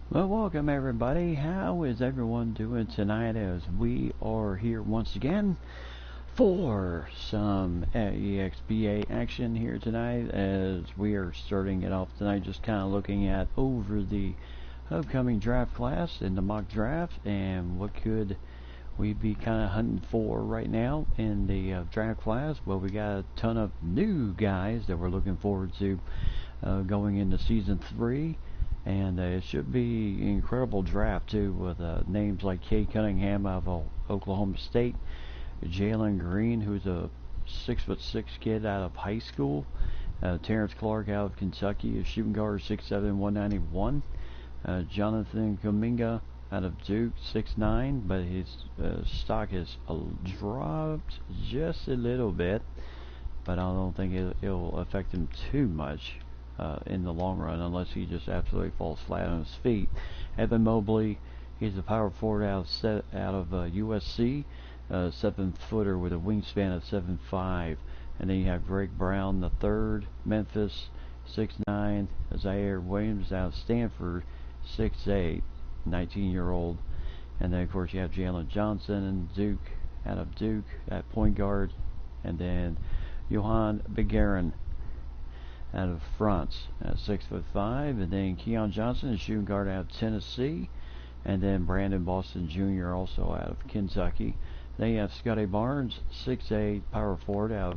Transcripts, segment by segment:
Well, welcome everybody. How is everyone doing tonight as we are here once again for some eXba action here tonight as we are starting it off tonight, just kind of looking at over the upcoming draft class in the mock draft and what could we be kind of hunting for right now in the draft class. Well, we got a ton of new guys that we're looking forward to going into season 3. And it should be an incredible draft too, with names like Cade Cunningham out of Oklahoma State, Jalen Green, who's a 6'6" kid out of high school, Terrence Clark out of Kentucky, a shooting guard, 6'7", 191, Jonathan Kuminga out of Duke, 6'9", but his stock has dropped just a little bit, but I don't think it'll affect him too much in the long run, unless he just absolutely falls flat on his feet. Evan Mobley, he's a power forward out of USC, 7-footer with a wingspan of 7'5". And then you have Greg Brown the third, Memphis, 6'9". Zaire Williams out of Stanford, 6'8", 19-year-old. And then of course you have Jalen Johnson and Duke out of Duke at point guard, and then Johan Begarin out of France at 6'5", and then Keon Johnson, a shooting guard out of Tennessee, and then Brandon Boston Jr. also out of Kentucky. Then you have Scotty Barnes, 6'8", power forward out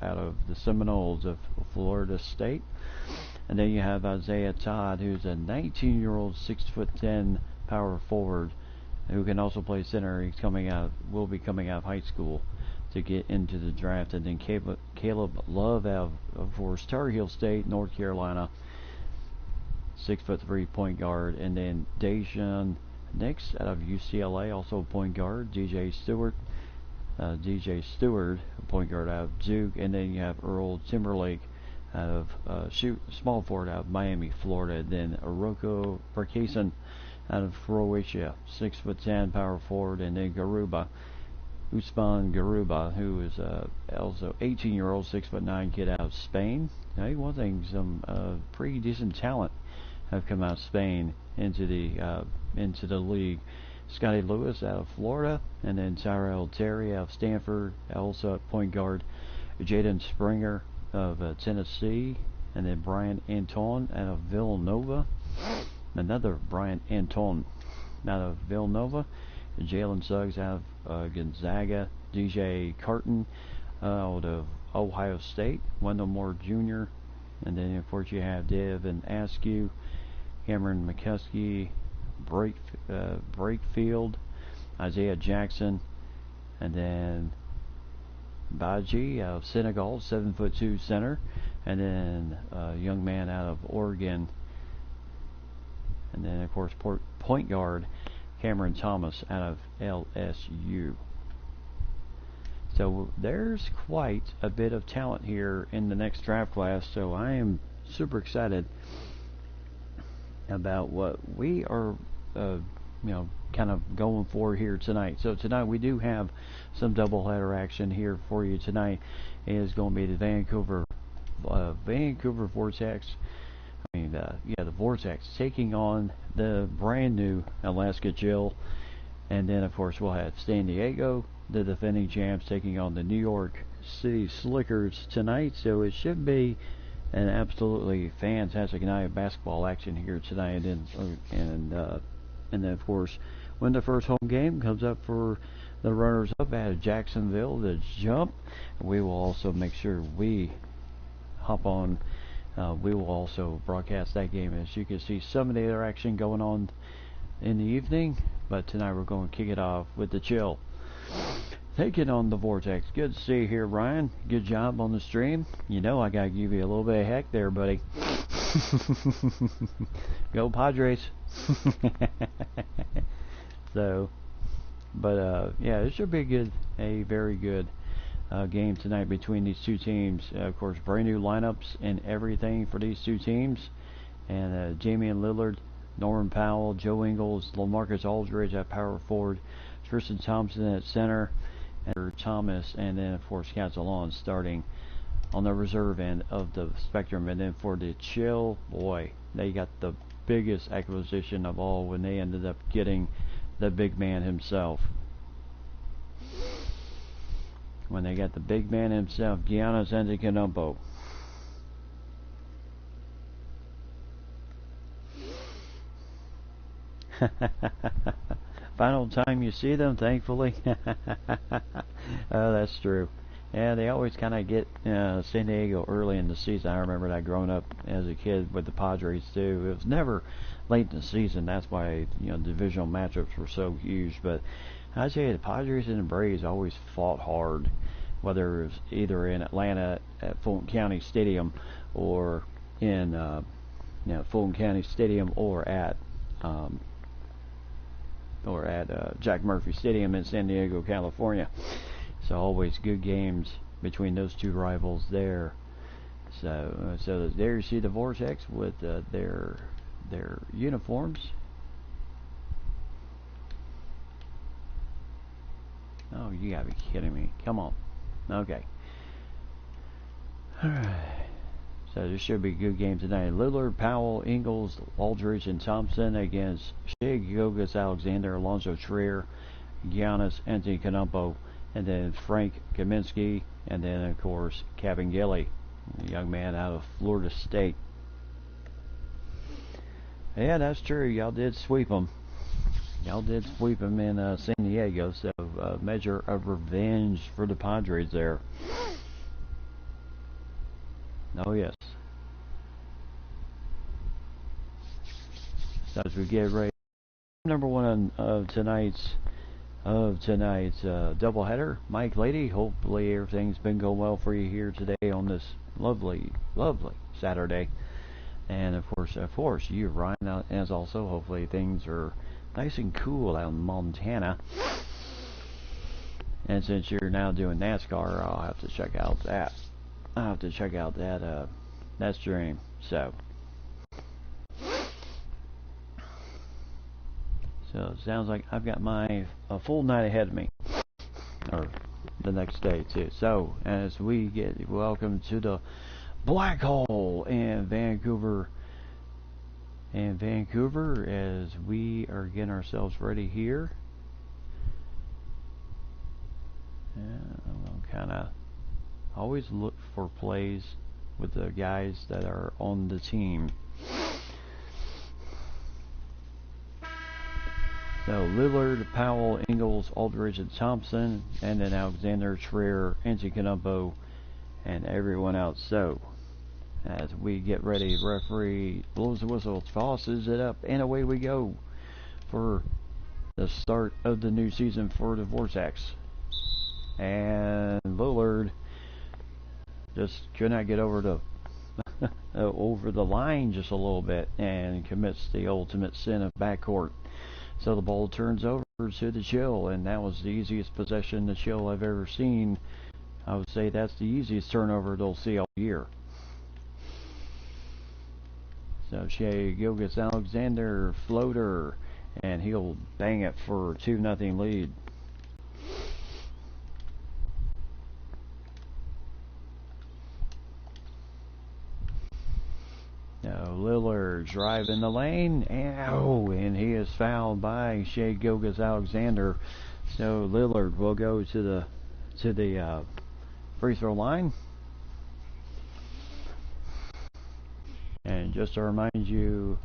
of the Seminoles of Florida State, and then you have Isaiah Todd, who's a 19-year-old 6'10" power forward who can also play center. He's will be coming out of high school to get into the draft. And then Caleb Love out of course Tar Heel State, North Carolina, 6'3" point guard. And then Dejan Nix out of UCLA, also point guard. DJ Stewart, point guard out of Duke. And then you have Earl Timberlake out of small forward out of Miami, Florida. Then Aroko Perkasin out of Croatia, 6'10" power forward. And then Usman Garuba, who is also 18-year-old, 6'9" kid out of Spain. Now, one thing, some pretty decent talent have come out of Spain into the league. Scotty Lewis out of Florida, and then Tyrell Terry out of Stanford, also at point guard. Jaden Springer of Tennessee, and then Brian Anton out of Villanova. Another Brian Anton out of Villanova. Jalen Suggs out of Gonzaga, DJ Carton out of Ohio State, Wendell Moore Jr., and then of course you have Devin Askew, Cameron McCuskey, Brakefield, Isaiah Jackson, and then Baji out of Senegal, 7'2" center, and then a young man out of Oregon, and then of course point guard Cameron Thomas out of LSU. So there's quite a bit of talent here in the next draft class, so I am super excited about what we are kind of going for here tonight. So tonight we do have some doubleheader action here for you tonight. It is going to be the Vancouver Vortex. The Vortex taking on the brand new Alaska Jill. And then of course we'll have San Diego, the defending champs, taking on the New York City Slickers tonight. So it should be an absolutely fantastic night of basketball action here tonight. And then of course when the first home game comes up for the runners up out of Jacksonville, the Jump, we will also make sure we hop on. We will also broadcast that game. As you can see, some of the other action going on in the evening, but tonight we're going to kick it off with the Chill taking on the Vortex. Good to see you here, Ryan. Good job on the stream. I gotta give you a little bit of heck there, buddy. Go Padres. So, but it should be a very good game tonight between these two teams. Of course, brand new lineups and everything for these two teams. And Damian Lillard, Norman Powell, Joe Ingles, LaMarcus Aldridge at power forward, Tristan Thompson at center, and Thomas, and then of course Catalan starting on the reserve end of the spectrum. And then for the Chill, boy, they got the biggest acquisition of all when they ended up getting the big man himself. When they got the big man himself, Giannis Antetokounmpo. Final time you see them, thankfully. Oh, that's true. Yeah, they always kind of get San Diego early in the season. I remember that growing up as a kid with the Padres too. It was never late in the season. That's why divisional matchups were so huge. But I tell you, the Padres and the Braves always fought hard, whether it was either in Atlanta at Fulton County Stadium or in Fulton County Stadium or at Jack Murphy Stadium in San Diego, California. So always good games between those two rivals there. So there you see the Vortex with their uniforms. Oh, you gotta be kidding me! Come on. Okay. All right. So this should be a good game tonight. Lillard, Powell, Ingles, Aldridge, and Thompson against Shai Gilgeous-Alexander, Alonzo Trier, Giannis Antetokounmpo, and then Frank Kaminsky, and then of course Kevin Gilly, a young man out of Florida State. Yeah, that's true. Y'all did sweep them. Y'all did sweep them in San Diego. So a measure of revenge for the Padres there. Oh yes. So as we get ready, number one of tonight's doubleheader, Mike Lady. Hopefully everything's been going well for you here today on this lovely Saturday. And of course, you, Ryan, as also. Hopefully things are nice and cool out in Montana. And since you're now doing NASCAR, I'll have to check out that. That stream. So it sounds like I've got a full night ahead of me, or the next day too. So as we get welcome to the Black Hole in Vancouver, as we are getting ourselves ready here. I'll kind of always look for plays with the guys that are on the team. So Lillard, Powell, Ingles, Aldridge, and Thompson, and then Alexander, Trier, Antetokounmpo, and everyone else. So as we get ready, referee blows the whistle, tosses it up, and away we go for the start of the new season for the Vortex. And Lillard just could not get over the line just a little bit and commits the ultimate sin of backcourt. So the ball turns over to the Chill, and that was the easiest possession the Chill I've ever seen. I would say that's the easiest turnover they'll see all year. So Shai Gilgeous-Alexander, floater, and he'll bang it for a 2-0 lead. Now Lillard driving the lane, and he is fouled by Shai Gilgeous-Alexander. So Lillard will go to the free throw line. And just to remind you,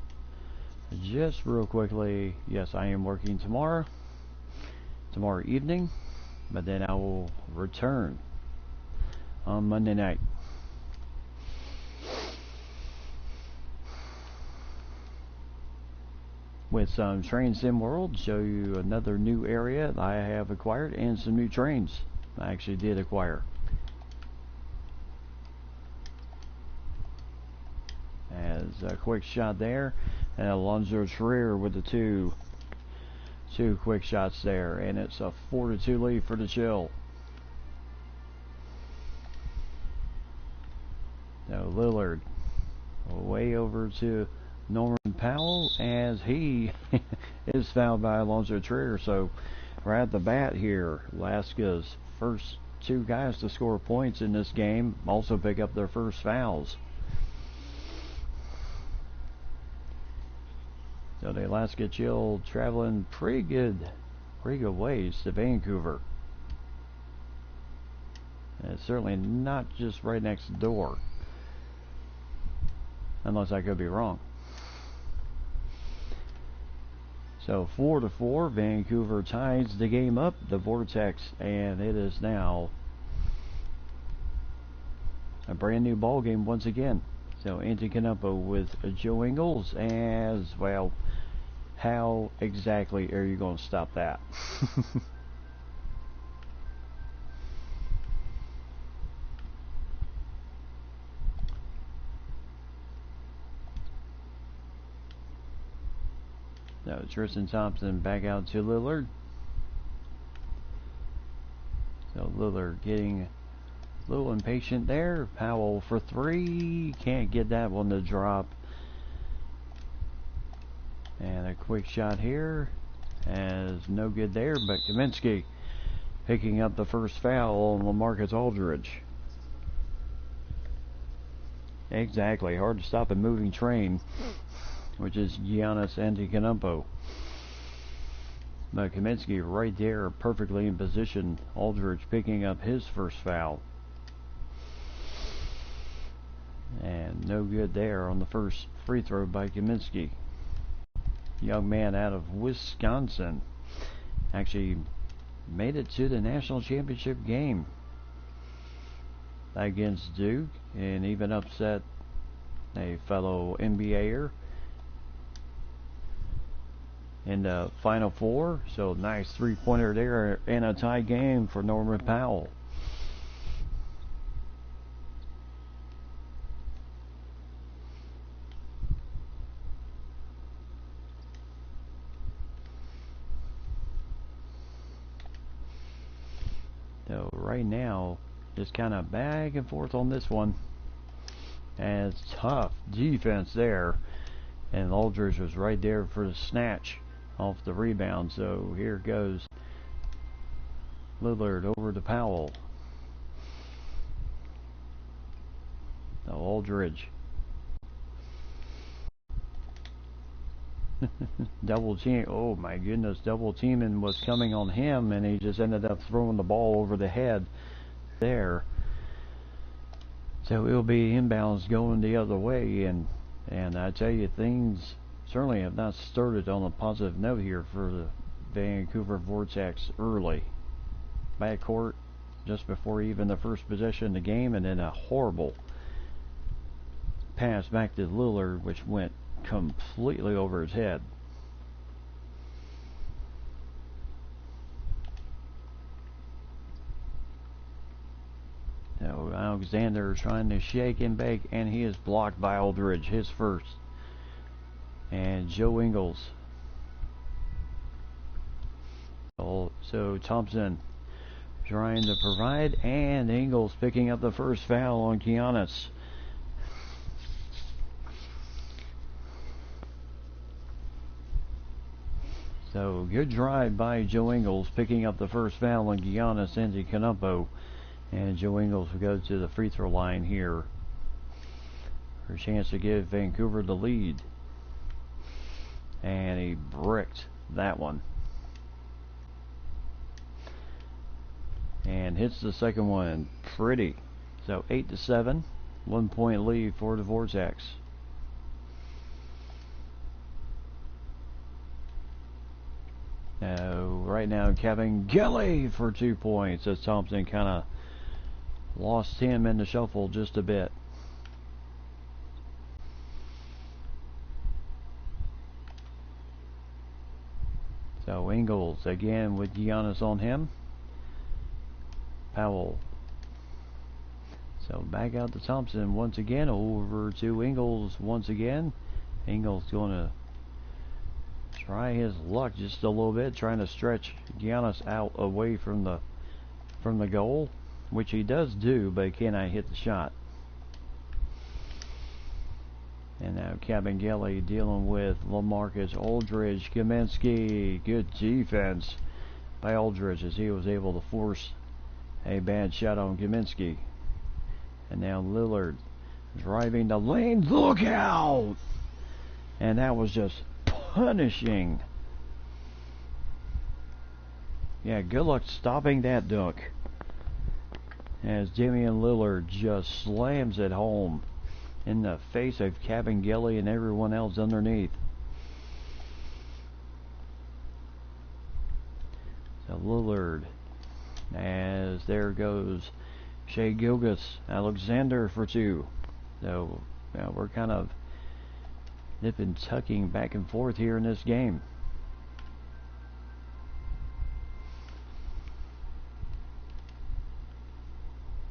just real quickly, yes, I am working tomorrow evening, but then I will return on Monday night. With some Train Sim World, show you another new area that I have acquired and some new trains I actually did acquire. As a quick shot there, and Alonzo Trier with the two quick shots there, and it's a 4-2 lead for the Chill. Now Lillard way over to Norman Powell as he is fouled by Alonzo Trier. So right at the bat here, Alaska's first two guys to score points in this game also pick up their first fouls. So the Alaska Chill traveling pretty good ways to Vancouver. And it's certainly not just right next door, unless I could be wrong. So 4-4, Vancouver ties the game up, the Vortex, and it is now a brand new ball game once again. So Antetokounmpo with Joe Ingles, as well. How exactly are you going to stop that? So Tristan Thompson back out to Lillard. So Lillard getting a little impatient there. Powell for three. Can't get that one to drop. And a quick shot here. As no good there, but Kaminsky picking up the first foul on LaMarcus Aldridge. Exactly. Hard to stop a moving train, which is Giannis Antetokounmpo. But Kaminsky right there, perfectly in position. Aldridge picking up his first foul. And no good there on the first free throw by Kaminsky. Young man out of Wisconsin. Actually made it to the national championship game against Duke, and even upset a fellow NBAer in the Final Four. So nice three-pointer there in a tie game for Norman Powell. So right now, just kind of back and forth on this one. And it's tough defense there. And Aldridge was right there for the snatch off the rebound. So here goes Lillard over to Powell. Now Aldridge. Double team. Oh my goodness, double teaming was coming on him, and he just ended up throwing the ball over the head there. So it'll be inbounds going the other way, and I tell you, things certainly have not started on a positive note here for the Vancouver Vortex early. Backcourt just before even the first possession of the game, and then a horrible pass back to Lillard, which went completely over his head. So Alexander trying to shake and bake, and he is blocked by Aldridge, his first. And Joe Ingles. So Thompson trying to provide, and Ingles picking up the first foul on Giannis. So good drive by Joe Ingles, picking up the first foul on Giannis Antetokounmpo. And Joe Ingles will go to the free throw line here for a chance to give Vancouver the lead. And he bricked that one. And hits the second one pretty. So 8-7, 1 point lead for the Vortex. Right now, Kevin Gilly for 2 points as Thompson kind of lost him in the shuffle just a bit. So Ingles again with Giannis on him. Powell. So back out to Thompson once again, over to Ingles once again. Ingles going to try his luck just a little bit, trying to stretch Giannis out away from the goal, which he does do, but he cannot hit the shot. And now Kabengele dealing with LaMarcus Aldridge. Kaminsky, good defense by Aldridge as he was able to force a bad shot on Kaminsky. And now Lillard driving the lane. Look out! And that was just punishing. Yeah, good luck stopping that dunk. As Damian Lillard just slams it home in the face of Kabengele and everyone else underneath. So Lillard, as there goes Shai Gilgeous-Alexander for two. So we're kind of nipping, tucking back and forth here in this game.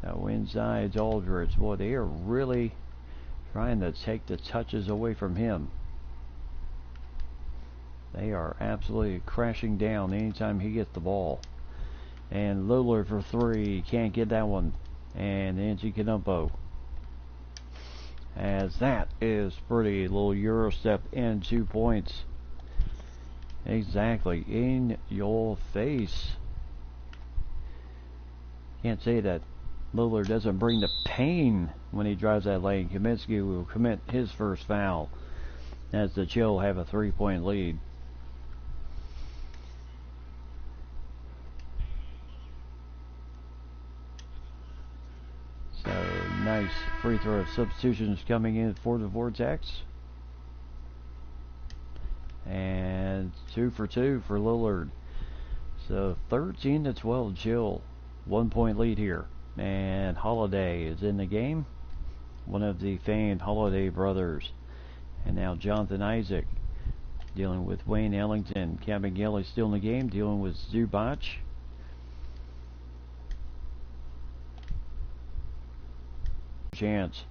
Now inside Aldridge, boy, they are really trying to take the touches away from him. They are absolutely crashing down anytime he gets the ball. And Lillard for three, can't get that one. And Antetokounmpo, as that is pretty, little Euro step in, 2 points. Exactly, in your face. Can't say that Lillard doesn't bring the pain when he drives that lane. Kaminsky will commit his first foul as the Chill have a 3-point lead. So nice free throw substitutions coming in for the Vortex. And 2 for 2 for Lillard. So 13-12 Chill. 1 point lead here. And Holiday is in the game. One of the famed Holiday brothers. And now Jonathan Isaac dealing with Wayne Ellington. Kabengele still in the game, dealing with Zubac. Chance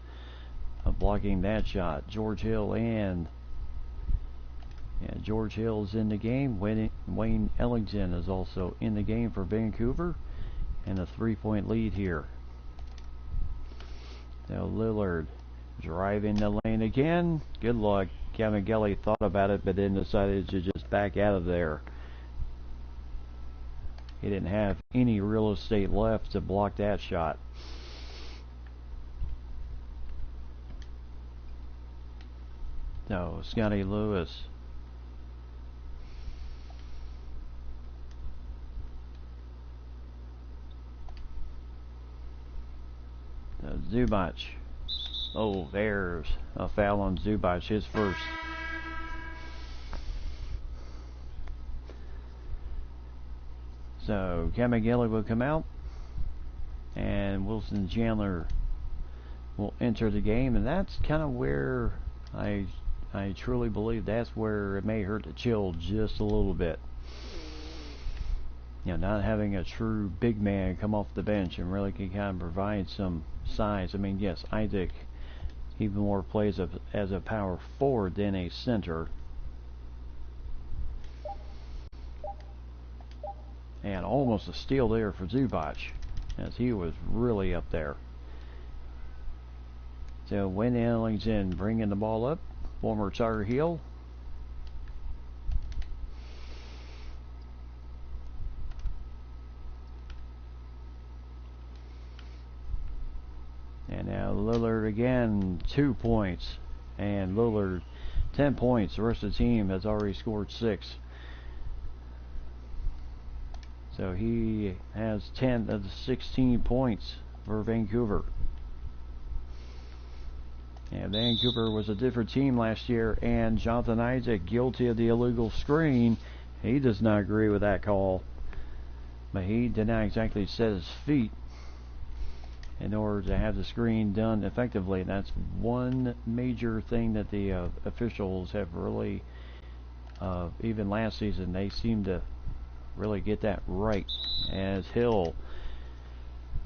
of blocking that shot. George Hill and George Hill is in the game. Wayne Ellington is also in the game for Vancouver. And a 3-point lead here. Now Lillard driving the lane again. Good luck. Kabengele thought about it, but then decided to just back out of there. He didn't have any real estate left to block that shot. So Scotty Lewis. Zubac. Oh, there's a foul on Zubac, his first. So Kabengele will come out, and Wilson Chandler will enter the game, and that's kind of where I truly believe that's where it may hurt the Chill just a little bit. You know, not having a true big man come off the bench and really can kind of provide some size. I mean, yes, Isaac even more plays as a power forward than a center. And almost a steal there for Zubac, as he was really up there. So Wayne Ellington bringing the ball up, former Tar Heel. And now Lillard again, 2 points. And Lillard, 10 points. The rest of the team has already scored 6. So he has 10 of the 16 points for Vancouver. And Vancouver was a different team last year, and Jonathan Isaac, guilty of the illegal screen. He does not agree with that call. But he did not exactly set his feet in order to have the screen done effectively. That's one major thing that the officials have really, even last season, they seem to really get that right. As Hill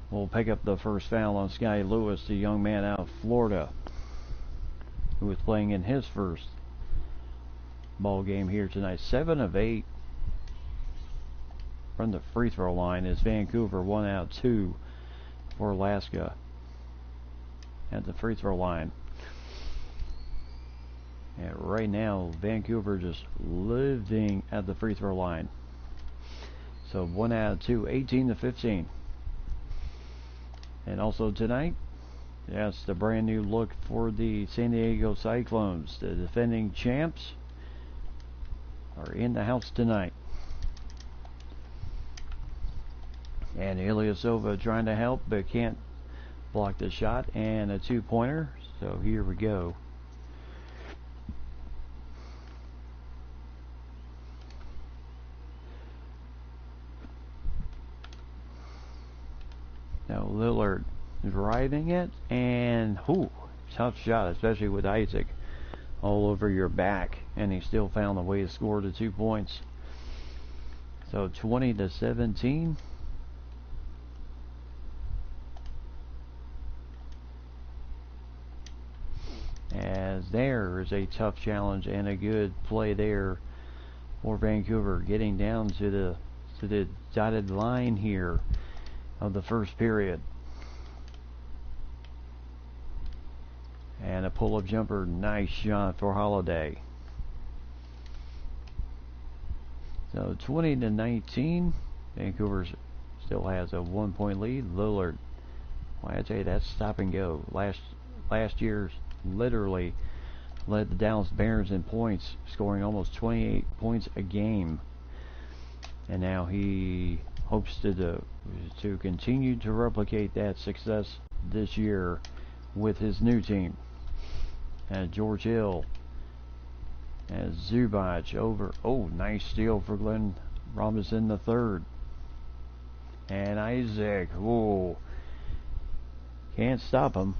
will pick up the first foul on Sky Lewis, the young man out of Florida, who is playing in his first ball game here tonight. 7 of 8 from the free throw line as Vancouver 1 out 2 for Alaska at the free throw line. And right now Vancouver just living at the free throw line. So 1 out of 2, 18-15. And also tonight, yes, the brand new look for the San Diego Cyclones, the defending champs. are in the house tonight. And Ilyasova trying to help but can't block the shot, and a two-pointer. So here we go. Now Lillard driving it, and tough shot, especially with Isaac all over your back, and he still found a way to score the 2 points. So 20-17. As there is a tough challenge and a good play there for Vancouver, getting down to the dotted line here of the first period. And a pull-up jumper, nice shot for Holiday. So 20-19, Vancouver still has a 1-point lead. Lillard, well, I tell you, that's stop and go. Last year's literally led the Dallas Bears in points, scoring almost 28 points a game. And now he hopes to continue to replicate that success this year with his new team. And George Hill as Zubac over. Oh, nice steal for Glenn Robinson III. And Isaac, can't stop him.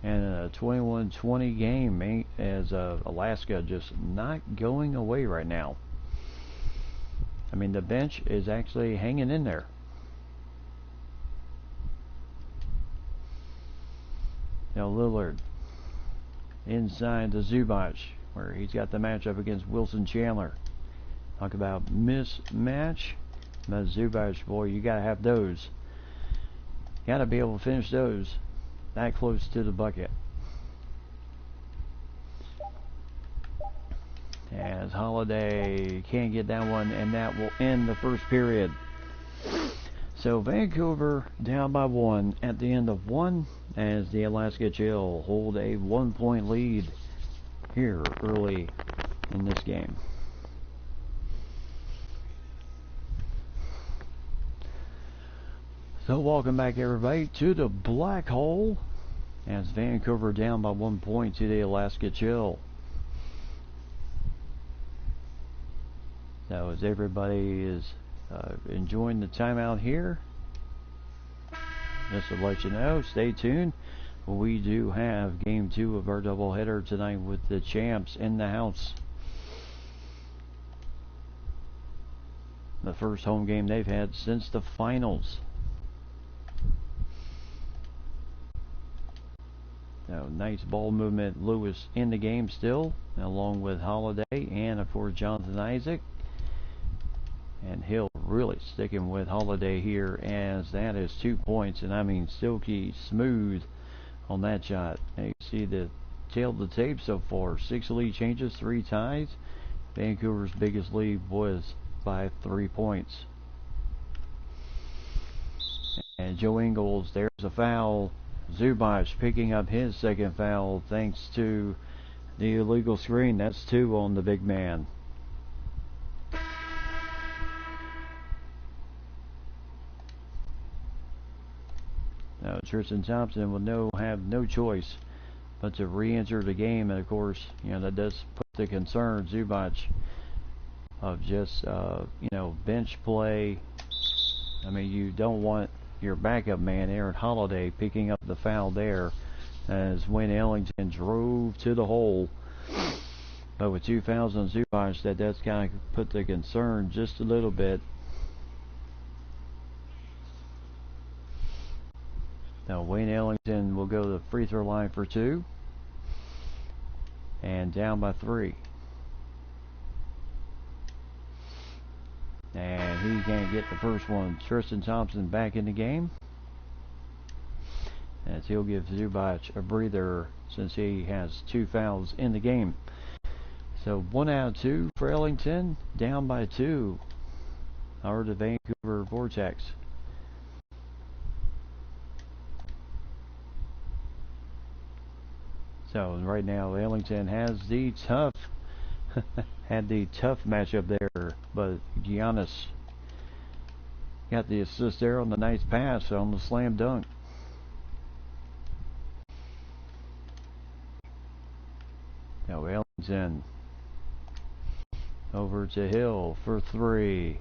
And a 21-20 game as Alaska just not going away right now. I mean, the bench is actually hanging in there. Now Lillard inside the Zubac, where he's got the matchup against Wilson Chandler. Talk about mismatch. But Zubac, boy, you got to have those. You got to be able to finish those that close to the bucket. As Holiday can't get that one, and that will end the first period. So Vancouver down by 1 at the end of 1, as the Alaska Chill hold a 1-point lead here early in this game. So welcome back, everybody, to the Black Hole, as Vancouver down by 1 point to the Alaska Chill. So as everybody is enjoying the timeout here, just to let you know, stay tuned. We do have game 2 of our doubleheader tonight with the champs in the house. The first home game they've had since the finals. Now, nice ball movement. Lewis in the game still, along with Holiday and, of course, Jonathan Isaac. And Hill really sticking with Holiday here, as that is 2 points. And I mean, silky smooth on that shot. Now you see the tail of the tape so far. 6 lead changes, 3 ties. Vancouver's biggest lead was by 3 points. And Joe Ingles, there's a foul. Zubac picking up his second foul thanks to the illegal screen. That's 2 on the big man. Now Tristan Thompson will have no choice but to re-enter the game, and of course, that does put the concern, Zubac, of just bench play. I mean, you don't want your backup man, Aaron Holiday, picking up the foul there, as Wayne Ellington drove to the hole. But with 2 fouls on Zubac, that does kind of put the concern just a little bit. Now Wayne Ellington will go to the free throw line for 2. And down by 3. And he can't get the first one. Tristan Thompson back in the game, as he'll give Zubac a breather since he has 2 fouls in the game. So 1 out of 2 for Ellington, down by 2 are the Vancouver Vortex. So right now Ellington has the tough Had the tough matchup there, but Giannis got the assist there on the nice pass on the slam dunk. Now Ellington over to Hill for three,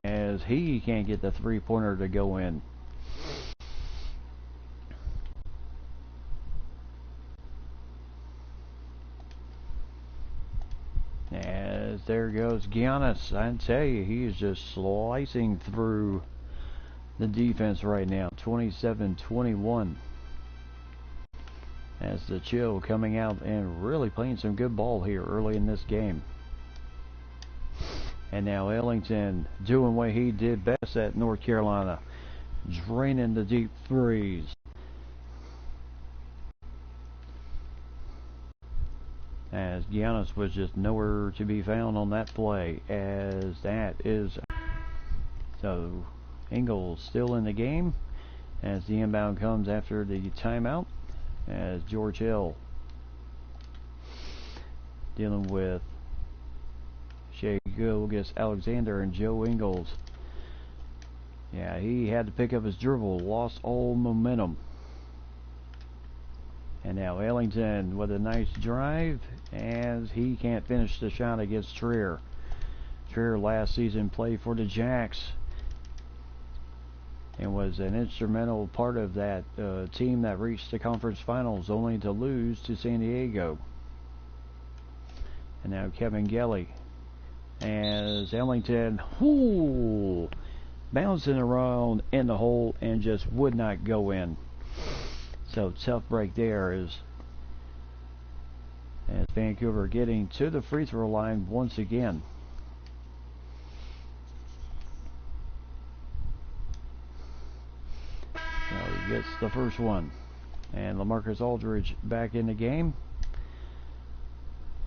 as he can't get the three-pointer to go in. As there goes Giannis. I tell you, he is just slicing through the defense right now. 27-21. As the Chill coming out and really playing some good ball here early in this game. And now Ellington doing what he did best at North Carolina, draining the deep threes. As Giannis was just nowhere to be found on that play, as that is so Ingles still in the game as the inbound comes after the timeout, as George Hill dealing with Shea Gilgeous-Alexander and Joe Ingles. Yeah, he had to pick up his dribble, lost all momentum. And now Ellington with a nice drive, as he can't finish the shot against Trier. Trier last season played for the Jacks and was an instrumental part of that team that reached the conference finals, only to lose to San Diego. And now Kevin Gelly, as Ellington bouncing around in the hole and just would not go in. So tough break there as Vancouver getting to the free throw line once again. Now he gets the first one. And LaMarcus Aldridge back in the game.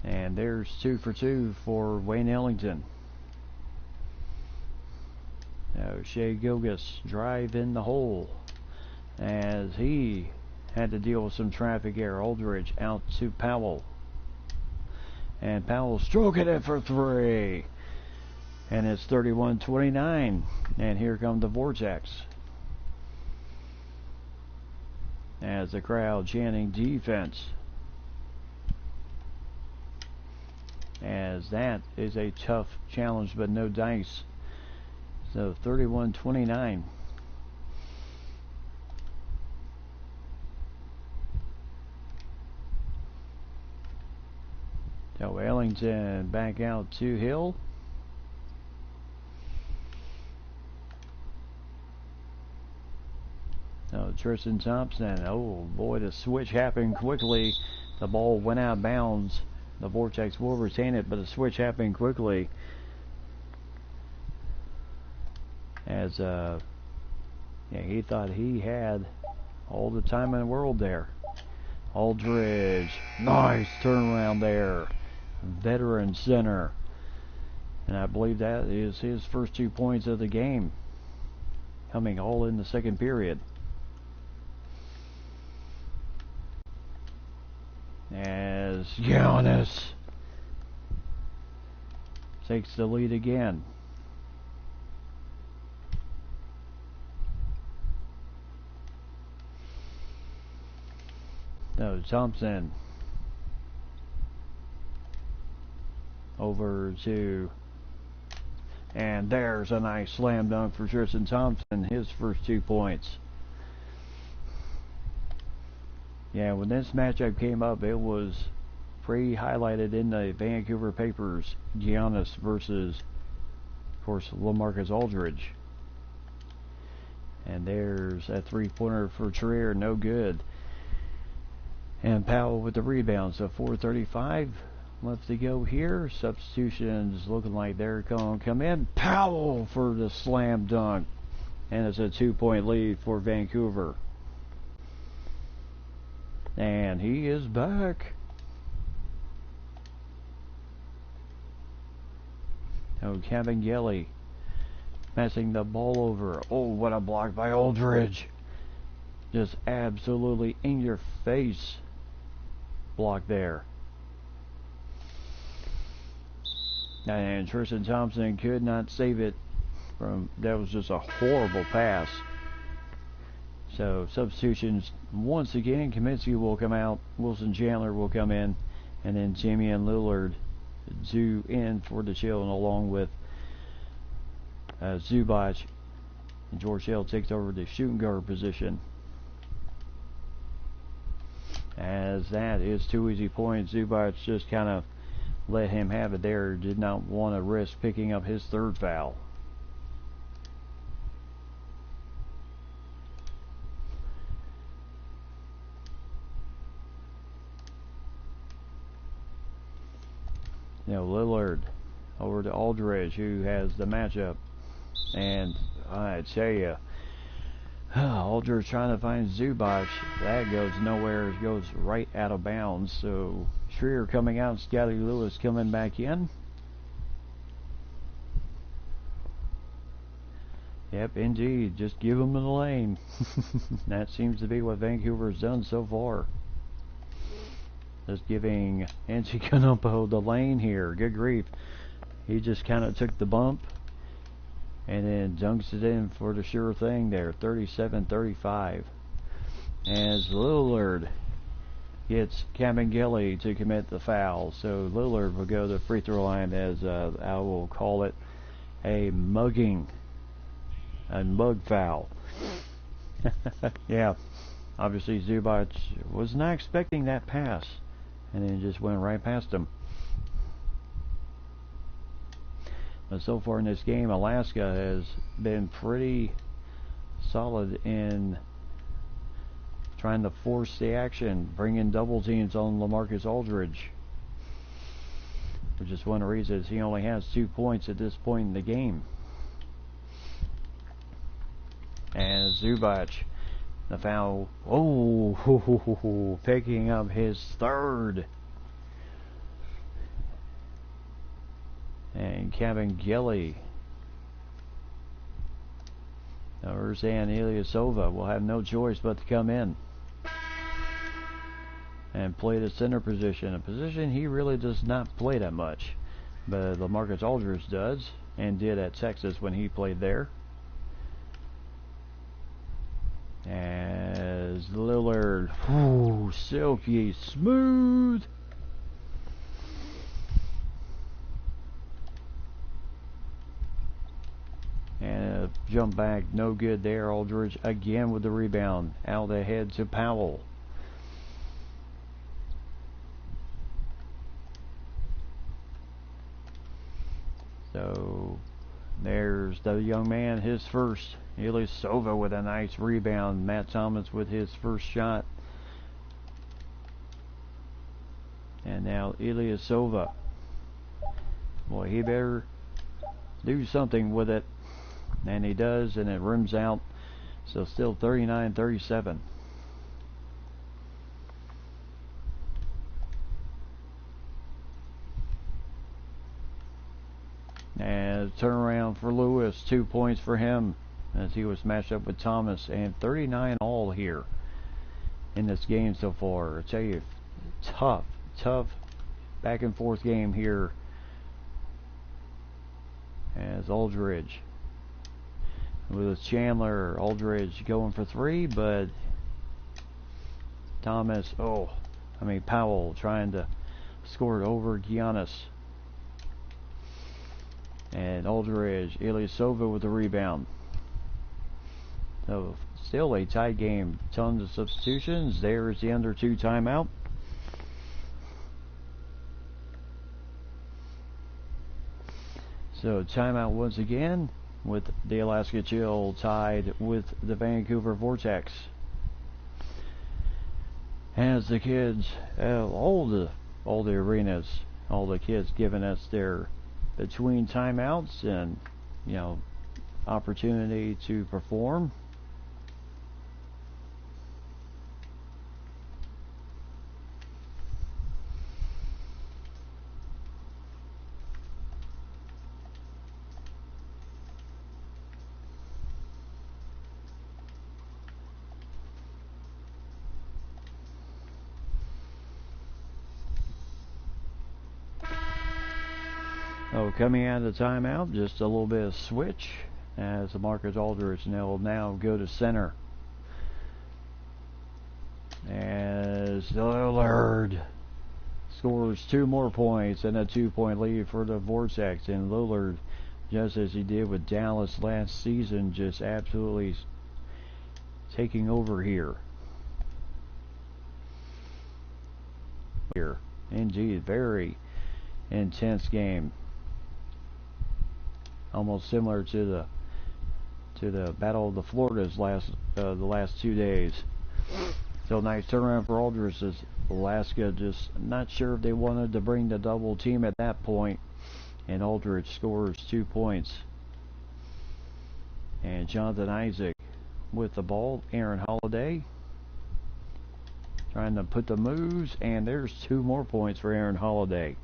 And there's 2 for 2 for Wayne Ellington. Now Shea Gilgeous drive in the hole, as he had to deal with some traffic error. Aldridge out to Powell. And Powell stroking it for three. And it's 31-29. And here come the Vortex, as the crowd chanting defense, as that is a tough challenge but no dice. So 31-29. So Ellington back out to Hill. So Tristan Thompson. Oh boy, the switch happened quickly. The ball went out of bounds. The Vortex will retain it, but the switch happened quickly. As he thought he had all the time in the world there. Aldridge, nice turnaround there. Veteran center. And I believe that is his first 2 points of the game, coming all in the second period. As Giannis takes the lead again. No, Thompson over to, and there's a nice slam dunk for Tristan Thompson, his first 2 points. Yeah, when this matchup came up, it was pre-highlighted in the Vancouver papers. Giannis versus, of course, LaMarcus Aldridge. And there's a three-pointer for Trier, no good. And Powell with the rebound. So 4:35 left to go here. Substitutions looking like they're going to come in. Powell for the slam dunk. And it's a 2-point lead for Vancouver. And he is back. Oh, Kevin Gelly passing the ball over. Oh, what a block by Aldridge. Just absolutely in your face block there. And Tristan Thompson could not save it from, that was just a horrible pass. So substitutions once again. Kaminsky will come out, Wilson Chandler will come in, and then Damian Lillard due in for the Chill, and along with Zubac. And George Hill takes over the shooting guard position. As that is 2 easy points. Zubac just kind of let him have it there. Did not want to risk picking up his third foul. Now Lillard over to Aldridge, who has the matchup. And I tell you, Aldridge trying to find Zubac. That goes nowhere. It goes right out of bounds. So Schreier coming out, Scotty Lewis coming back in. Yep, indeed. Just give them the lane. That seems to be what Vancouver's done so far. Just giving Antetokounmpo the lane here. Good grief. He just kind of took the bump and then dunks it in for the sure thing there. 37-35. As Lillard gets Kabengele to commit the foul. So Lillard will go to the free throw line, as I will call it a mugging. A mug foul. Yeah. Obviously Zubac was not expecting that pass, and then just went right past him. But so far in this game, Alaska has been pretty solid in trying to force the action, bringing double teams on LaMarcus Aldridge, which is one of the reasons he only has 2 points at this point in the game. And Zubac, the foul. Oh, picking up his third. And Kabengele. Now Erzan Ilyasova will have no choice but to come in and play the center position, a position he really does not play that much, but LaMarcus Aldridge does, and did at Texas when he played there. As Lillard, silky smooth. And a jump back, no good there. Aldridge again with the rebound. Out ahead to Powell. So there's the young man, his first. Ilyasova with a nice rebound. Matt Thomas with his first shot. And now Ilyasova. Boy, he better do something with it. And he does, and it rims out. So still 39-37. And turnaround for Lewis. 2 points for him as he was matched up with Thomas. And 39 all here in this game so far. I tell you, tough back and forth game here. As Aldridge with Chandler. Aldridge going for 3, but Thomas, Powell trying to score it over Giannis. And Aldridge, Ilyasova with the rebound. So still a tight game. Tons of substitutions. There is the under 2 timeout. So timeout once again, with the Alaska Chill tied with the Vancouver Vortex. As the kids, all the arenas, all the kids giving us their between timeouts and, opportunity to perform. Oh, coming out of the timeout, just a little bit of switch as LaMarcus Aldridge will now go to center. As Lillard scores 2 more points and a 2-point lead for the Vortex, and Lillard, just as he did with Dallas last season, just absolutely taking over here. Indeed, very intense game. Almost similar to the Battle of the Floridas the last 2 days. So nice turnaround for Aldridge, as Alaska just not sure if they wanted to bring the double team at that point, and Aldridge scores 2 points. And Jonathan Isaac with the ball. Aaron Holiday trying to put the moves, and there's 2 more points for Aaron Holiday.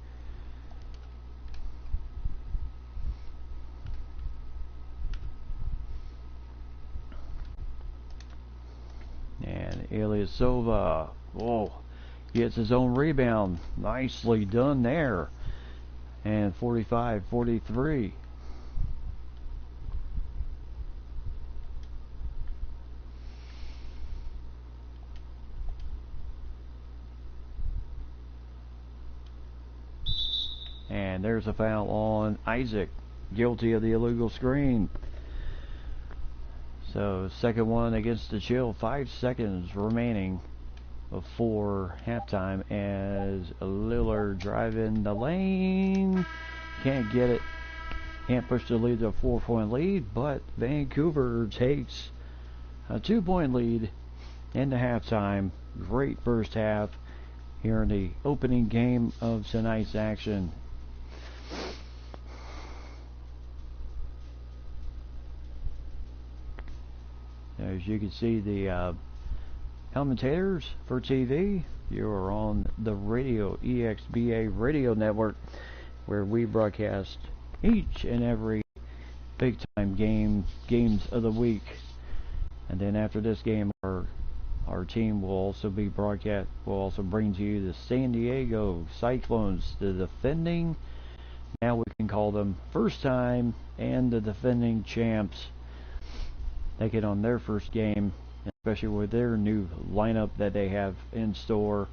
And Ilyasova, gets his own rebound. Nicely done there. And 45-43. And there's a foul on Isaac. Guilty of the illegal screen. So second one against the Chill. 5 seconds remaining before halftime as Lillard driving the lane. Can't get it. Can't push the lead to a 4-point lead, but Vancouver takes a 2-point lead into halftime. Great first half here in the opening game of tonight's action. As you can see, the commentators for TV, you are on the radio, eXba radio network, where we broadcast each and every big time games of the week. And then after this game, our team will also be broadcast. Will also bring to you the San Diego Cyclones, the defending, now we can call them first time, and the defending champs. They get on their first game, especially with their new lineup that they have in store.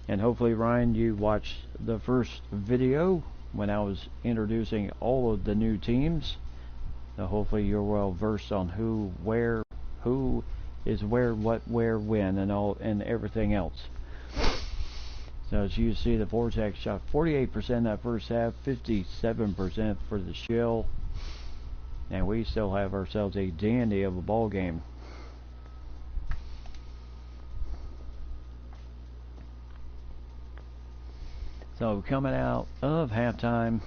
And hopefully, Ryan, you watched the first video when I was introducing all of the new teams. So hopefully you're well versed on who is where, what, where, when, and everything else. So as you see, the Vortex shot 48% that first half, 57% for the Chill. And we still have ourselves a dandy of a ball game. So coming out of halftime,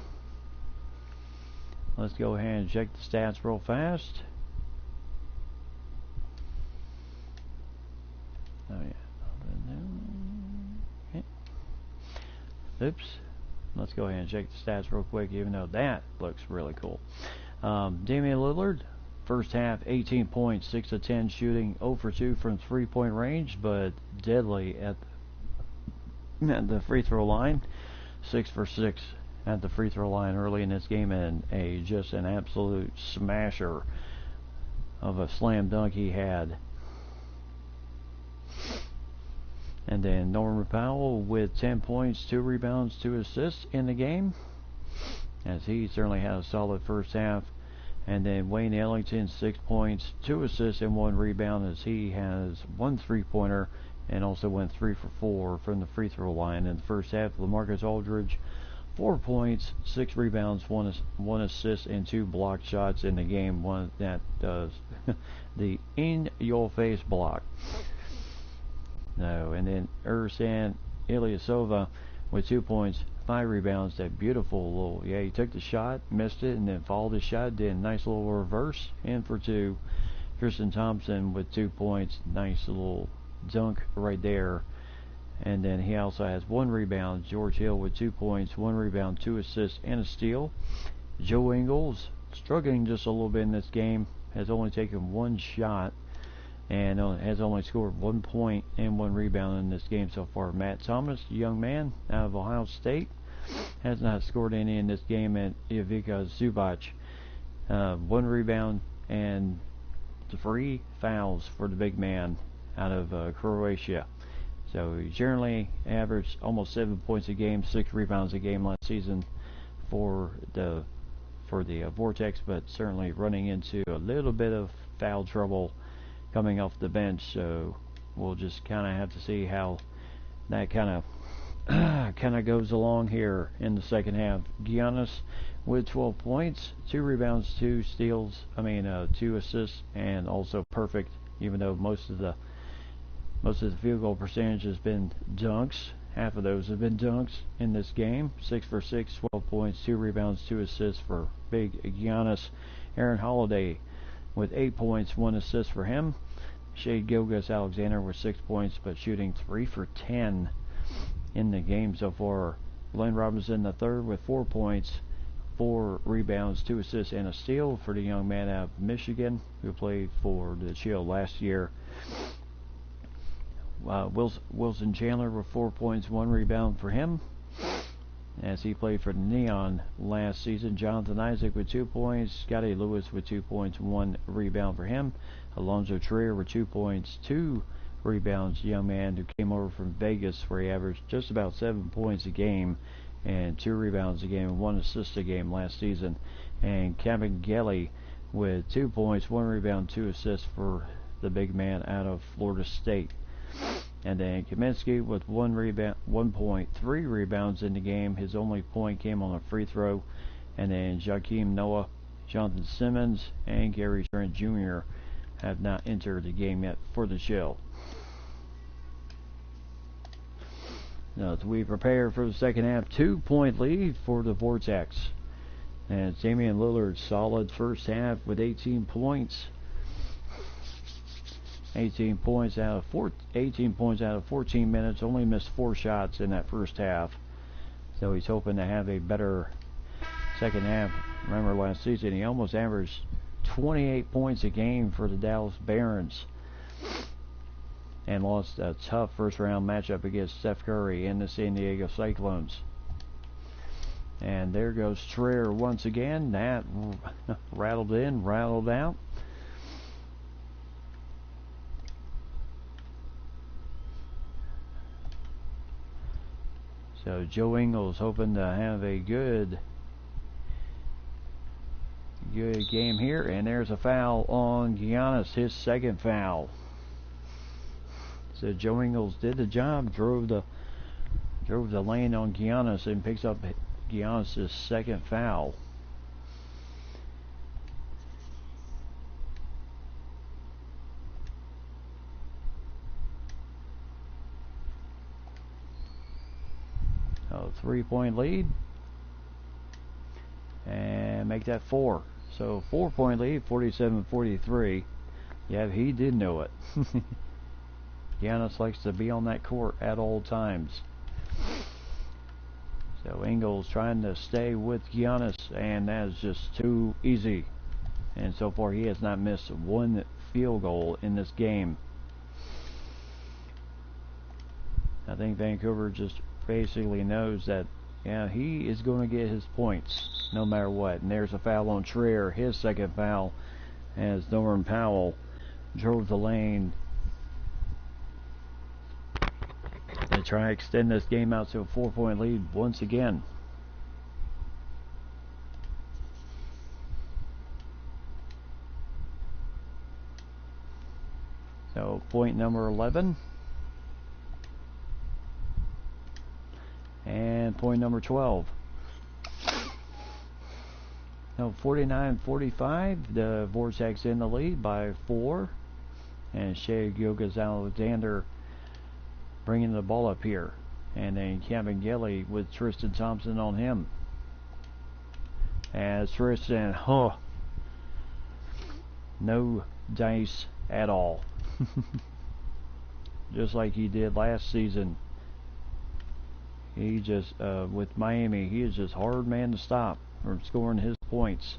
let's go ahead and check the stats real fast. Oh yeah. Okay. Oops. Let's go ahead and check the stats real quick, even though that looks really cool. Damian Lillard, first half, 18 points, 6 of 10 shooting, 0 for 2 from 3-point range, but deadly at the free throw line. 6 for 6 at the free throw line early in this game, and just an absolute smasher of a slam dunk he had. And then Norman Powell with 10 points, 2 rebounds, 2 assists in the game, as he certainly had a solid first half. And then Wayne Ellington, 6 points, 2 assists, and 1 rebound, as he has 1 3-pointer and also went 3 for 4 from the free throw line in the first half. LaMarcus Aldridge, 4 points, 6 rebounds, 1 assist, and 2 blocked shots in the game. One that does the in-your-face block. No, and then Ersan Ilyasova with 2 points, 5 rebounds. That beautiful little, he took the shot, missed it, and then followed the shot, did a nice little reverse, in for 2. Tristan Thompson with 2 points, nice little dunk right there. And then he also has 1 rebound. George Hill with 2 points, 1 rebound, 2 assists, and a steal. Joe Ingles struggling just a little bit in this game, has only taken 1 shot and has only scored 1 point and 1 rebound in this game so far. Matt Thomas, young man out of Ohio State, has not scored any in this game, and Ivica Zubac, 1 rebound and 3 fouls for the big man out of Croatia. So he generally averaged almost 7 points a game, 6 rebounds a game last season for the Vortex, but certainly running into a little bit of foul trouble coming off the bench. So we'll just kind of have to see how that kind of goes along here in the second half. Giannis with 12 points, 2 rebounds, 2 steals, 2 assists, and also perfect, even though most of the field goal percentage has been dunks. Half of those have been dunks in this game. 6 for 6, 12 points, 2 rebounds, 2 assists for big Giannis. Aaron Holiday with 8 points, 1 assist for him. Shai Gilgeous-Alexander with 6 points, but shooting 3 for 10 in the game so far. Glenn Robinson III with 4 points, 4 rebounds, 2 assists, and a steal for the young man out of Michigan who played for the Shield last year. Wilson Chandler with 4 points, 1 rebound for him, as he played for the Neon last season. Jonathan Isaac with 2 points, Scotty Lewis with 2 points, 1 rebound for him. Alonzo Trier with 2 points, 2 rebounds, young man who came over from Vegas, where he averaged just about 7 points a game and 2 rebounds a game and 1 assist a game last season. And Kevin Gelly with 2 points, 1 rebound, 2 assists for the big man out of Florida State. And then Kaminsky with 1 rebound, 1.3 rebounds in the game. His only point came on a free throw. And then Joakim Noah, Jonathan Simmons, and Gary Trent Jr. have not entered the game yet for the Shell. Now, as we prepare for the second half, 2-point lead for the Vortex. And Damian Lillard, solid first half with 18 points. 18 points out of 14 minutes. Only missed 4 shots in that first half. So he's hoping to have a better second half. Remember last season he almost averaged 28 points a game for the Dallas Barons, and lost a tough first round matchup against Steph Curry and the San Diego Cyclones. And there goes Trier once again. That rattled in, rattled out. So Joe Ingles hoping to have a good game here. And there's a foul on Giannis, his second foul. So Joe Ingles did the job, drove the lane on Giannis, and picks up Giannis' second foul. So 3-point lead, and make that 4. So 4-point lead, 47-43. Yeah, he did know it. Giannis likes to be on that court at all times. So Ingles trying to stay with Giannis, and that is just too easy. And so far he has not missed 1 field goal in this game. I think Vancouver just basically knows that, yeah, he is going to get his points no matter what. And there's a foul on Trier, his second foul, as Norman Powell drove the lane to try to extend this game out to a 4-point lead once again. So point number 11 and point number 12. So 49-45, the Vortex in the lead by 4, and Shai Gilgeous-Alexander bringing the ball up here, and then Kevin Gelly with Tristan Thompson on him. As Tristan, no dice at all. Just like he did last season. He just, with Miami, he is just hard man to stop from scoring his points.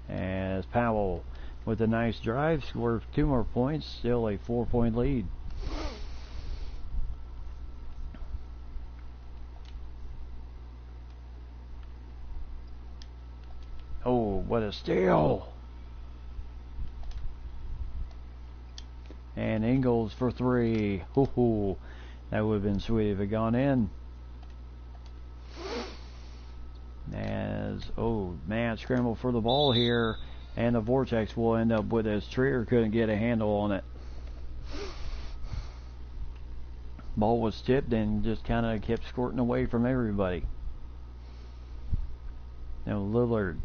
As Powell with a nice drive, scores 2 more points, still a 4-point lead. Oh, what a steal! And Ingles for three. Hoo-hoo. That would have been sweet if it gone in. As, oh man, scramble for the ball here. And the Vortex will end up with it. Trier couldn't get a handle on it. Ball was tipped and just kind of kept squirting away from everybody. Now Lillard.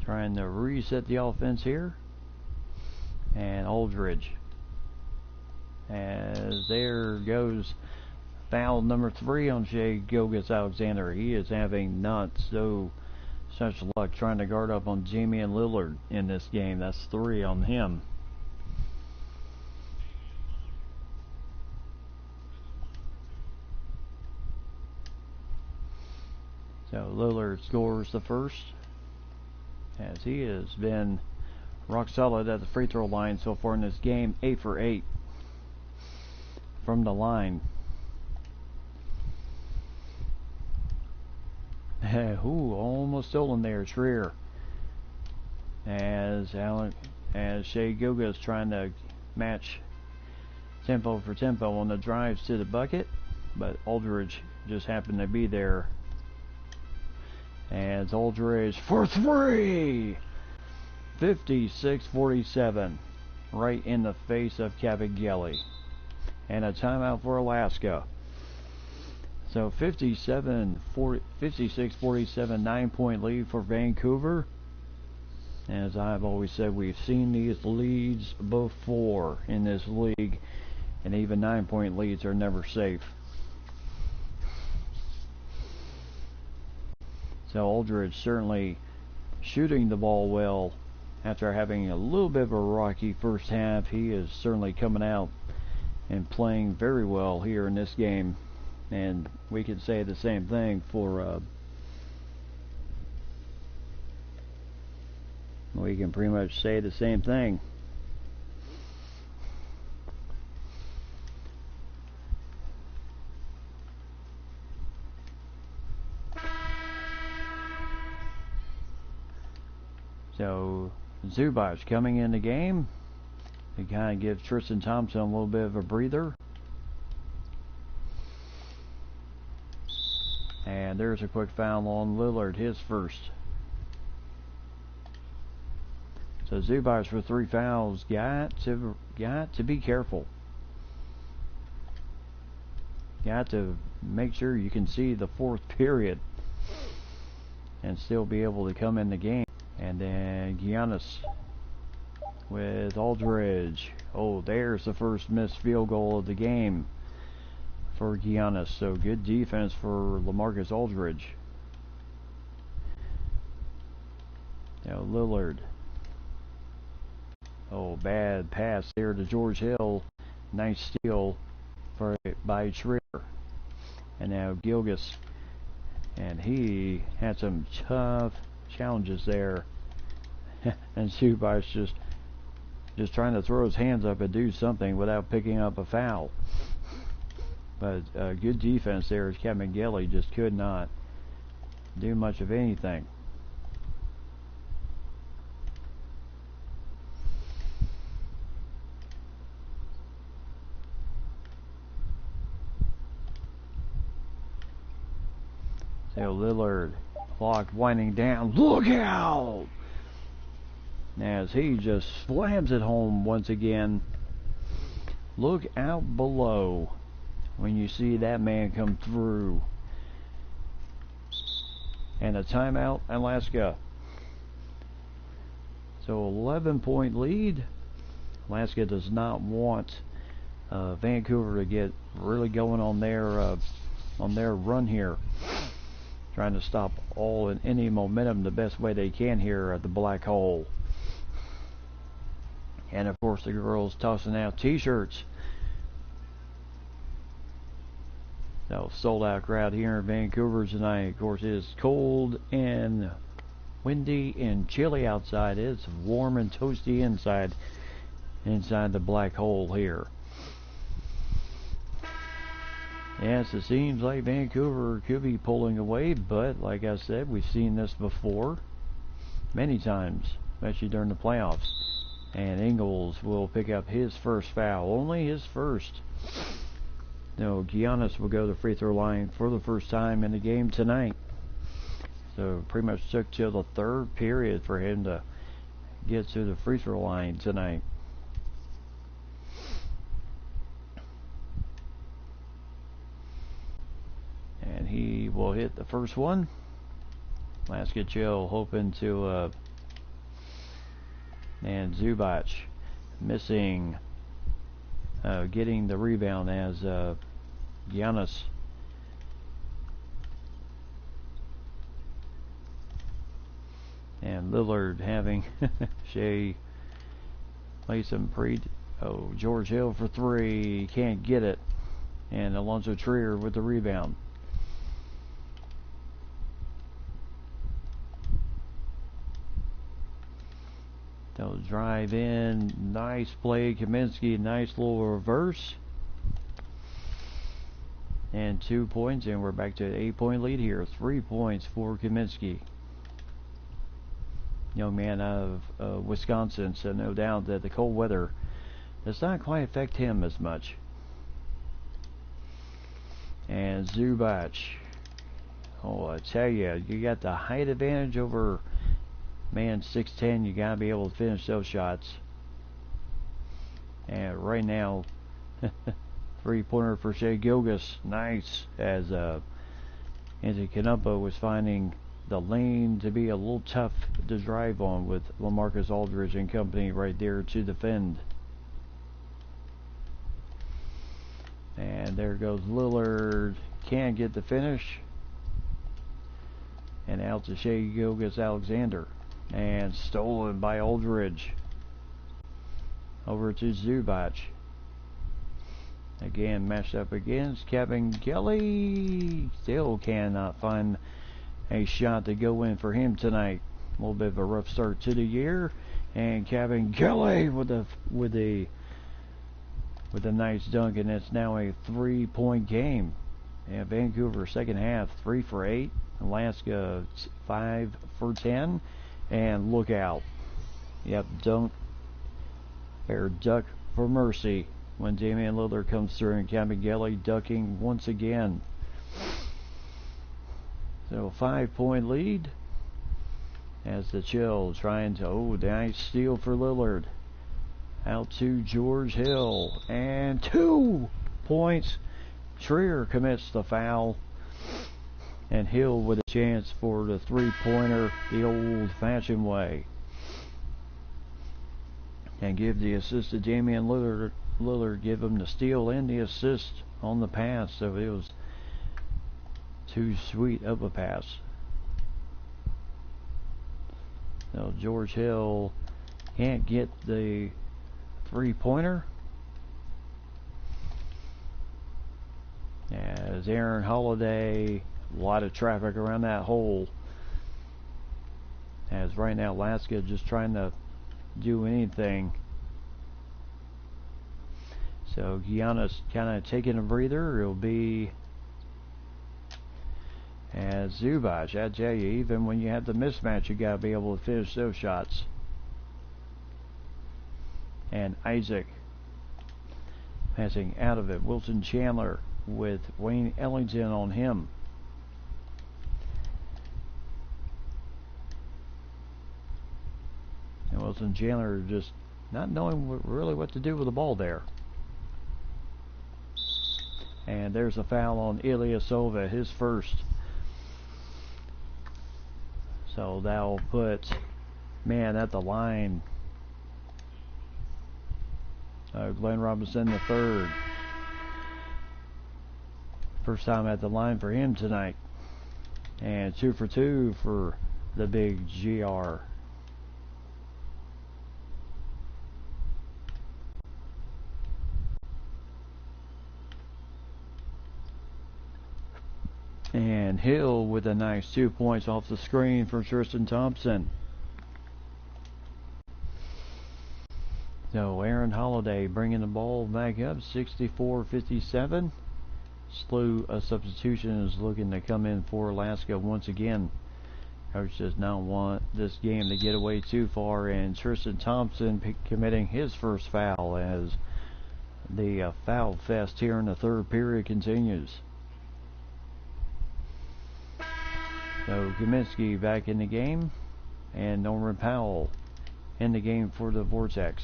Trying to reset the offense here. And Aldridge. As there goes foul number 3 on Shai Gilgeous-Alexander. He is having not such luck trying to guard up on Damian Lillard in this game. That's 3 on him. So Lillard scores the first, as he has been rock solid at the free throw line so far in this game. 8 for 8 from the line. Ooh, almost stolen there, Trier. As Shai Gilgeous trying to match tempo for tempo on the drives to the bucket, but Aldridge just happened to be there. As Aldridge for 3! 56-47. Right in the face of Cavaghelli. And a timeout for Alaska. So 56-47, 9-point lead for Vancouver. As I've always said, we've seen these leads before in this league, and even 9-point leads are never safe. So Aldridge certainly shooting the ball well after having a little bit of a rocky first half. He is certainly coming out and playing very well here in this game. And we could say the same thing for we can pretty much say the same thing. So Zubac coming in the game to kind of give Tristan Thompson a little bit of a breather. And there's a quick foul on Lillard, his first. So Zubac for 3 fouls. Got to be careful. Got to make sure you can see the fourth period and still be able to come in the game. And then Giannis with Aldridge. Oh, there's the first missed field goal of the game for Giannis. So good defense for LaMarcus Aldridge. Now Lillard. Oh, bad pass there to George Hill. Nice steal by Trier. And now Gilgeous. And he had some tough challenges there. And Zubac just trying to throw his hands up and do something without picking up a foul. But good defense there as Cavaghelli just could not do much of anything. So Lillard, clock winding down. Look out! As he just slams it home once again. Look out below when you see that man come through. And a timeout, Alaska. So 11-point lead. Alaska does not want Vancouver to get really going on their run here. Trying to stop all and any momentum the best way they can here at the black hole. And of course the girls tossing out t-shirts. So sold out crowd here in Vancouver tonight. Of course it is cold and windy and chilly outside. It's warm and toasty inside the black hole here. Yes, it seems like Vancouver could be pulling away, but like I said, we've seen this before many times, especially during the playoffs. And Ingles will pick up his first foul, only his first. No, Giannis will go to the free throw line for the first time in the game tonight. So pretty much took till the third period for him to get to the free throw line tonight. And he will hit the first one. Laska Chill hoping to and Zubac missing getting the rebound as Giannis and Lillard having Shea play some George Hill for three, can't get it, and Alonzo Trier with the rebound. They'll drive in, nice play, Kaminsky, nice little reverse, and 2 points, and we're back to an 8-point lead here. 3 points for Kaminsky, young man out of Wisconsin, so no doubt that the cold weather does not quite affect him as much. And Zubac, oh, I tell you, you got the height advantage over man 6'10", you gotta be able to finish those shots. And right now, 3-pointer for Shea Gilgeous, nice, as Anthony Canumpa was finding the lane to be a little tough to drive on with LaMarcus Aldridge and company right there to defend. And there goes Lillard, can't get the finish. And out to Shea Gilgeous-Alexander. And stolen by Aldridge. Over to Zubac. Again, matched up against Kevin Kelly. Still cannot find a shot to go in for him tonight. A little bit of a rough start to the year. And Kevin Kelly with a nice dunk, and it's now a 3-point game. And Vancouver second half 3 for 8. Alaska 5 for 10. And look out. Yep, duck for mercy when Damian Lillard comes through, and Kevin Kelly ducking once again. So 5-point lead as the Chill trying to, nice steal for Lillard. Out to George Hill, and 2 points. Trier commits the foul, and Hill with a chance for the 3-pointer the old-fashioned way. And give the assist to Damian Lillard. Lillard give him the steal and the assist on the pass, so it was too sweet of a pass. So George Hill can't get the 3-pointer. As Aaron Holiday, a lot of traffic around that hole. As right now Alaska just trying to do anything. So Giannis kind of taking a breather. It'll be as Zubac. I tell you, even when you have the mismatch, you got to be able to finish those shots. And Isaac passing out of it. Wilson Chandler with Wayne Ellington on him. And Wilson Chandler just not knowing really what to do with the ball there. And there's a foul on Ilyasova, his first. So that'll put man at the line. Glenn Robinson the third. First time at the line for him tonight. And 2 for 2 for the big GR. And Hill with a nice 2 points off the screen from Tristan Thompson. So Aaron Holiday bringing the ball back up, 64-57. slew of substitutions looking to come in for Alaska once again. Coach does not want this game to get away too far, and Tristan Thompson committing his first foul as the foul fest here in the third period continues. So Kaminsky back in the game, and Norman Powell in the game for the Vortex.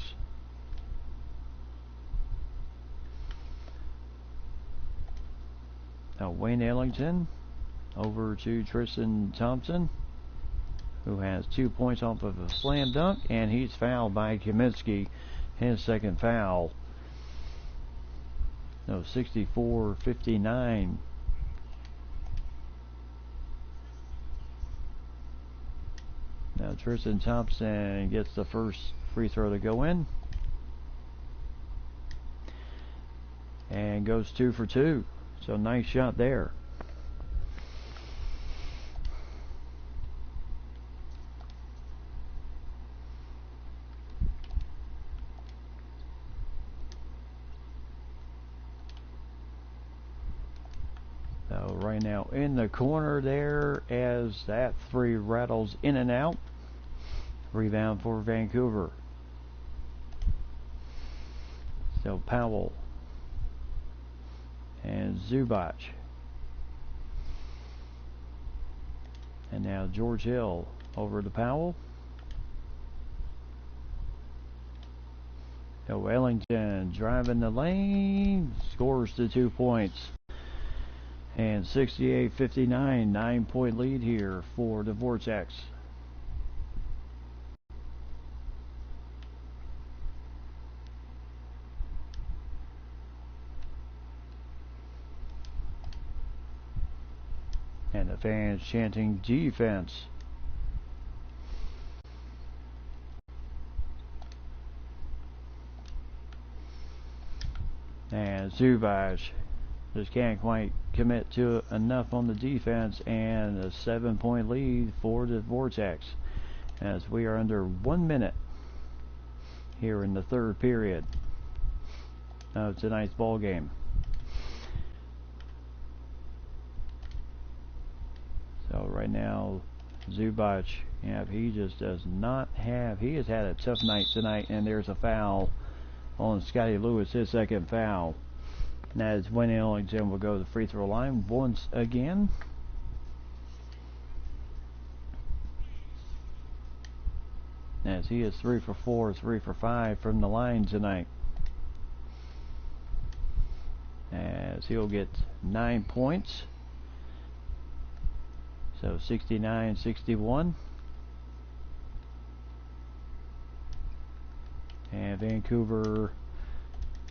Now Wayne Ellington over to Tristan Thompson, who has 2 points off of a slam dunk, and he's fouled by Kaminsky, his second foul. No, 64-59. Now Tristan Thompson gets the first free throw to go in, and goes 2 for 2. So nice shot there. So right now in the corner there, as that three rattles in and out. Rebound for Vancouver. So Powell and Zubac. And now George Hill over to Powell. So Ellington driving the lane, scores the 2 points. And 68-59, 9-point lead here for the Vortex. And the fans chanting defense. And Zubac just can't quite commit to enough on the defense, and a 7-point lead for the Vortex as we are under 1 minute here in the third period of tonight's ball game. So right now Zubac, he just does not have, he has had a tough night tonight, and there's a foul on Scotty Lewis, his second foul. And that is Wayne Ellington will go to the free throw line once again. As he is 3 for 4, 3 for 5 from the line tonight. As he'll get 9 points. So 69-61. And Vancouver,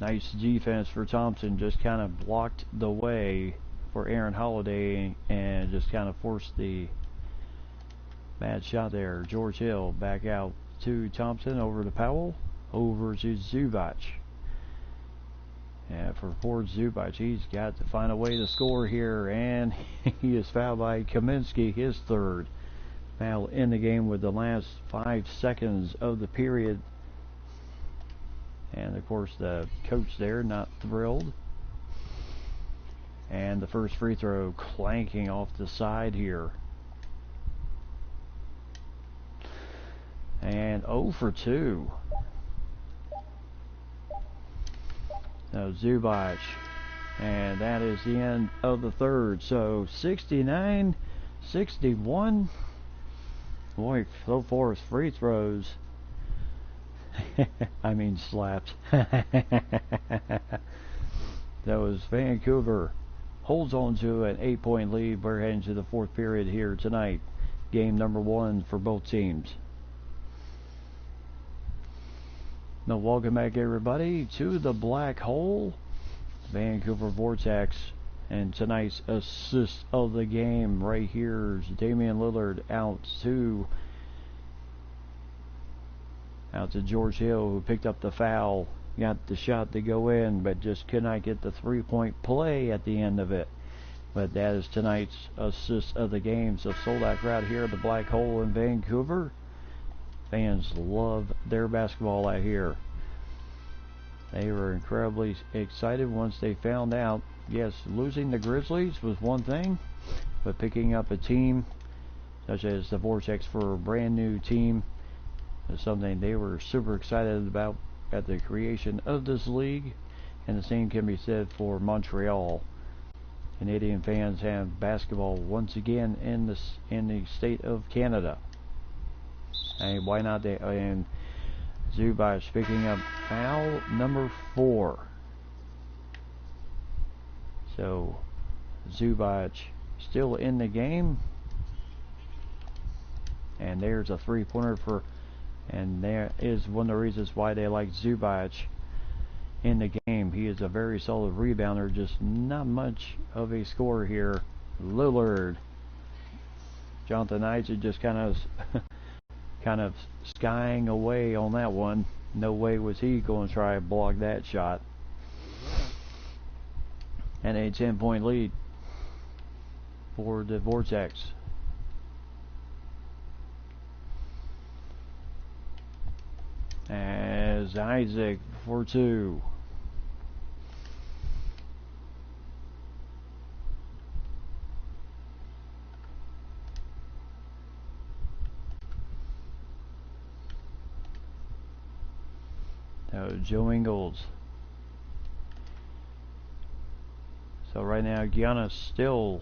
nice defense for Thompson, just kind of blocked the way for Aaron Holiday and just kind of forced the bad shot there. George Hill back out to Thompson, over to Powell, over to Zubac. And for poor Zubac, he's got to find a way to score here, and he is fouled by Kaminsky, his third foul in the game with the last 5 seconds of the period. And of course the coach there not thrilled. And the first free throw clanking off the side here. And 0 for 2. Now Zubac. And that is the end of the third. So 69-61. Boy, so far as free throws. I mean slapped. That was Vancouver holds on to an 8-point lead. We're heading to the fourth period here tonight. Game number 1 for both teams. Now welcome back everybody to the Black Hole. Vancouver Vortex, and tonight's assist of the game right here is Damian Lillard out to George Hill, who picked up the foul, got the shot to go in, but just could not get the 3-point play at the end of it. But that is tonight's assist of the game. So sold out crowd here at the Black Hole in Vancouver. Fans love their basketball out here. They were incredibly excited once they found out. Yes, losing the Grizzlies was one thing, but picking up a team such as the Vortex for a brand new team is something they were super excited about at the creation of this league. And the same can be said for Montreal. Canadian fans have basketball once again in the state of Canada. And why not? And Zubac picking up foul number 4. So Zubac still in the game. And there's a 3-pointer for, and there is one of the reasons why they like Zubac in the game. He is a very solid rebounder, just not much of a scorer here. Lillard, Jonathan Isaac just kind of skying away on that one. No way was he going to try to block that shot. And a 10-point lead for the Vortex. As Isaac for 2. Joe Ingles. So right now Giannis still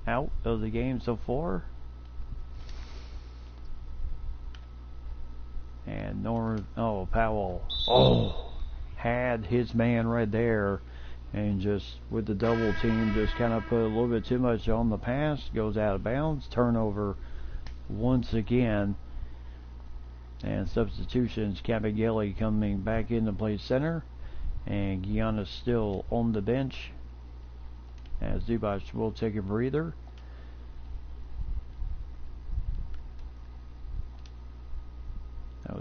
out of the game so far. And Powell had his man right there, and just with the double team just kind of put a little bit too much on the pass, goes out of bounds, turnover once again. And substitutions, Cabagelli coming back in to play center, and Giannis still on the bench as Zubac will take a breather.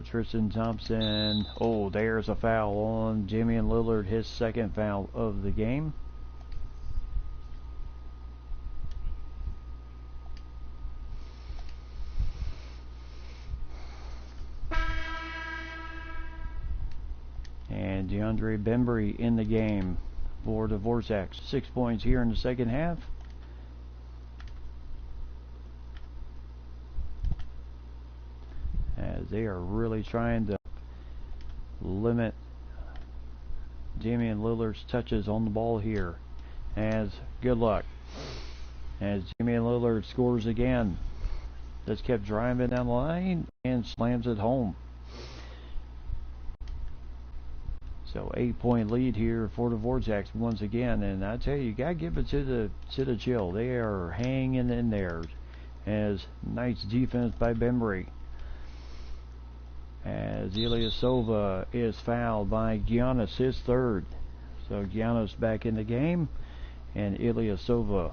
Tristan Thompson. There's a foul on Damian Lillard, his second foul of the game. And DeAndre Bembry in the game for the Vortex. 6 points here in the second half. As they are really trying to limit Damian Lillard's touches on the ball here. As good luck. As Damian Lillard scores again. Just kept driving down the line and slams it home. So 8-point lead here for the Vortex once again, and I tell you gotta give it to the Chill. They are hanging in there. As nice defense by Bembry. As Ilyasova is fouled by Giannis, his third. So Giannis back in the game, and Ilyasova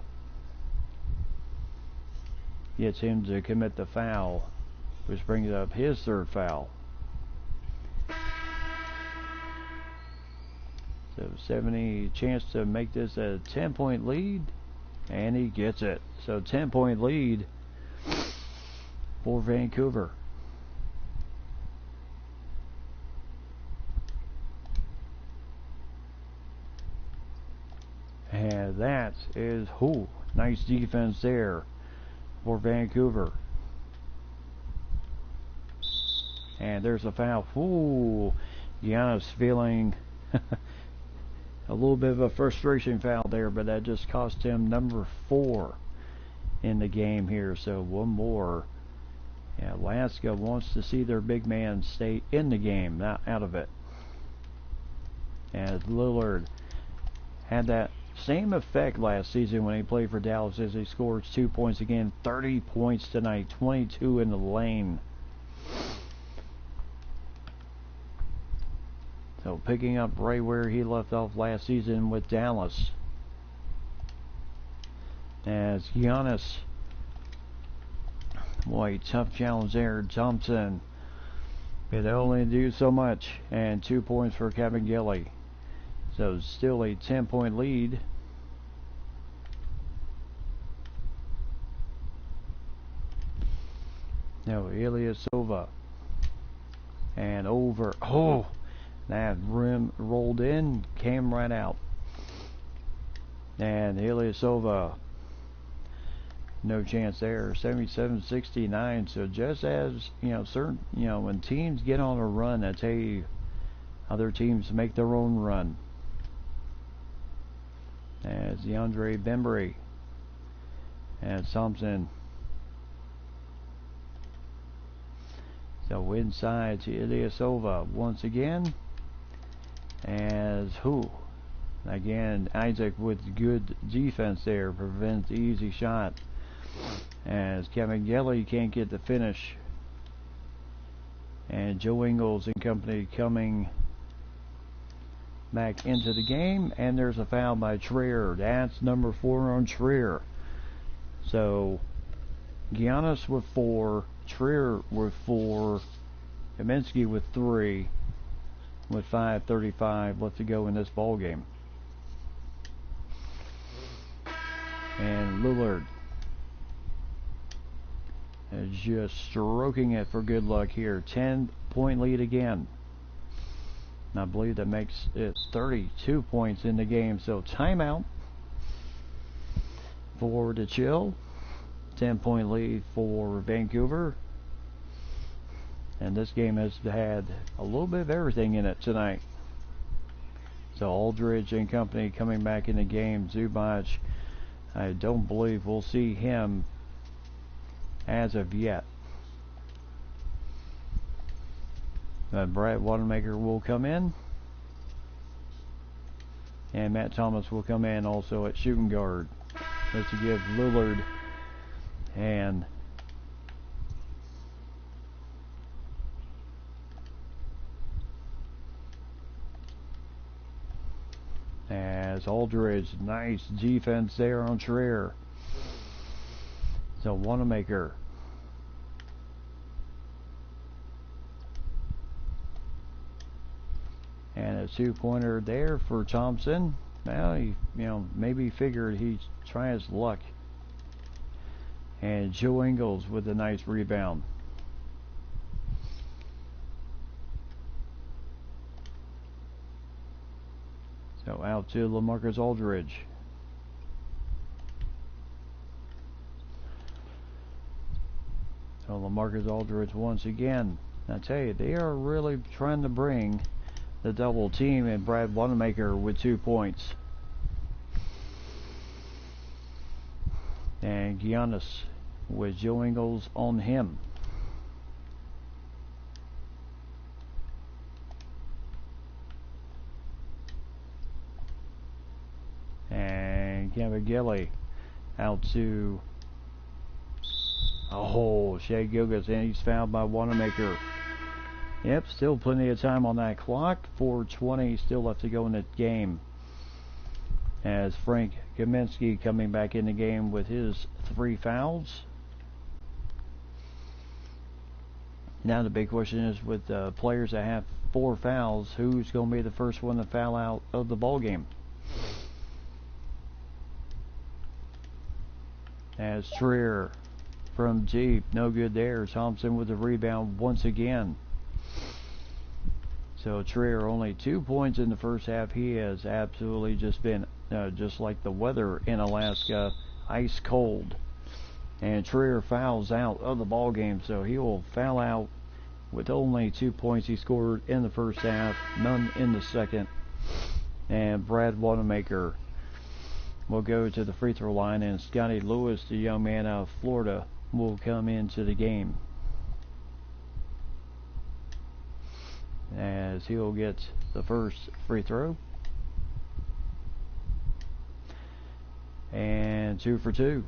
gets him to commit the foul, which brings up his third foul. So 70 chance to make this a 10-point lead, and he gets it. So 10-point lead for Vancouver. And that is nice defense there for Vancouver. And there's a foul. Giannis feeling a little bit of a frustration foul there, but that just cost him number 4 in the game here. So one more. Yeah, Alaska wants to see their big man stay in the game, not out of it. As Lillard had that same effect last season when he played for Dallas, as he scores 2 points again. 30 points tonight, 22 in the lane. So picking up right where he left off last season with Dallas. As Giannis, boy, tough challenge there. Thompson could only do so much, and 2 points for Cabagelli. So still a 10-point lead. Now Ilyasova. And over. That rim rolled in, came right out. And Ilyasova, no chance there. 77-69. So just as, certain, when teams get on a run, I tell you, other teams make their own run. As DeAndre Bembry and Thompson. So inside to Ilyasova once again. As who? Again, Isaac with good defense there, prevents the easy shot. As Kevin Gelly can't get the finish. And Joe Ingles and company coming back into the game, and there's a foul by Trier. That's number 4 on Trier. So Giannis with 4, Trier with 4, Kaminsky with 3, with 5:35 left to go in this ball game. And Lillard is just stroking it for good luck here. 10-point lead again. And I believe that makes it 32 points in the game. So timeout for the Chill. 10-point lead for Vancouver. And this game has had a little bit of everything in it tonight. So Aldridge and company coming back in the game. Zubac, I don't believe we'll see him as of yet. Brad Wanamaker will come in. And Matt Thomas will come in also at shooting guard. That's to give Lillard and as Aldridge, nice defense there on Trier. So Wanamaker. And a 2-pointer there for Thompson. Well, he, maybe figured he'd try his luck. And Joe Ingles with a nice rebound. So out to LaMarcus Aldridge. So LaMarcus Aldridge once again. I tell you, they are really trying to bring the double team, and Brad Wanamaker with 2 points. And Giannis with Joe Ingles on him. And Kevin Gelly out to Shea Gilgeous, and he's fouled by Wanamaker. Yep, still plenty of time on that clock. 4:20 still left to go in the game. As Frank Kaminsky coming back in the game with his 3 fouls. Now the big question is, with players that have 4 fouls, who's going to be the first one to foul out of the ball game? As Trier from deep, no good there. Thompson with the rebound once again. So Trier only 2 points in the first half. He has absolutely just been just like the weather in Alaska, ice cold. And Trier fouls out of the ball game, so he will foul out with only 2 points he scored in the first half, none in the second. And Brad Wanamaker will go to the free throw line, and Scotty Lewis, the young man out of Florida, will come into the game. As he'll get the first free throw. And 2 for 2.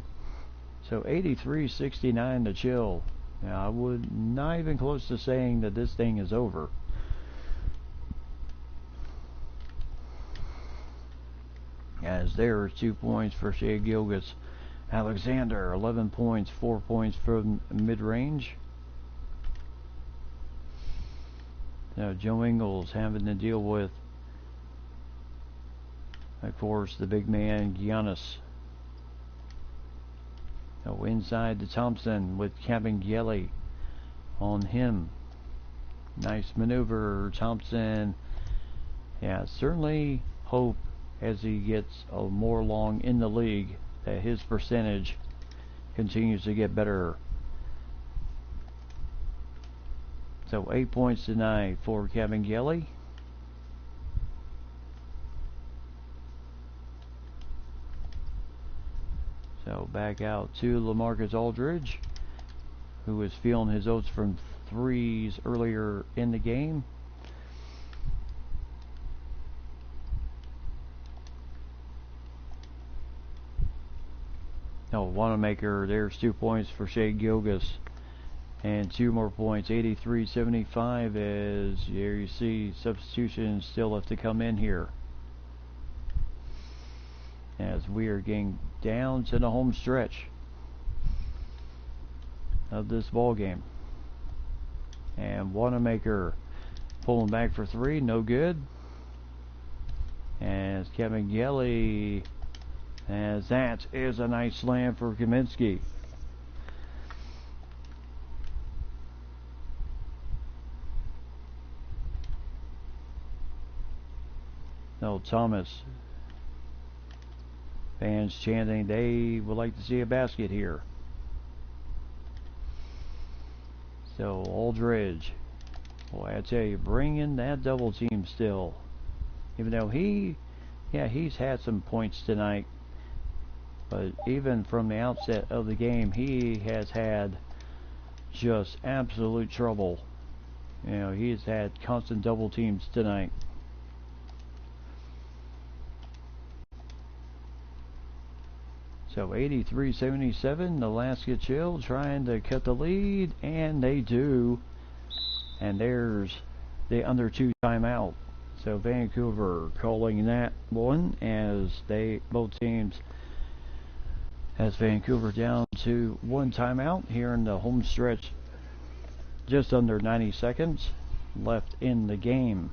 So 83-69 to Chill. Now I would not even close to saying that this thing is over. As there are 2 points for Shea Gilgeous. Alexander, 11 points, 4 points from mid-range. Now Joe Ingles having to deal with, of course, the big man Giannis. Now inside to Thompson with Kevin Gelly on him. Nice maneuver. Thompson Yeah, certainly hope as he gets more along in the league that his percentage continues to get better. So 8 points tonight for Kevin Gelly. So back out to LaMarcus Aldridge, who was feeling his oats from threes earlier in the game. No, Wanamaker, there's 2 points for Shea Gilgeous. And 2 more points, 83-75, as here you see substitutions still have to come in here. As we are getting down to the home stretch of this ball game. And Wanamaker pulling back for 3, no good. As Kevin Gelly, as that is a nice slam for Kaminsky. No, Thomas. Fans chanting they would like to see a basket here. So Aldridge, boy, I tell you, bringing that double team still. Even though he's had some points tonight, but even from the outset of the game, he has had just absolute trouble. You know, he's had constant double teams tonight. So 83-77, Alaska Chill trying to cut the lead, and they do. And there's the under 2 timeout. So Vancouver calling that one as both teams, as Vancouver down to 1 timeout here in the home stretch. Just under 90 seconds left in the game.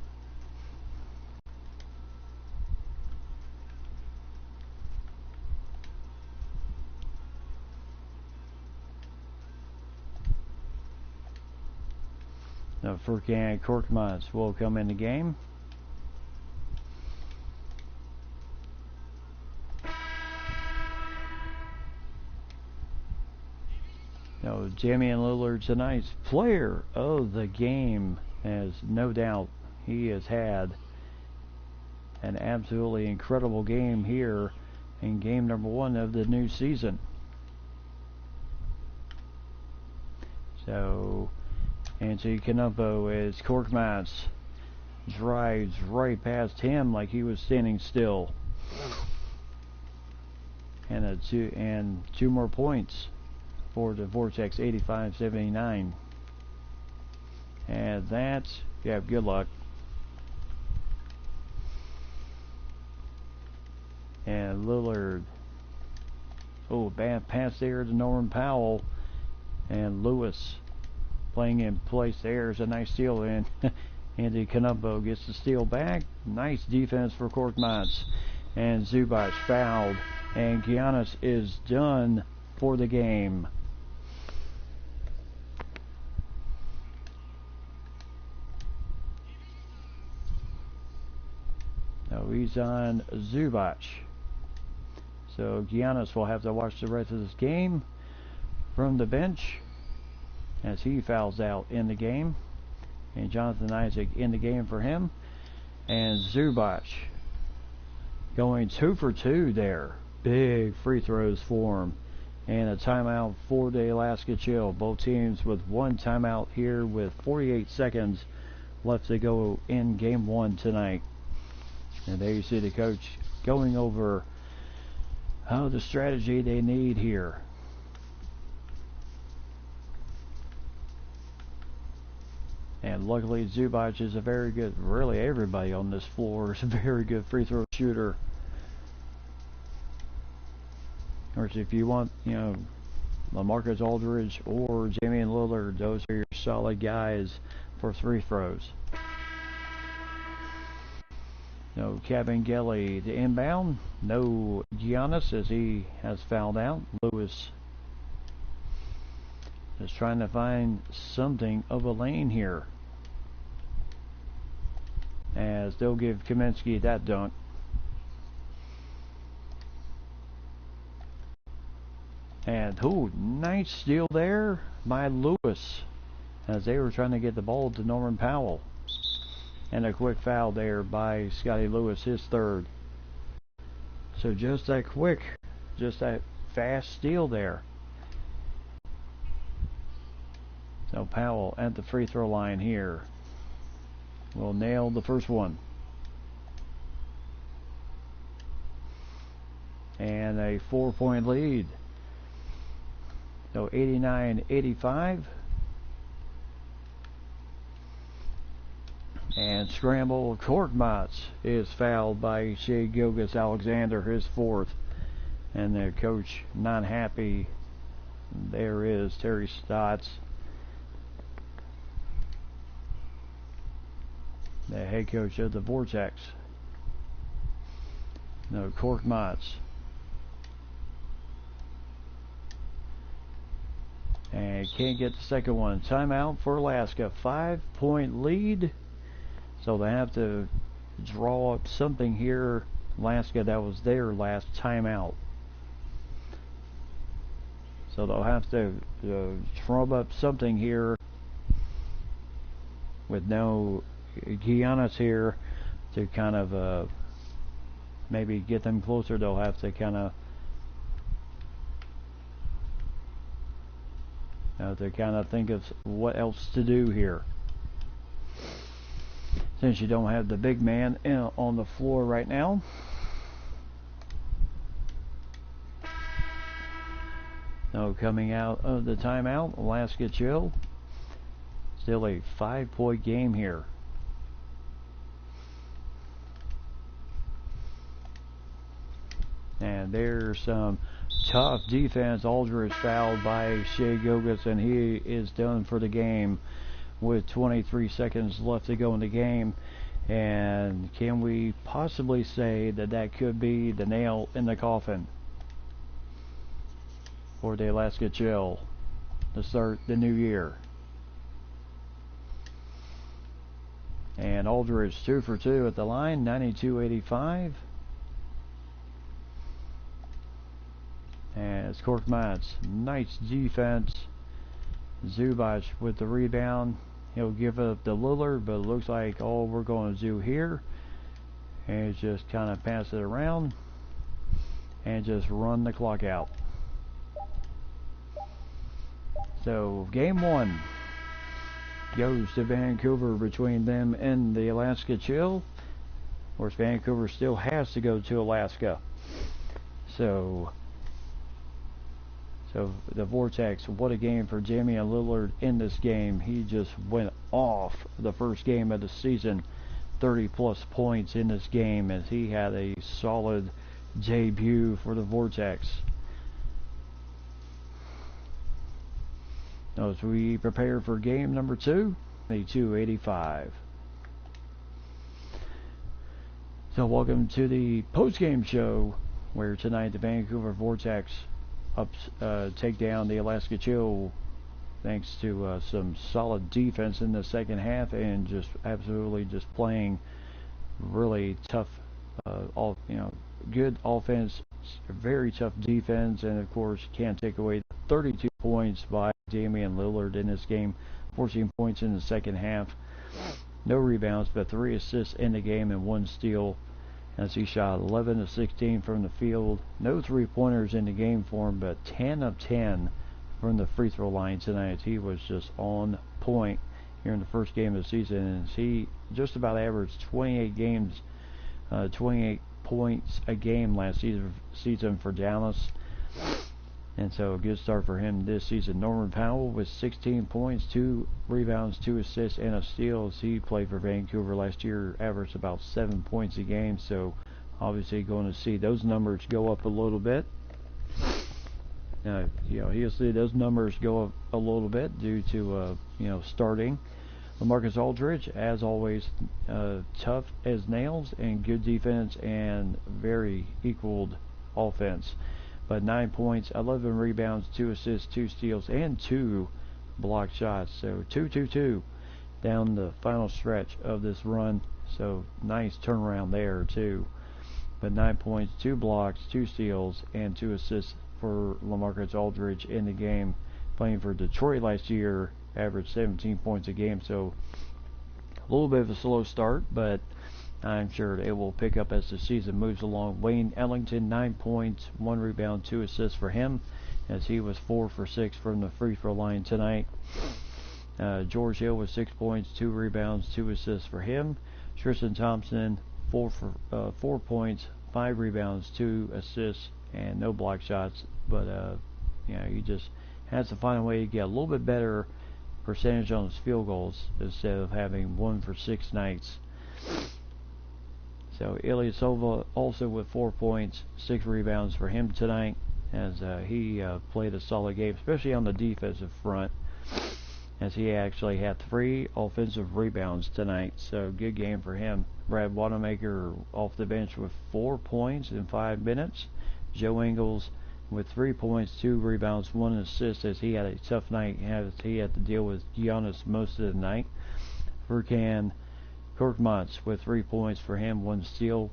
Now Furkan Korkmaz will come in the game. Now Damian Lillard, tonight's player of the game, as no doubt he has had an absolutely incredible game here in game number 1 of the new season. So Anthony Canumpo, as Korkmaz drives right past him like he was standing still. And two more points for the Vortex, 85-79. And that's, yeah, good luck. And Lillard, oh, bad pass there to Norman Powell. And Lewis playing in place there is a nice steal, and Andy Canumpo gets the steal back. Nice defense for Korkmaz. And Zubac fouled, and Giannis is done for the game. Now he's on Zubac. So Giannis will have to watch the rest of this game from the bench as he fouls out in the game. And Jonathan Isaac in the game for him. And Zubac going 2 for 2 there. Big free throws for him. And a timeout for the Alaska Chill. Both teams with 1 timeout here with 48 seconds left to go in game 1 tonight. And there you see the coach going over the strategy they need here. And luckily Zubac is a very good, really everybody on this floor is a very good free throw shooter. Of course, if you want, LaMarcus Aldridge or Damian Lillard, those are your solid guys for free throws. No Kevin Gelly to inbound. No Giannis as he has fouled out. Lewis is trying to find something of a lane here. as they'll give Kaminsky that dunk. And nice steal there by Lewis as they were trying to get the ball to Norman Powell. And a quick foul there by Scotty Lewis, his third. So just that quick, just that fast steal there. So Powell at the free throw line here will nail the first one. And a 4-point lead. So 89-85. And scramble Korkmaz is fouled by Shea Gilgeous-Alexander, his fourth. And the coach not happy. There is Terry Stotts, the head coach of the Vortex. No, Korkmaz. And can't get the second one. Timeout for Alaska. 5-point lead. So they have to draw up something here. Alaska, that was their last timeout. So they'll have to drum up something here with no Giannis here to kind of maybe get them closer. They'll have to kind of think of what else to do here, since you don't have the big man on the floor right now. So coming out of the timeout, Alaska chill. Still a 5-point game here. And there's some tough defense. Aldridge fouled by Shea Gilgeous, and he is done for the game with 23 seconds left to go in the game. And can we possibly say that that could be the nail in the coffin for the Alaska Chill to start the new year? And Aldridge 2 for 2 at the line, 92-85. And it's Korkmaz. Nice defense. Zubac with the rebound. He'll give up the Lillard, but it looks like all we're going to do here is just kind of pass it around and just run the clock out. So game one goes to Vancouver between them and the Alaska Chill. Of course, Vancouver still has to go to Alaska. So the Vortex, what a game for Damian Lillard in this game. He just went off the first game of the season. 30-plus points in this game as he had a solid debut for the Vortex. As we prepare for game number 2, 82-85. So welcome to the post-game show, where tonight the Vancouver Vortex take down the Alaska Chill thanks to some solid defense in the second half and just absolutely just playing really tough, good offense, very tough defense, and of course can't take away 32 points by Damian Lillard in this game. 14 points in the second half, no rebounds, but 3 assists in the game and 1 steal. As he shot 11 of 16 from the field. No three-pointers in the game for him, but 10 of 10 from the free throw line tonight. He was just on point here in the first game of the season, and he just about averaged 28 points a game last season for Dallas. And so a good start for him this season. Norman Powell with 16 points, 2 rebounds, 2 assists, and a steal. As he played for Vancouver last year, averaged about 7 points a game. So obviously going to see those numbers go up a little bit. He'll see those numbers go up a little bit due to starting. LaMarcus Aldridge, as always, tough as nails and good defense and very equaled offense. But 9 points, 11 rebounds, 2 assists, 2 steals, and 2 blocked shots. So 2-2-2 down the final stretch of this run. So nice turnaround there too. But 9 points, 2 blocks, 2 steals, and 2 assists for LaMarcus Aldridge in the game. Playing for Detroit last year, averaged 17 points a game. So a little bit of a slow start, but I'm sure it will pick up as the season moves along. Wayne Ellington, 9 points, 1 rebound, 2 assists for him, as he was 4 for 6 from the free throw line tonight. George Hill with 6 points, 2 rebounds, 2 assists for him. Tristan Thompson, 4 points, 5 rebounds, 2 assists, and no block shots. But he just has to find a way to get a little bit better percentage on his field goals instead of having 1 for 6 nights. So Ilyasova also with 4 points, 6 rebounds for him tonight, as he played a solid game, especially on the defensive front, as he actually had 3 offensive rebounds tonight. So good game for him. Brad Wanamaker off the bench with 4 points in 5 minutes. Joe Ingles with 3 points, 2 rebounds, 1 assist, as he had a tough night as he had to deal with Giannis most of the night. Furkan Korkmaz with 3 points for him, 1 steal,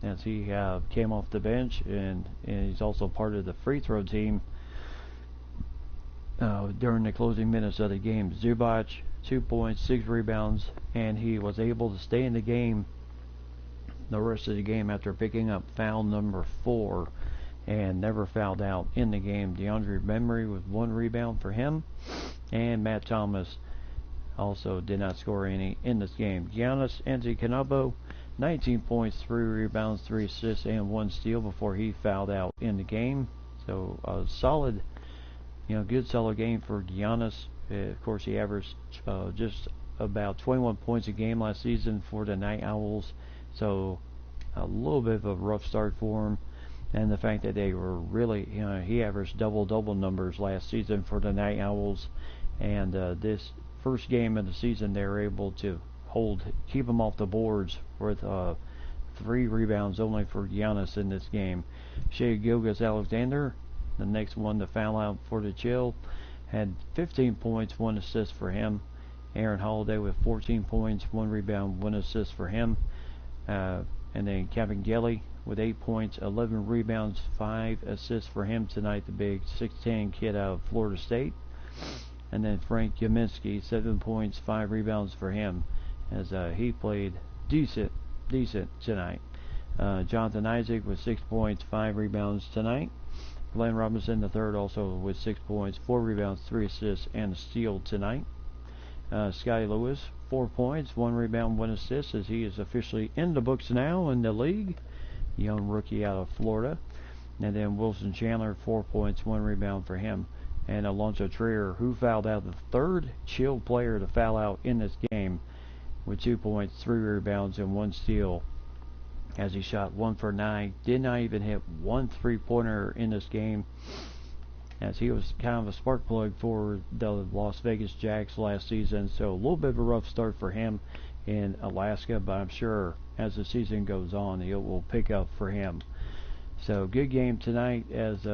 as he came off the bench, and he's also part of the free throw team during the closing minutes of the game. Zubac, 2 points, 6 rebounds, and he was able to stay in the game the rest of the game after picking up foul number 4 and never fouled out in the game. DeAndre Memory with 1 rebound for him, and Matt Thomas also did not score any in this game. Giannis Antetokounmpo, 19 points, 3 rebounds, 3 assists, and 1 steal before he fouled out in the game. So a solid, good solid game for Giannis. Of course, he averaged just about 21 points a game last season for the Night Owls. So a little bit of a rough start for him. And the fact that they were really, he averaged double-double numbers last season for the Night Owls. And this first game of the season, they were able to keep him off the boards with 3 rebounds only for Giannis in this game. Shea Gilgeous-Alexander, the next one to foul out for the Chill, had 15 points, 1 assist for him. Aaron Holiday with 14 points, 1 rebound, 1 assist for him. And then Kevin Gelly with 8 points, 11 rebounds, 5 assists for him tonight, the big 6'10" kid out of Florida State. And then Frank Kaminsky, 7 points, 5 rebounds for him, as he played decent tonight. Jonathan Isaac with 6 points, 5 rebounds tonight. Glenn Robinson III also with 6 points, 4 rebounds, 3 assists, and a steal tonight. Scotty Lewis, 4 points, 1 rebound, 1 assist, as he is officially in the books now in the league. Young rookie out of Florida. And then Wilson Chandler, 4 points, 1 rebound for him. And Alonzo Trier, who fouled out, the third Chill player to foul out in this game, with 2 points, 3 rebounds, and 1 steal, as he shot 1 for 9. Did not even hit 1 3-pointer in this game, as he was kind of a spark plug for the Las Vegas Jacks last season. So a little bit of a rough start for him in Alaska, but I'm sure as the season goes on, it will pick up for him. So good game tonight, as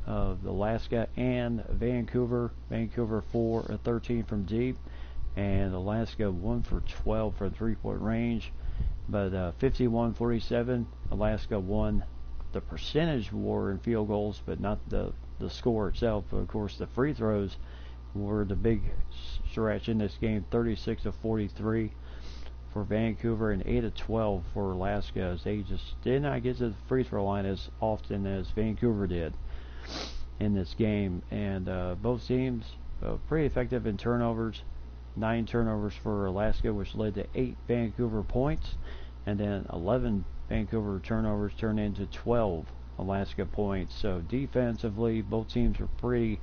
Alaska and Vancouver. Vancouver 4 of 13 from deep, and Alaska 1 for 12 for 3-point range. But 51-47, Alaska won the percentage war in field goals, but not the score itself. But of course, the free throws were the big stretch in this game. 36 of 43 for Vancouver and 8 of 12 for Alaska, as they just did not get to the free throw line as often as Vancouver did in this game. And both teams pretty effective in turnovers. 9 turnovers for Alaska, which led to 8 Vancouver points, and then 11 Vancouver turnovers turned into 12 Alaska points. So defensively, both teams were pretty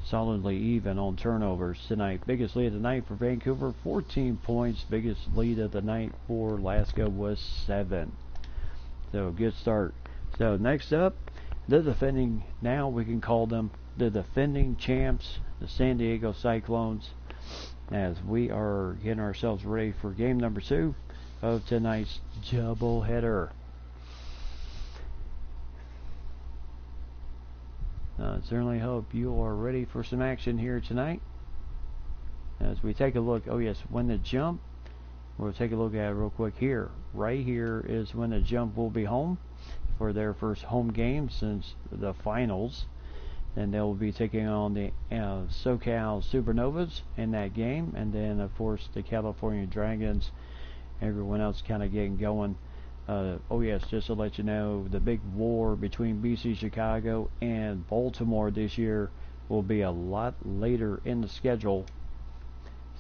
solidly even on turnovers tonight. Biggest lead of the night for Vancouver, 14 points. Biggest lead of the night for Alaska was 7. So good start. So next up, the defending, now we can call them the defending champs, the San Diego Cyclones, as we are getting ourselves ready for game number 2 of tonight's doubleheader. I certainly hope you are ready for some action here tonight, as we take a look, oh yes, when the Jump, we'll take a look at it real quick here. Right here is when the Jump will be home for their first home game since the finals. And they'll be taking on the SoCal Supernovas in that game. And then, of course, the California Dragons. Everyone else kind of getting going. Oh yes, just to let you know, the big war between BC Chicago and Baltimore this year will be a lot later in the schedule.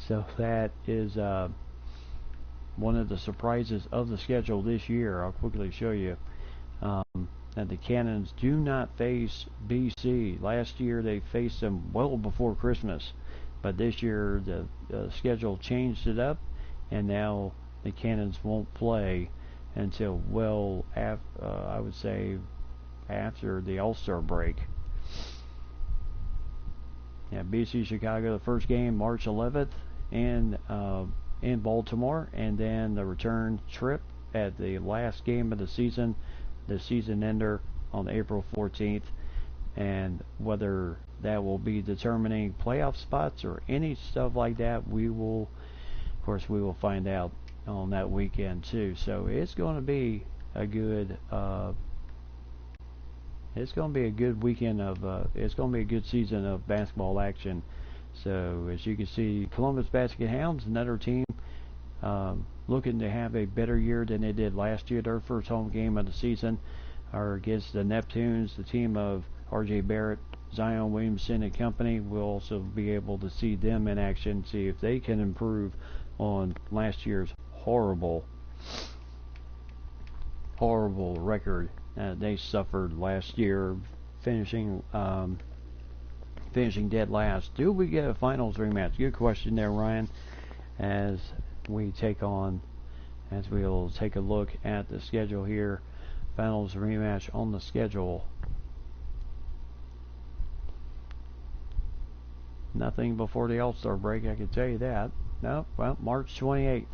So that is one of the surprises of the schedule this year. I'll quickly show you. And the Cannons do not face BC. Last year they faced them well before Christmas, but this year the schedule changed it up, and now the Cannons won't play until well after, I would say, after the All-Star break. Yeah, BC Chicago, the first game March 11th in Baltimore, and then the return trip at the last game of the season ender on April 14th, and whether that will be determining playoff spots or any stuff like that, we will find out on that weekend too. So it's going to be a good weekend of it's going to be a good season of basketball action. So as you can see, Columbus Basket Hounds, another team looking to have a better year than they did last year. Their first home game of the season are against the Neptunes, the team of R.J. Barrett, Zion Williamson and company. We'll also be able to see them in action, see if they can improve on last year's horrible record they suffered last year, finishing dead last. Do we get a finals rematch? Good question there, Ryan. As we'll take a look at the schedule here. Finals rematch on the schedule. Nothing before the All-Star break, I can tell you that. No, well, March 28th.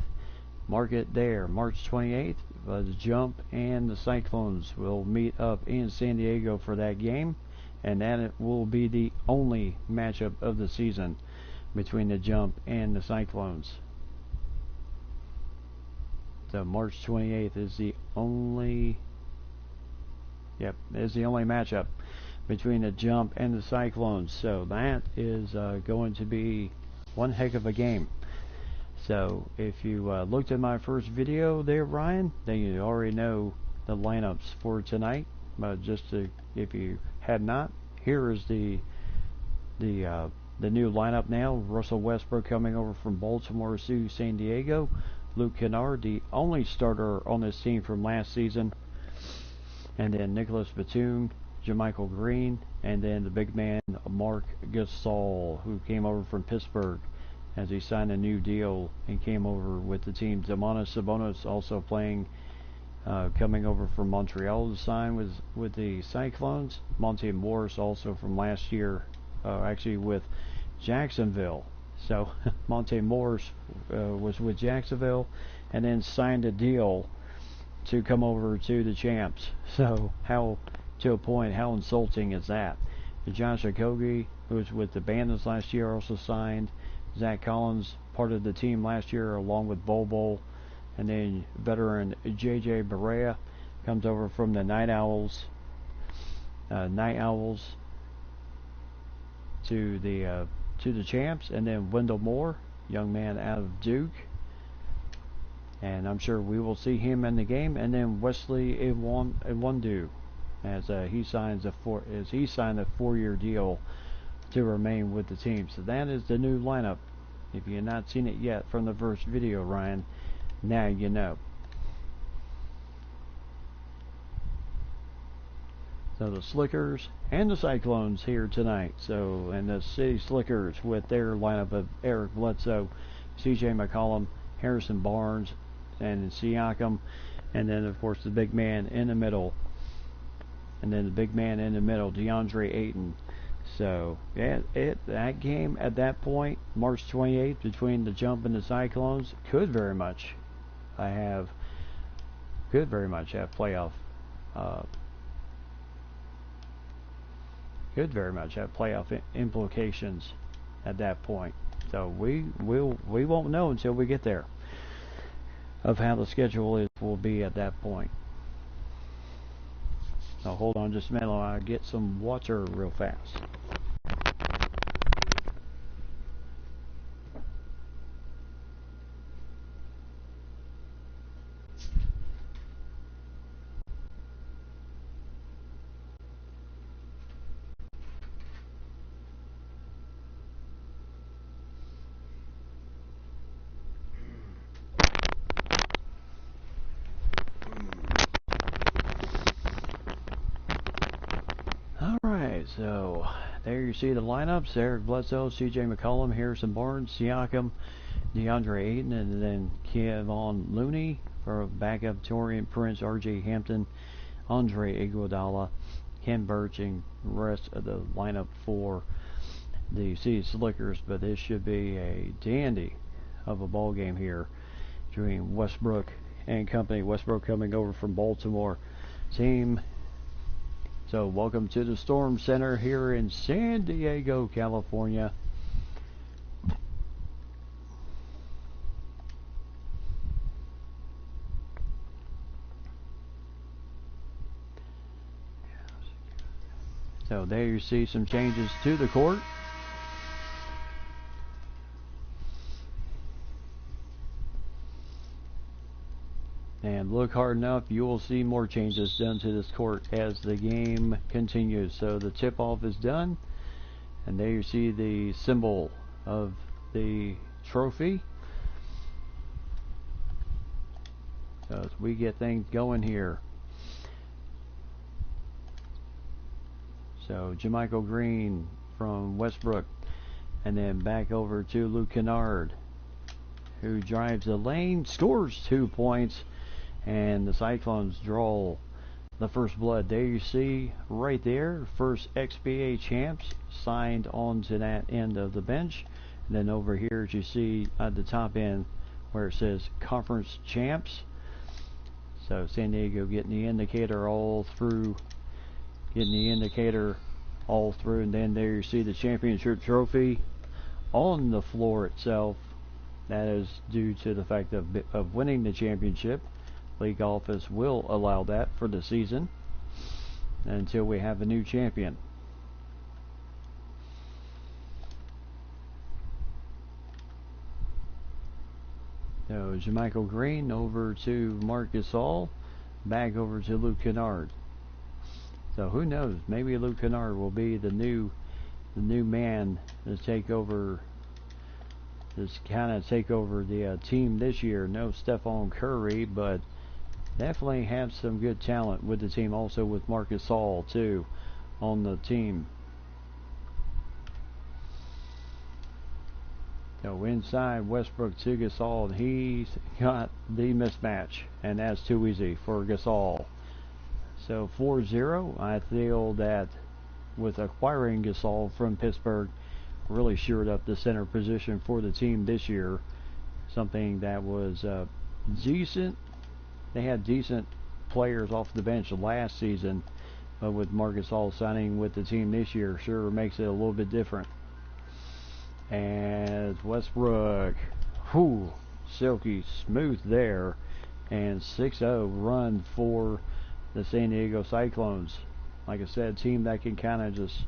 Mark it there. March 28th, the Jump and the Cyclones will meet up in San Diego for that game, and that will be the only matchup of the season between the Jump and the Cyclones. So March 28th is the only matchup between the Jump and the Cyclones. So that is going to be one heck of a game. So if you looked at my first video there, Ryan, then you already know the lineups for tonight. But if you had not, here is the new lineup now. Russell Westbrook coming over from Baltimore to San Diego. Luke Kennard, the only starter on this team from last season. And then Nicholas Batum, Jermichael Green, and then the big man Marc Gasol, who came over from Pittsburgh as he signed a new deal and came over with the team. Domantas Sabonis also coming over from Montreal to sign with the Cyclones. Monte Morris also from last year, actually with Jacksonville. So Monte Morris was with Jacksonville and then signed a deal to come over to the Champs. So how insulting is that? Josh Okogie, who was with the Bandits last year, also signed. Zach Collins, part of the team last year, along with Bol. And then veteran J.J. Barea comes over from the Night Owls to the Champs. And then Wendell Moore, young man out of Duke, and I'm sure we will see him in the game. And then Wesley Iwundu, as he signed a 4-year deal to remain with the team. So that is the new lineup. If you've not seen it yet from the first video, Ryan, now you know. So the Slickers and the Cyclones here tonight. So, and the City Slickers with their lineup of Eric Bledsoe, C.J. McCollum, Harrison Barnes, and Siakam, and then of course the big man in the middle. DeAndre Ayton. So that game at that point, March 28th, between the Jump and the Cyclones, could very much have playoff implications at that point. So we won't know until we get there of how the schedule will be at that point. So hold on just a minute while I get some water real fast. So there you see the lineups: Eric Bledsoe, C.J. McCollum, Harrison Barnes, Siakam, DeAndre Ayton, and then Kevon Looney for backup. Taurean Prince, R.J. Hampton, Andre Iguodala, Ken Birch, and the rest of the lineup for the City Slickers. But this should be a dandy of a ball game here between Westbrook and company. Westbrook coming over from Baltimore. Team. So welcome to the Storm Center here in San Diego, California. So there you see some changes to the court. And look hard enough, you will see more changes done to this court as the game continues. So the tip-off is done. And there you see the symbol of the trophy. So as we get things going here. So Jermichael Green from Westbrook. And then back over to Luke Kennard, who drives the lane, scores 2 points. And the Cyclones draw the first blood. There you see right there, first XBA champs signed onto that end of the bench. And then over here you see at the top end where it says conference champs. So San Diego getting the indicator all through. And then there you see the championship trophy on the floor itself. That is due to the fact of winning the championship. League office will allow that for the season until we have a new champion. So Jermichael Green over to Marc Gasol, back over to Luke Kennard. So who knows? Maybe Luke Kennard will be the new man to take over. The team this year. No Stephon Curry, but definitely have some good talent with the team. Also with Marc Gasol too on the team. So inside Westbrook to Gasol, he's got the mismatch, and that's too easy for Gasol. So 4-0. I feel that with acquiring Gasol from Pittsburgh, really shored up the center position for the team this year. Something that was decent. They had decent players off the bench last season, but with Marc Gasol signing with the team this year, sure makes it a little bit different. As Westbrook, silky smooth there, and 6-0 run for the San Diego Cyclones. Like I said, a team that can kind of just,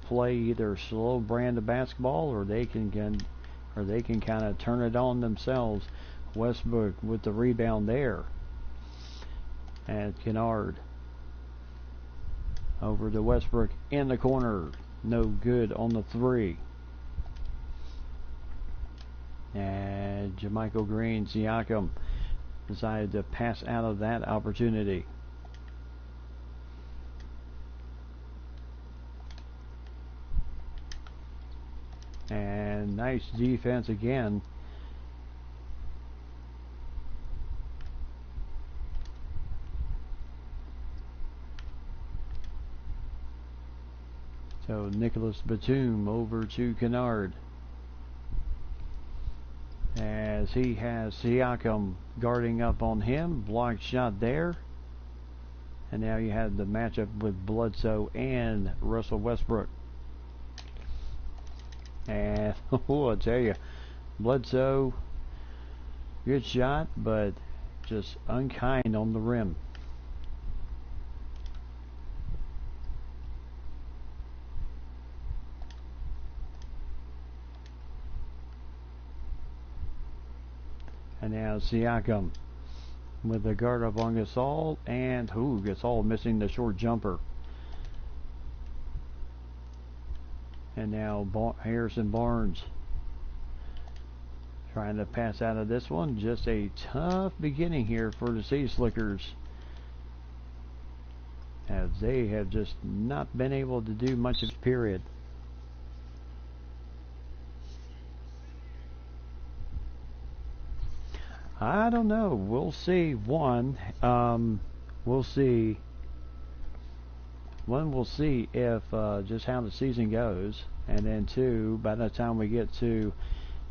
play either slow brand of basketball, or they can kind of turn it on themselves. Westbrook with the rebound there. And Kennard over to Westbrook in the corner. No good on the three. And Jermichael Green, Siakam decided to pass out of that opportunity. And nice defense again. So Nicholas Batum over to Kennard, as he has Siakam guarding up on him. Blocked shot there. And now you have the matchup with Bledsoe and Russell Westbrook. And oh, I tell you, Bledsoe, good shot, but just unkind on the rim. And now Siakam with the guard up on Gasol, and Gasol missing the short jumper. And now Harrison Barnes trying to pass out of this one. Just a tough beginning here for the City Slickers, as they have just not been able to do much of this period. I don't know. We'll see. We'll see. We'll see if just how the season goes, and then two, by the time we get to,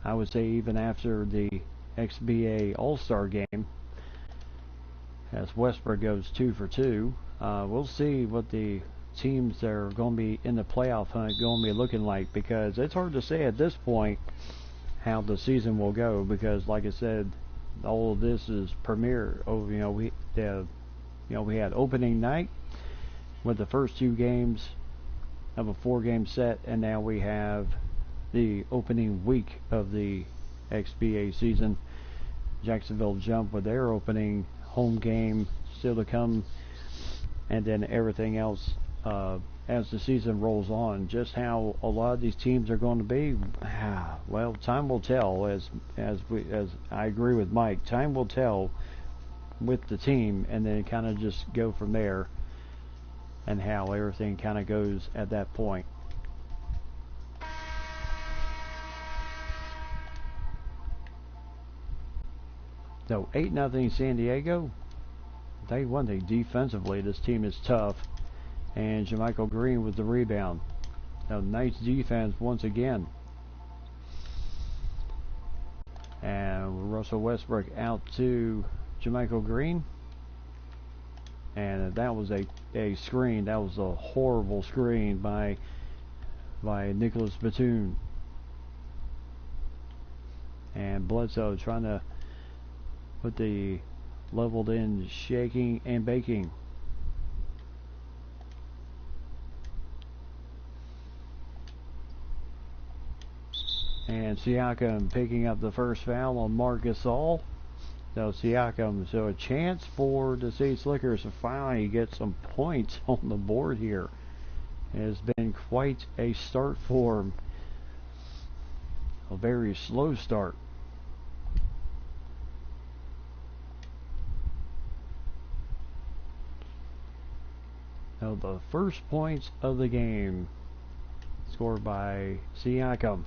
I would say even after the eXba All-Star game, as Westbrook goes 2 for 2, we'll see what the teams that are going to be in the playoff hunt going to be looking like, because it's hard to say at this point how the season will go, because like I said, all of this is premiere. We had opening night with the first 2 games of a 4-game set, and now we have the opening week of the eXba season. Jacksonville Jump with their opening home game still to come, and then everything else as the season rolls on. Just how a lot of these teams are going to be, well, time will tell. As I agree with Mike, time will tell with the team, and then kind of just go from there, and how everything kind of goes at that point. So 8-0 San Diego. I'll tell you one thing, defensively this team is tough, and JaMychal Green with the rebound. Now nice defense once again. And Russell Westbrook out to JaMychal Green, and that was a screen. That was a horrible screen by Nicholas Batum. And Bledsoe trying to put the leveled in, shaking and baking. And Siakam picking up the first foul on Marc Gasol. So Siakam, so a chance for the City Slickers to finally get some points on the board here. It has been quite a start for him. A very slow start. Now the first points of the game scored by Siakam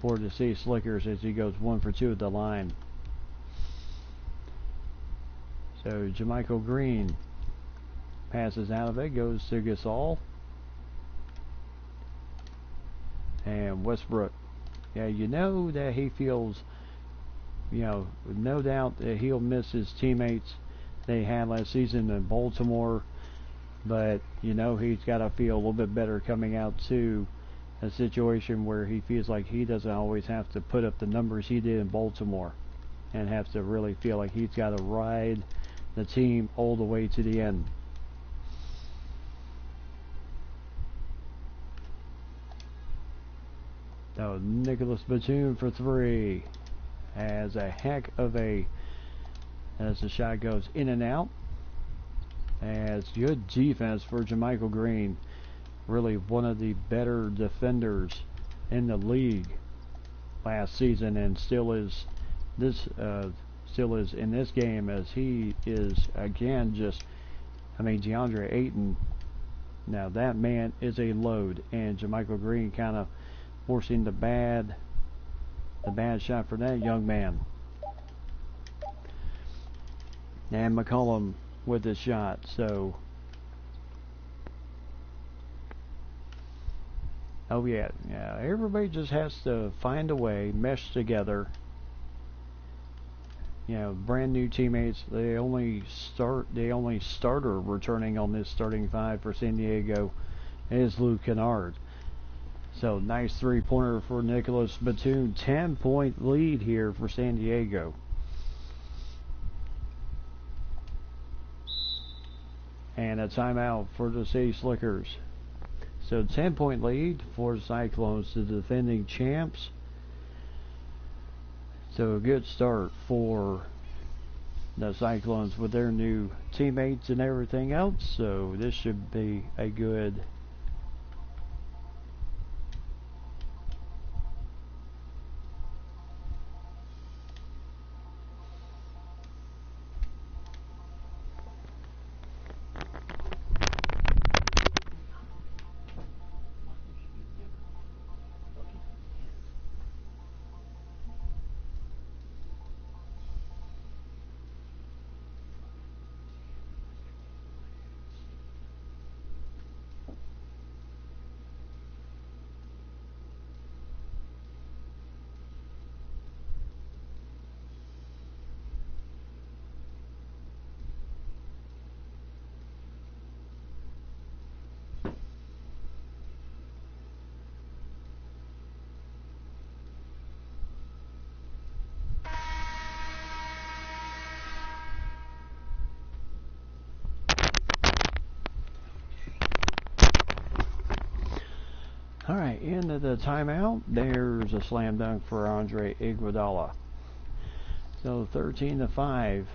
for the City Slickers, as he goes 1 for 2 at the line. So JaMychal Green passes out of it, goes to Gasol. And Westbrook. Yeah, you know that he feels, no doubt that he'll miss his teammates they had last season in Baltimore. But, he's got to feel a little bit better coming out to a situation where he feels like he doesn't always have to put up the numbers he did in Baltimore, and have to really feel like he's got to ride the team all the way to the end. So Nicholas Batum for 3 as a heck of as the shot goes in and out. As good defense for JaMychal Green, really one of the better defenders in the league last season, and still is in this game, as he is again DeAndre Ayton. Now that man is a load, and JaMychal Green kind of forcing the bad shot for that young man. And McCollum with the shot. So everybody just has to find a way, mesh together. Brand new teammates. The only starter returning on this starting 5 for San Diego is Luke Kennard. So nice three-pointer for Nicholas Batum. 10-point lead here for San Diego. And a timeout for the City Slickers. So 10-point lead for the Cyclones, the defending champs. So a good start for the Cyclones with their new teammates and everything else. So this should be a good Alright, into the timeout. There's a slam dunk for Andre Iguodala. So 13-5.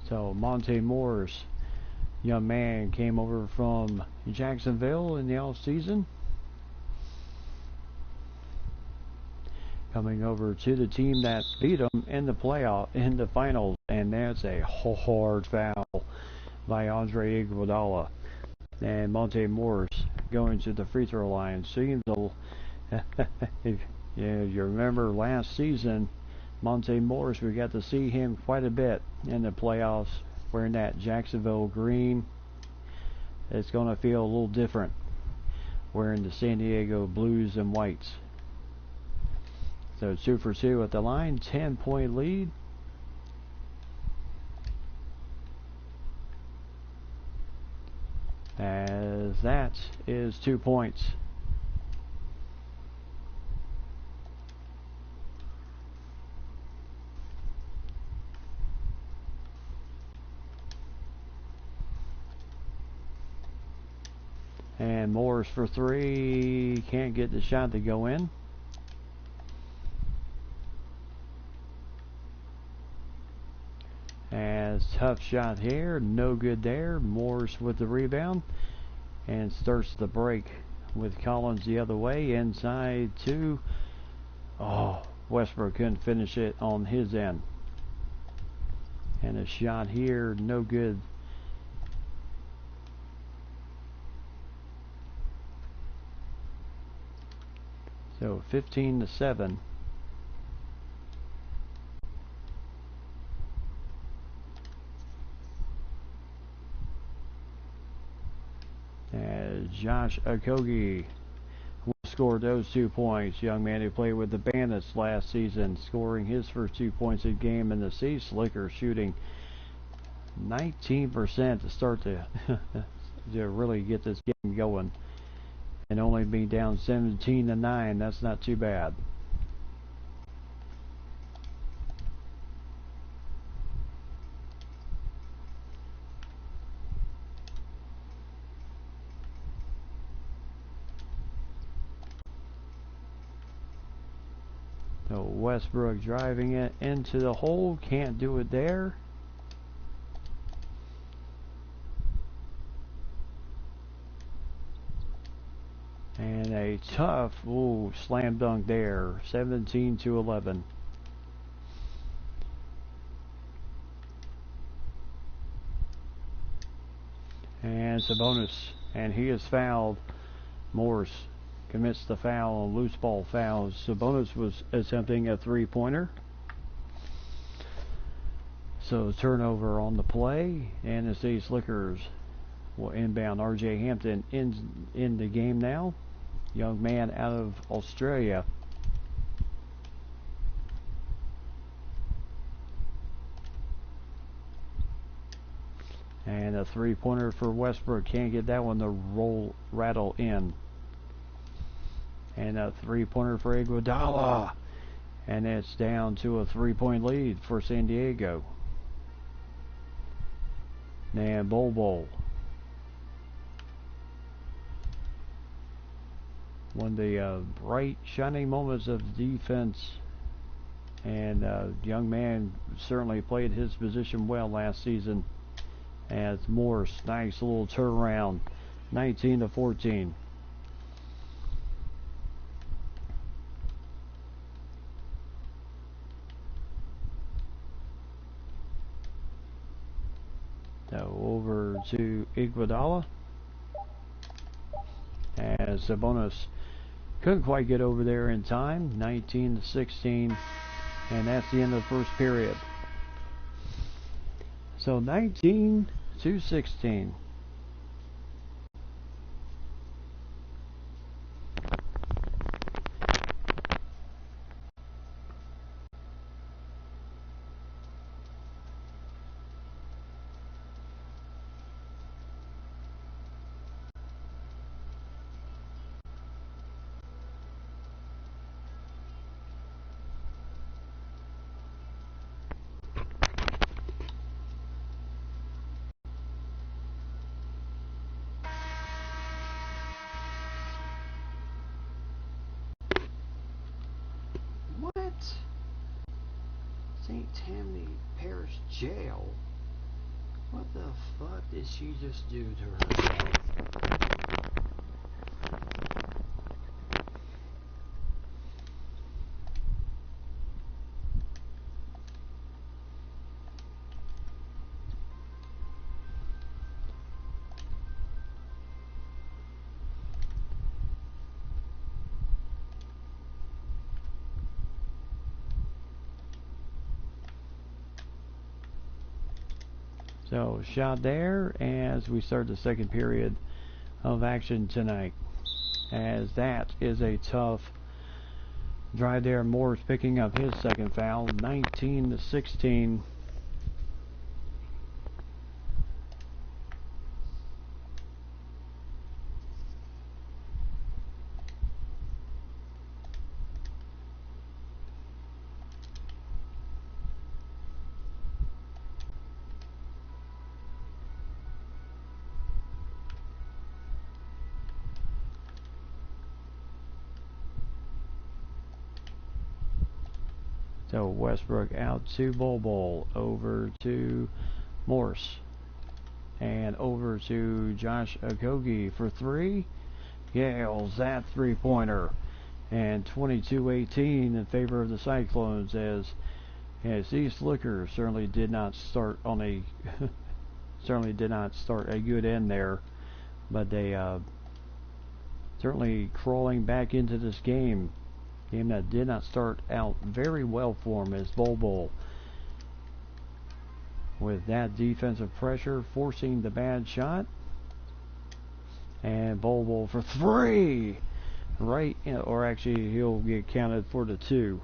So Monte Morris, young man, came over from Jacksonville in the off-season. Coming over to the team that beat them in the finals, and that's a hard foul by Andre Iguodala. And Monte Morris going to the free throw line. Seems if you remember last season, Monte Morris, we got to see him quite a bit in the playoffs wearing that Jacksonville green. It's going to feel a little different wearing the San Diego blues and whites. So 2 for 2 at the line, 10-point lead. As that is 2 points. And Morris for 3, can't get the shot to go in. As tough shot here, no good there. Morris with the rebound and starts the break with Collins the other way inside to Westbrook couldn't finish it on his end. And a shot here, no good. So 15-7. As Josh Okogie scored those 2 points. Young man who played with the Bandits last season, scoring his first 2 points a game in the City Slickers, shooting 19% to start to really get this game going, and only being down 17-9. That's not too bad. So Westbrook driving it into the hole, can't do it there. And a tough slam dunk there, 17-11. And Sabonis, and he is fouled. Morris commits the foul on loose ball fouls. Sabonis was attempting a three-pointer. So turnover on the play, and the City Slickers will inbound. RJ Hampton in the game now. Young man out of Australia. And a three-pointer for Westbrook. Can't get that one to rattle in. And a three-pointer for Iguodala. And it's down to a three-point lead for San Diego. And Bol. One of the bright, shining moments of defense. And young man certainly played his position well last season. As Morse, nice little turnaround, 19-14. So over to Iguodala. As Sabonis couldn't quite get over there in time, 19-16, and that's the end of the first period. So 19-16. What? St. Tammany Parish Jail? What the fuck did she just do to herself? So, shot there as we start the second period of action tonight. As that is a tough drive there. Moore's picking up his second foul, 19-16. So Westbrook out to Bol, over to Morse, and over to Josh Okogie for three. Gales that three-pointer, and 22-18 in favor of the Cyclones as East Looker certainly did not start on a good end there, but they certainly crawling back into this game. Game that did not start out very well for him as Bol with that defensive pressure forcing the bad shot, and Bol for three, right, or actually he'll get counted for the two.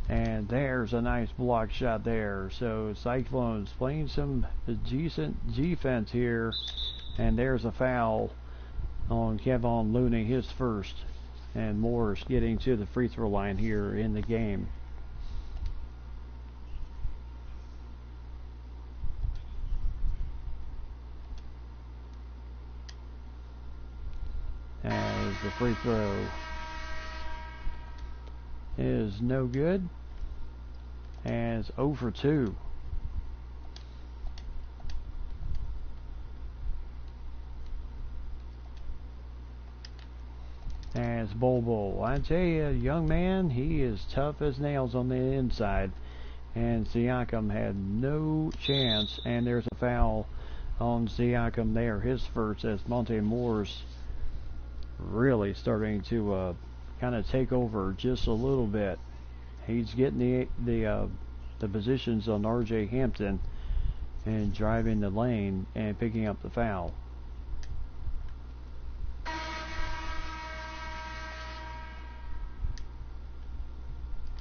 And there's a nice block shot there. So Cyclones playing some decent defense here. And there's a foul on Kevon Looney, his first. And Morris getting to the free throw line here in the game. As the free throw is no good. As 0 for 2. As Bol, I tell you, young man, he is tough as nails on the inside. And Siakam had no chance. And there's a foul on Siakam there, his first, as Monte Moore's really starting to kind of take over just a little bit. He's getting the positions on R.J. Hampton and driving the lane and picking up the foul.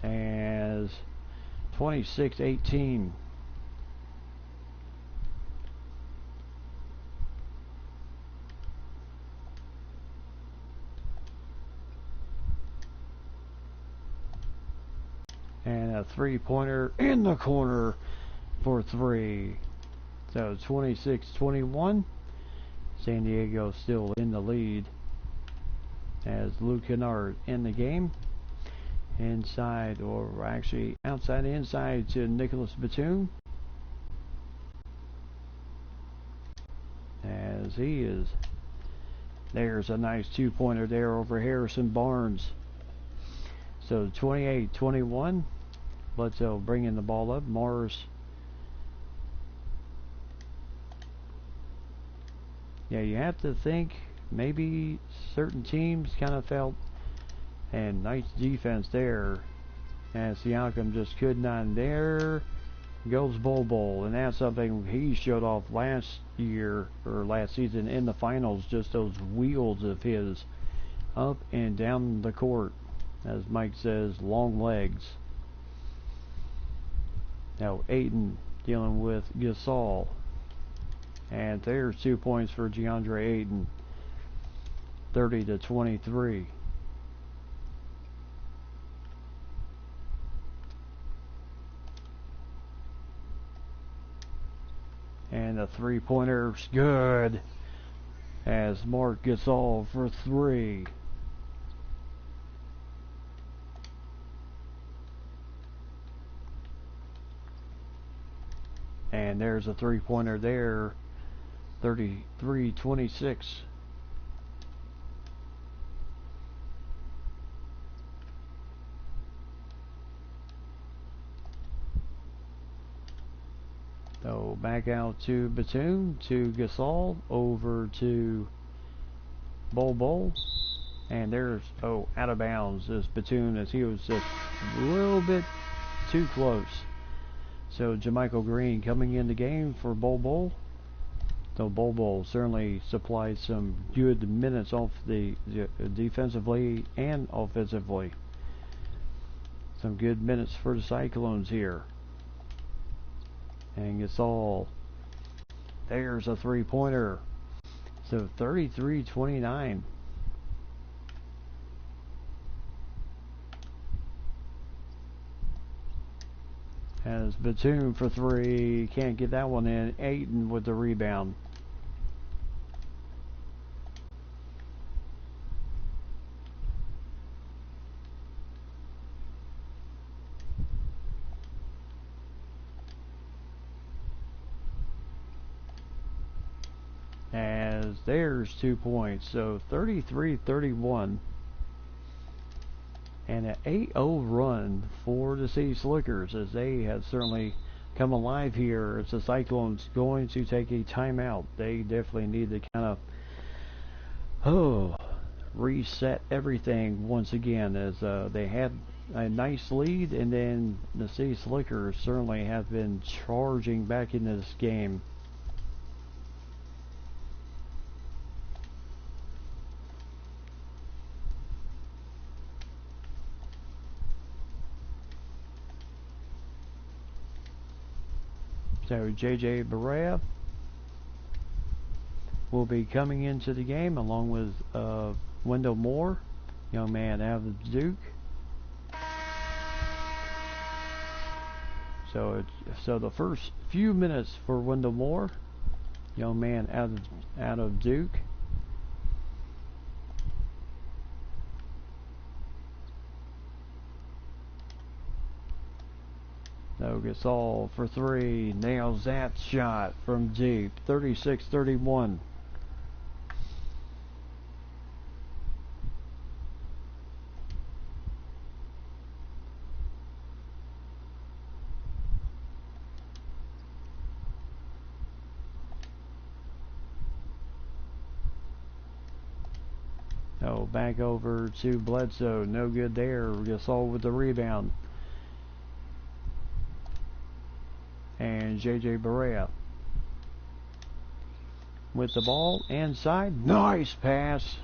as 26-18. And a three-pointer in the corner for three. So 26-21. San Diego still in the lead as Luke Kennard in the game. Inside, or actually outside inside to Nicholas Batum. As he is. There's a nice two-pointer there over Harrison Barnes. So 28-21. Bledsoe bringing the ball up. Mars. Yeah, you have to think maybe certain teams kind of felt, and nice defense there as Siakam just could not. There goes Bol, and that's something he showed off last year or last season in the finals, just those wheels of his up and down the court. As Mike says, long legs. Now Ayton dealing with Gasol. And there's 2 points for DeAndre Ayton. 30-23. And the three-pointer's good as Marc Gasol for three. And there's a three-pointer there. 33-26. So back out to Batum, to Gasol, over to Bol. And there's, out of bounds is Batum, as he was just a little bit too close. So JaMychal Green coming in the game for Bol. So Bol certainly supplied some good minutes off the defensively and offensively. Some good minutes for the Cyclones here. And Gasol, there's a three-pointer. So 33-29. As Batum for three, can't get that one in. Ayton with the rebound. As there's 2 points, so 33-31. And an 8-0 run for the City Slickers, as they have certainly come alive here. As the Cyclones going to take a timeout. They definitely need to kind of reset everything once again, as they had a nice lead, and then the City Slickers certainly have been charging back into this game. So JJ Barea will be coming into the game along with Wendell Moore, young man out of Duke. So the first few minutes for Wendell Moore, young man out of Duke. No, Gasol for three, nails that shot from deep. 36-31. Oh, back over to Bledsoe. No good there. Gasol with the rebound. And JJ Barea with the ball inside. Nice pass.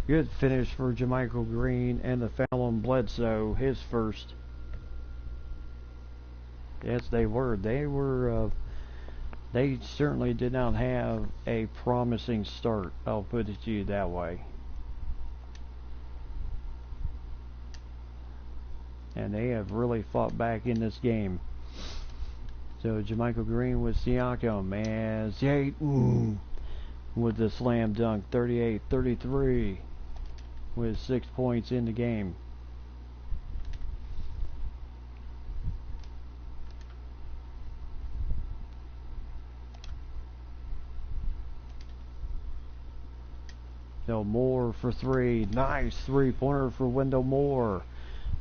Good finish for Jermichael Green, and the foul on Bledsoe, his first. Yes, they were. They certainly did not have a promising start. I'll put it to you that way. And they have really fought back in this game. So Jermichael Green with Siakam as Yates with the slam dunk, 38-33 with 6 points in the game. So Moore for three. Nice three-pointer for Wendell Moore,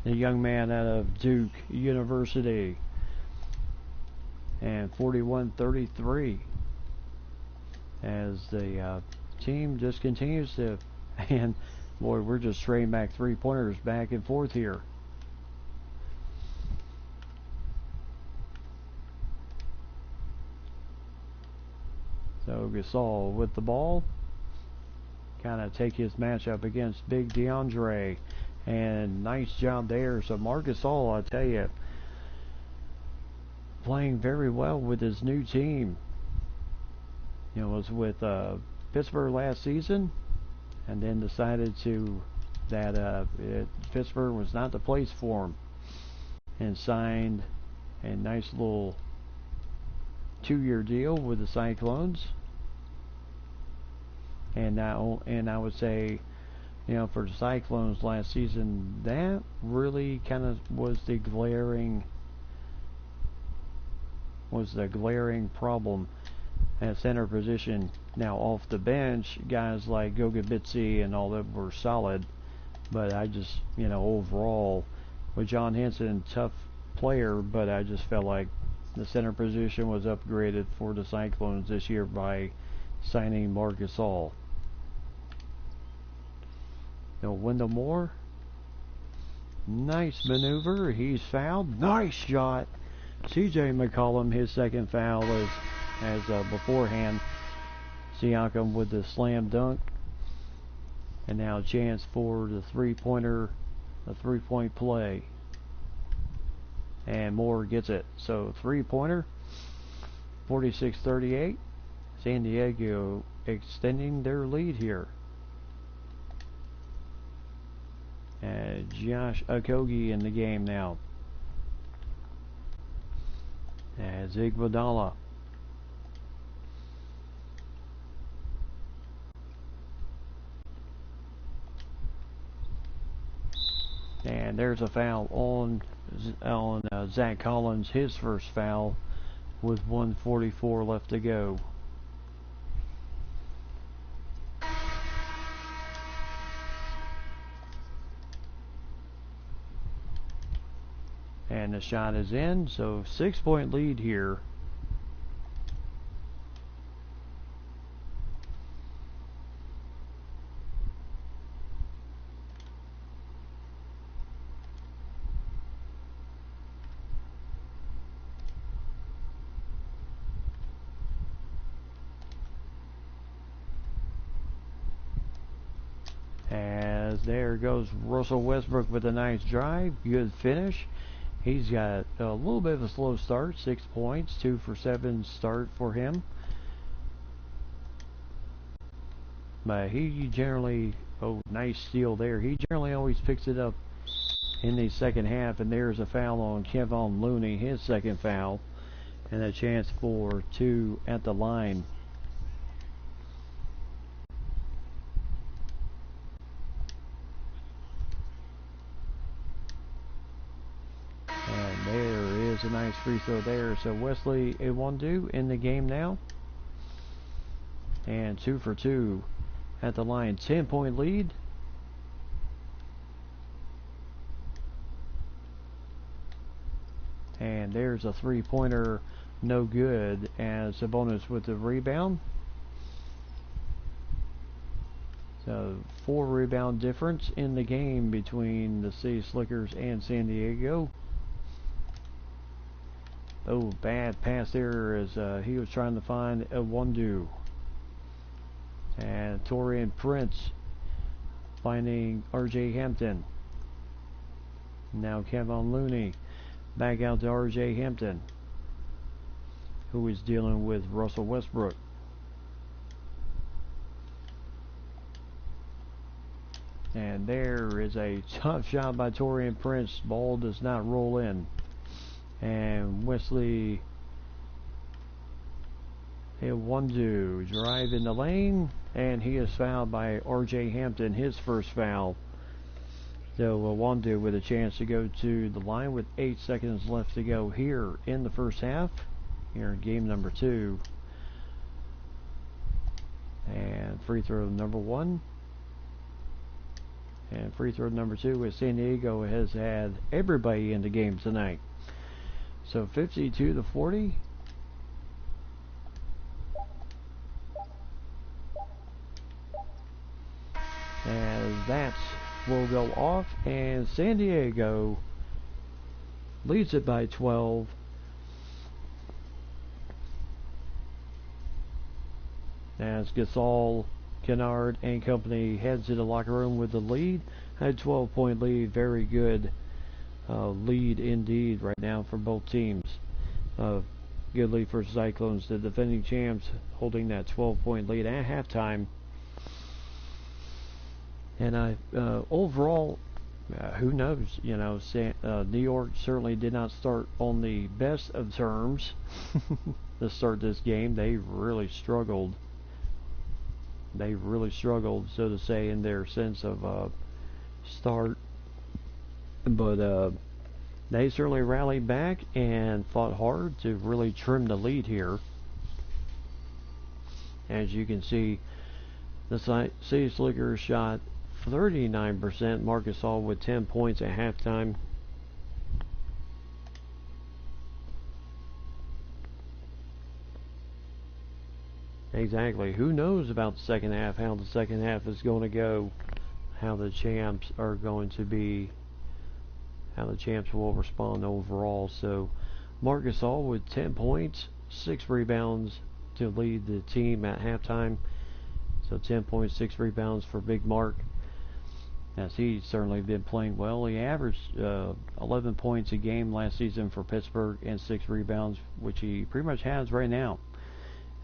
the young man out of Duke University. And 41-33 as the team just continues to, and boy, we're just trading back three-pointers back and forth here. So Gasol with the ball, kind of take his matchup against Big DeAndre, and nice job there. So Marc Gasol, I tell you, playing very well with his new team. You know, was with Pittsburgh last season, and then decided that Pittsburgh was not the place for him, and signed a nice little 2-year deal with the Cyclones. And I would say, you know, for the Cyclones last season, that really kind of was the glaring problem at center position. Now off the bench, guys like Gogabitsi and all that were solid, but I just, you know, overall with John Henson, tough player, but I just felt like the center position was upgraded for the Cyclones this year by signing Marc Gasol. Now Wendell Moore, nice maneuver, he's fouled, nice shot. CJ McCollum, his second foul as beforehand. Siakam with the slam dunk, and now a chance for the three-pointer, the three-point play, and Moore gets it. So three-pointer, 46-38. San Diego extending their lead here. Josh Okogie in the game now. As Iguodala. And there's a foul on Zach Collins, his first foul, with 1:44 left to go. And the shot is in, so 6-point lead here. As there goes Russell Westbrook with a nice drive, good finish. He's got a little bit of a slow start, 6 points, 2 for 7 start for him. But he generally, nice steal there. He generally always picks it up in the second half, and there's a foul on Kevon Looney, his second foul, and a chance for 2 at the line. And there is a nice free throw there. So Wesley Iwundu in the game now. And 2 for 2 at the line. 10-point lead. And there's a three-pointer, no good, as Sabonis with the rebound. So 4 rebound difference in the game between the City Slickers and San Diego. Oh, bad pass there as he was trying to find Iwundu. And Taurean Prince finding RJ Hampton. Now Kevin Looney back out to RJ Hampton, who is dealing with Russell Westbrook. And there is a tough shot by Taurean Prince. Ball does not roll in. And Wesley Iwundu drive in the lane, and he is fouled by RJ Hampton, his first foul. So Iwundu with a chance to go to the line with 8 seconds left to go here in the first half, here in game number 2. And free throw number 1. And free throw number 2 with San Diego has had everybody in the game tonight. So 52-40. As that will go off, and San Diego leads it by 12. As Gasol, Kennard, and company heads to the locker room with the lead. A 12-point lead. Very good lead indeed right now for both teams. Good lead for Cyclones, the defending champs, holding that 12-point lead at halftime. And overall, who knows? You know, New York certainly did not start on the best of terms to start this game. They really struggled. They really struggled, so to say, in their sense of start. But they certainly rallied back and fought hard to really trim the lead here. As you can see, the City Slickers shot 39%. Marc Gasol with 10 points at halftime. Exactly. Who knows about the second half, how the second half is going to go, how the champs are going to be, how the champs will respond overall. So Marc Gasol with 10 points, 6 rebounds to lead the team at halftime. So 10 points, 6 rebounds for Big Marc, as he's certainly been playing well. He averaged 11 points a game last season for Pittsburgh and 6 rebounds, which he pretty much has right now.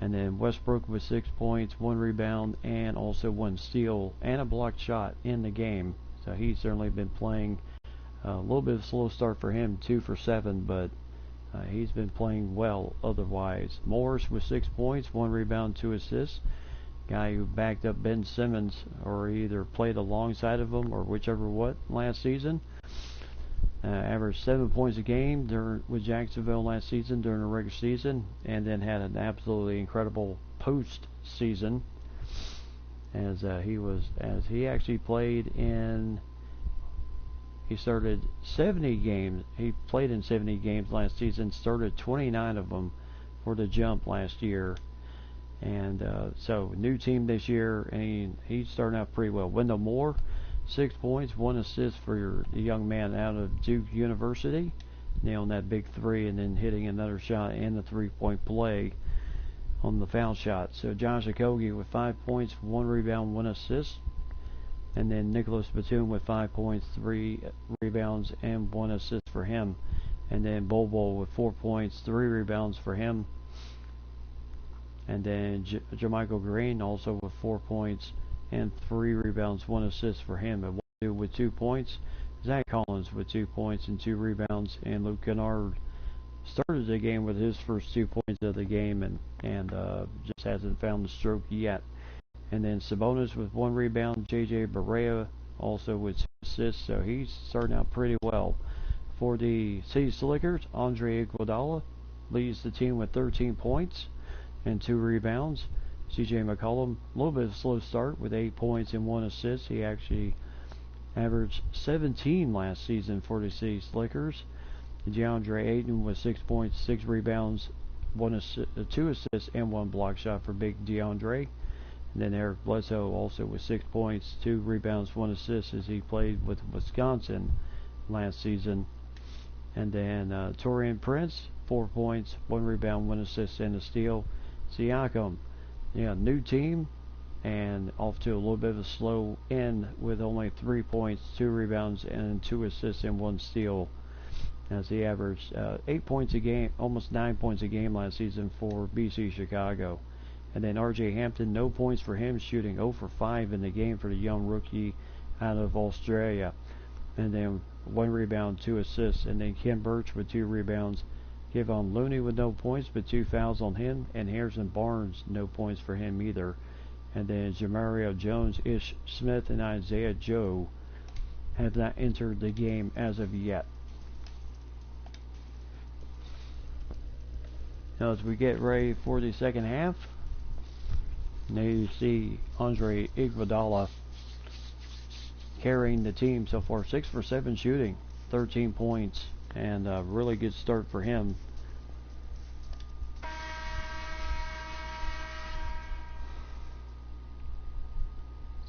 And then Westbrook with 6 points, 1 rebound, and also 1 steal and a blocked shot in the game. So he's certainly been playing a little bit of a slow start for him, 2 for 7, but he's been playing well otherwise. Morris with 6 points, 1 rebound, 2 assists. Guy who backed up Ben Simmons, or either played alongside of him or whichever what last season. Averaged 7 points a game with Jacksonville last season during the regular season, and then had an absolutely incredible post season as he actually played in. He started 70 games. He played in 70 games last season. Started 29 of them for the Jump last year. And so new team this year, and he's starting out pretty well. Wendell Moore, 6 points, 1 assist for the young man out of Duke University, nailing that big 3 and then hitting another shot and the 3-point play on the foul shot. So Josh Okogie with 5 points, 1 rebound, 1 assist. And then Nicholas Batum with 5 points, 3 rebounds, and 1 assist for him. And then Bobo with 4 points, 3 rebounds for him. And then Jermichael Green also with 4 points and 3 rebounds, 1 assist for him. And with 2 points. Zach Collins with 2 points and 2 rebounds. And Luke Kennard started the game with his first 2 points of the game and just hasn't found the stroke yet. And then Sabonis with 1 rebound. JJ Barea also with 2 assists. So he's starting out pretty well. For the City Slickers, Andre Iguodala leads the team with 13 points and 2 rebounds. CJ McCollum, a little bit of a slow start with 8 points and 1 assist. He actually averaged 17 last season for the City Slickers. DeAndre Ayton with 6 points, 6 rebounds, 2 assists, and 1 block shot for Big DeAndre. And then Eric Bledsoe also with 6 points, 2 rebounds, 1 assist as he played with Wisconsin last season. And then Taurean Prince, 4 points, 1 rebound, 1 assist, and a steal. Siakam, new team, and off to a little bit of a slow end with only 3 points, 2 rebounds, and 2 assists and 1 steal. As he averaged 8 points a game, almost 9 points a game last season for BC Chicago. And then RJ Hampton, no points for him, shooting 0 for 5 in the game for the young rookie out of Australia. And then 1 rebound, 2 assists. And then Ken Birch with 2 rebounds. Kevon Looney with no points, but 2 fouls on him. And Harrison Barnes, no points for him either. And then Jamario Jones, Ish Smith, and Isaiah Joe have not entered the game as of yet. Now as we get ready for the second half, now you see Andre Iguodala carrying the team so far, 6 for 7 shooting, 13 points, and a really good start for him.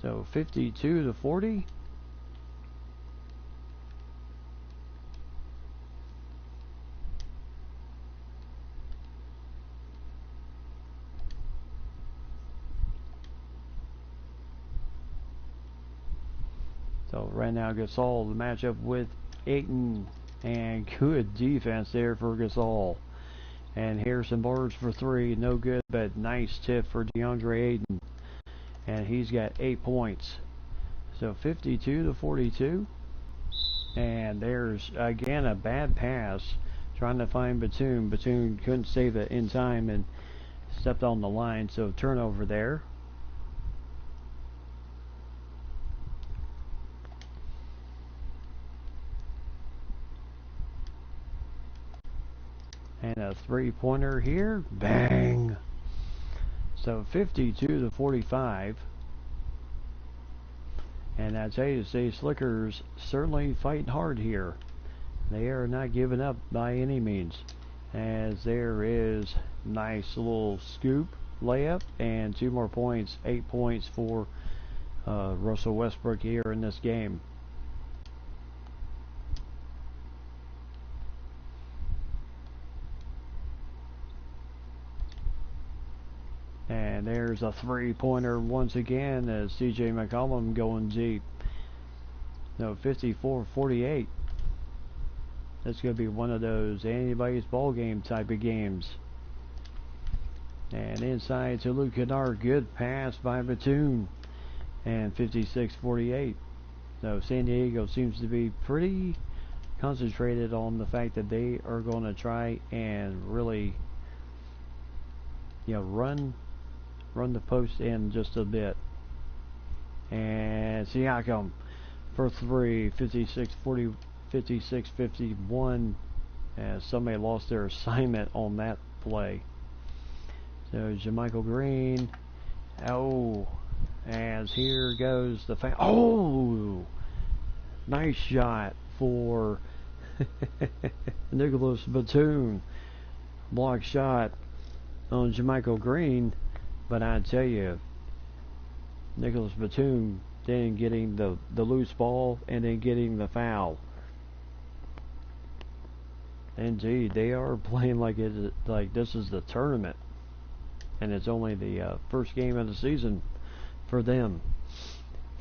So 52-40. So right now Gasol, the matchup with Ayton, and good defense there for Gasol. And Harrison Barnes for 3, no good, but nice tip for DeAndre Ayton. And he's got 8 points. So 52-42. And there's again a bad pass trying to find Batum. Batum couldn't save it in time and stepped on the line, so turnover there. And a 3-pointer here. Bang! So 52-45. And I tell you, the Slickers certainly fighting hard here. They are not giving up by any means. As there is nice little scoop layup and 2 more points. 8 points for Russell Westbrook here in this game. And there's a 3-pointer once again as CJ McCollum going deep. No, 54-48. That's going to be one of those anybody's ball game type of games. And inside to Luke Kennard, good pass by Batum. And 56-48. So San Diego seems to be pretty concentrated on the fact that they are going to try and really, run the post in just a bit. And Siakam for 3, 56-40, 56-51. As somebody lost their assignment on that play. So JaMychal Green. Oh, as here goes the nice shot for Nicholas Batum. Block shot on JaMychal Green. But I tell you, Nicholas Batum then getting the loose ball and then getting the foul. Indeed, they are playing like this is the tournament, and it's only the first game of the season for them.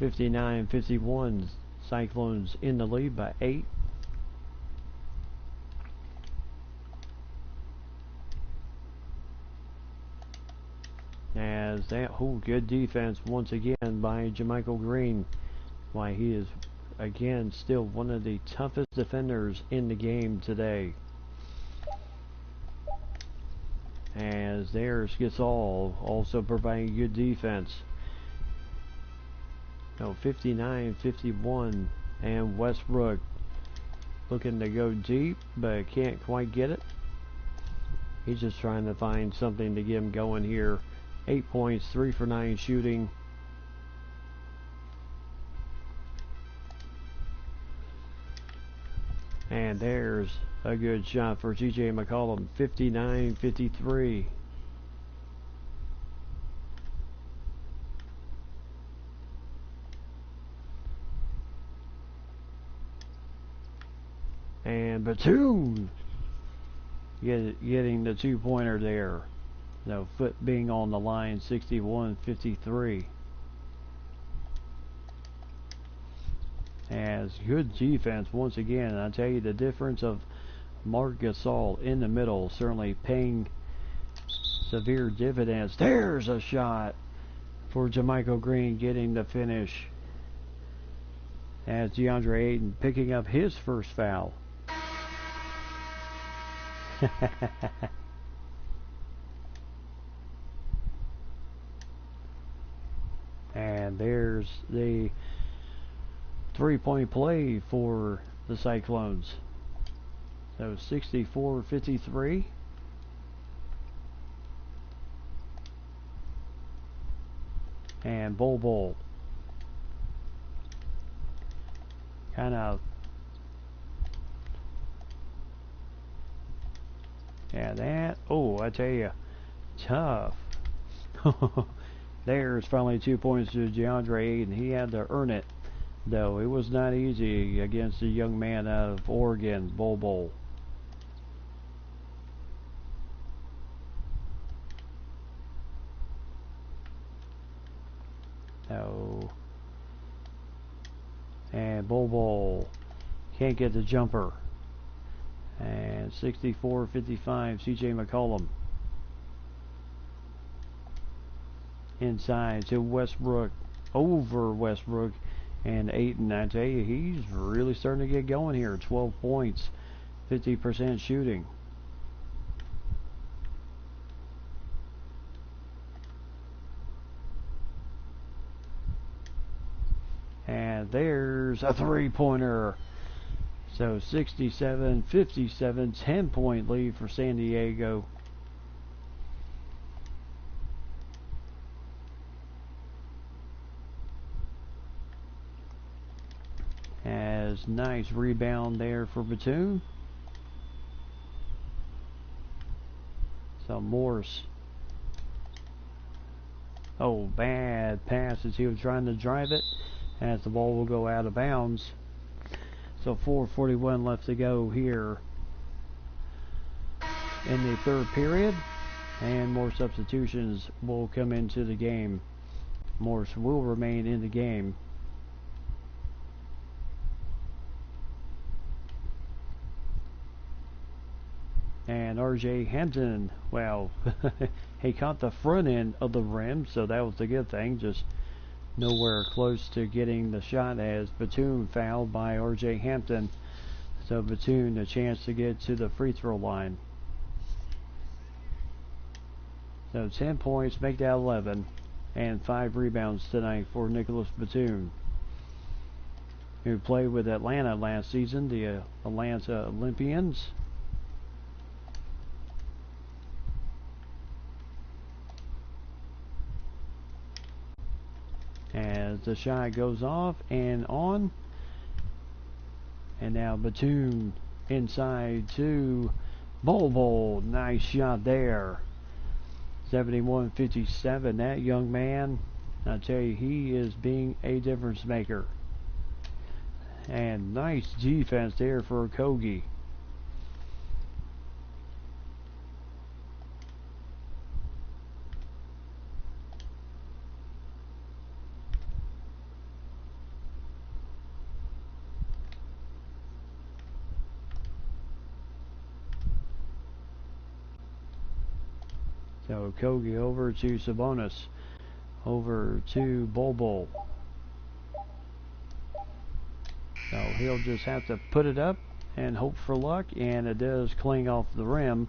59-51, Cyclones in the lead by 8. As that good defense once again by JaMychal Green. Why, he is again still one of the toughest defenders in the game today. As there's Gasol also providing good defense. No, 59-51, and Westbrook looking to go deep but can't quite get it. He's just trying to find something to get him going here. 8 points, 3 for 9 shooting. And there's a good shot for TJ McCollum. 59-53. And Batum getting the 2-pointer there. No, foot being on the line, 61-53. As good defense once again. I tell you, the difference of Marc Gasol in the middle certainly paying severe dividends. There's a shot for JaMychal Green, getting the finish. As DeAndre Ayton picking up his first foul. And there's the three-point play for the Cyclones. So 64-53. And Bol kind of, yeah, that, oh, I tell you, tough. There's finally 2 points to DeAndre Ayton. He had to earn it, though. It was not easy against the young man out of Oregon, Bol. No. And Bol can't get the jumper. And 64-55, CJ McCollum. Inside to Westbrook, over Westbrook, and Ayton. I tell you, he's really starting to get going here. 12 points, 50% shooting. And there's a three-pointer. So 67-57, 10-point lead for San Diego. As nice rebound there for Batum. So Morse. Oh, bad pass as he was trying to drive it, as the ball will go out of bounds. So 4:41 left to go here in the third period, and more substitutions will come into the game. Morse will remain in the game. And R.J. Hampton, well, he caught the front end of the rim, so that was a good thing. Just nowhere close to getting the shot, as Batum fouled by R.J. Hampton. So Batum a chance to get to the free throw line. So 10 points, make that 11, and 5 rebounds tonight for Nicholas Batum, who played with Atlanta last season, the Atlanta Olympians. As the shot goes off and on. And now Batum inside to Bol. Nice shot there. 71-57. That young man, I tell you, he is being a difference maker. And nice defense there for Kogi. So Kogi over to Sabonis, over to Bol. So he'll just have to put it up and hope for luck, and it does cling off the rim.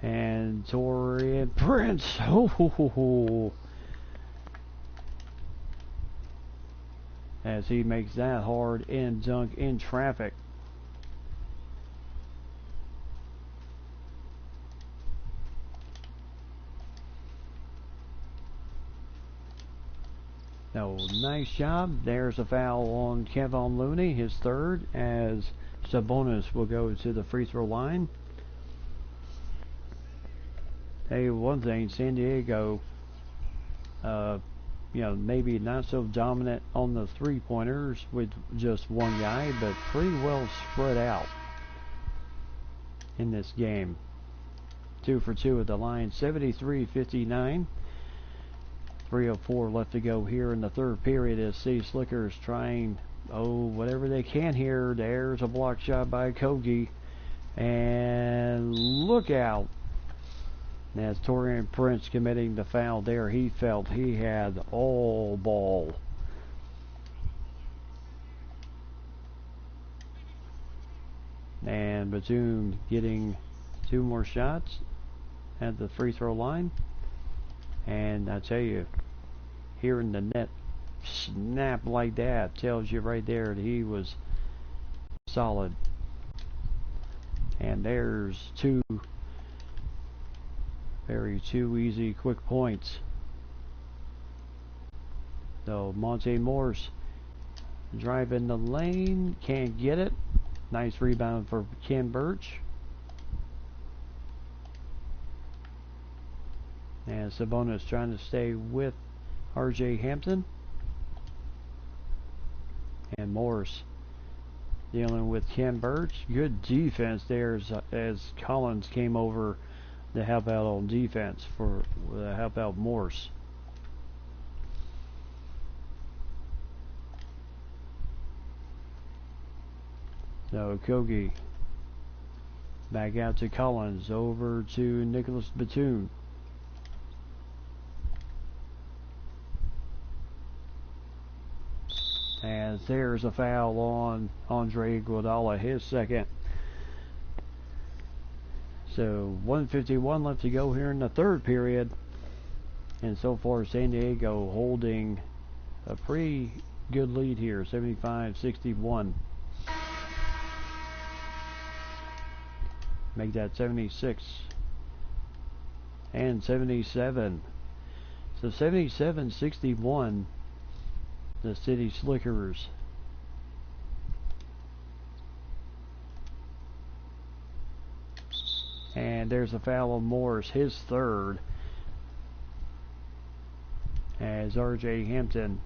And Taurean Prince, as he makes that hard end dunk in traffic. No, nice job. There's a foul on Kevon Looney, his third, as Sabonis will go to the free throw line. Hey, one thing, San Diego, maybe not so dominant on the three-pointers with just one guy, but pretty well spread out in this game. 2 for 2 at the line, 73-59. 3:04 left to go here in the third period as City Slickers trying, whatever they can here. There's a block shot by Kogi. And look out. As Torian Prince committing the foul there, he felt he had all ball. And Batum getting 2 more shots at the free throw line. And I tell you, hearing the net snap like that tells you right there that he was solid. And there's 2 easy quick points. So Monte Morse driving the lane, can't get it. Nice rebound for Ken Birch. And Sabonis trying to stay with RJ Hampton. And Morse dealing with Ken Birch. Good defense there as Collins came over to help out on defense for help out Morse. So Kogi back out to Collins, over to Nicholas Batum. As there's a foul on Andre Iguodala, his second. So 1:51 left to go here in the third period. And so far San Diego holding a pretty good lead here, 75-61. Make that 76 and 77. So 77-61, the City Slickers. And there's a foul on Morris, his third, as RJ Hampton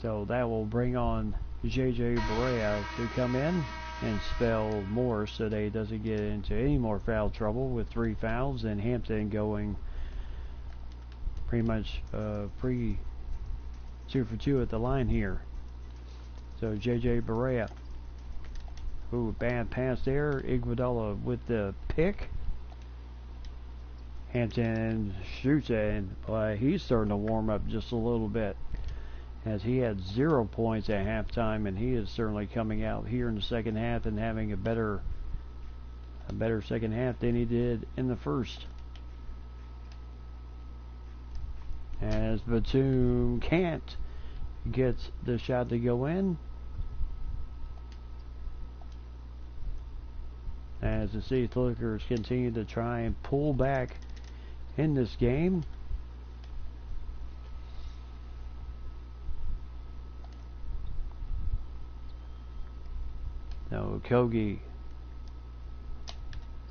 so that will bring on JJ Barea to come in and spell Morris so that he doesn't get into any more foul trouble with 3 fouls, and Hampton going pretty much 2 for 2 at the line here. So JJ Barea, bad pass there. Iguodala with the pick. Hampton shoots it, and he's starting to warm up just a little bit, as he had 0 points at halftime, and he is certainly coming out here in the second half and having a better second half than he did in the first. As Batum can't get the shot to go in, as the City Slickers continue to try and pull back in this game. No, Kogi,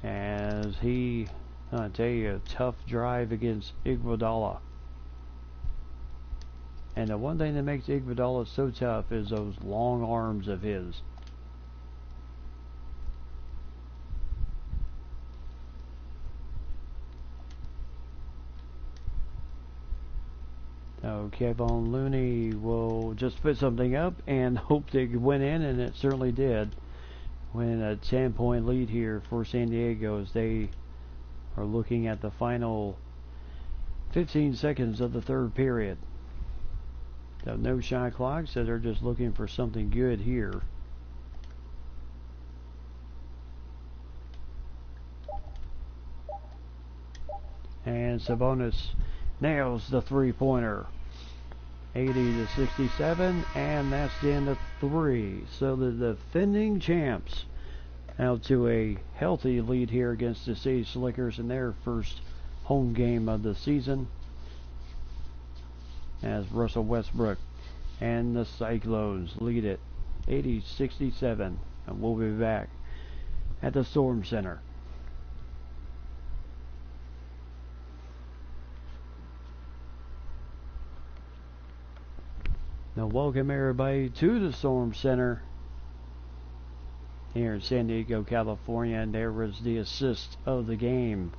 as he, I tell you, a tough drive against Iguodala. And the one thing that makes Iguodala so tough is those long arms of his. So Kevon Looney will just put something up and hope they went in, and it certainly did. Win a 10-point lead here for San Diego as they are looking at the final 15 seconds of the third period. So no shot clock, so they're just looking for something good here. And Sabonis nails the 3-pointer. 80-67, and that's the end of 3. So the defending champs out to a healthy lead here against the City Slickers in their first home game of the season, as Russell Westbrook and the Cyclones lead it 80-67. And we'll be back at the Storm Center. Now welcome everybody to the Storm Center here in San Diego, California, and there was the assist of the game.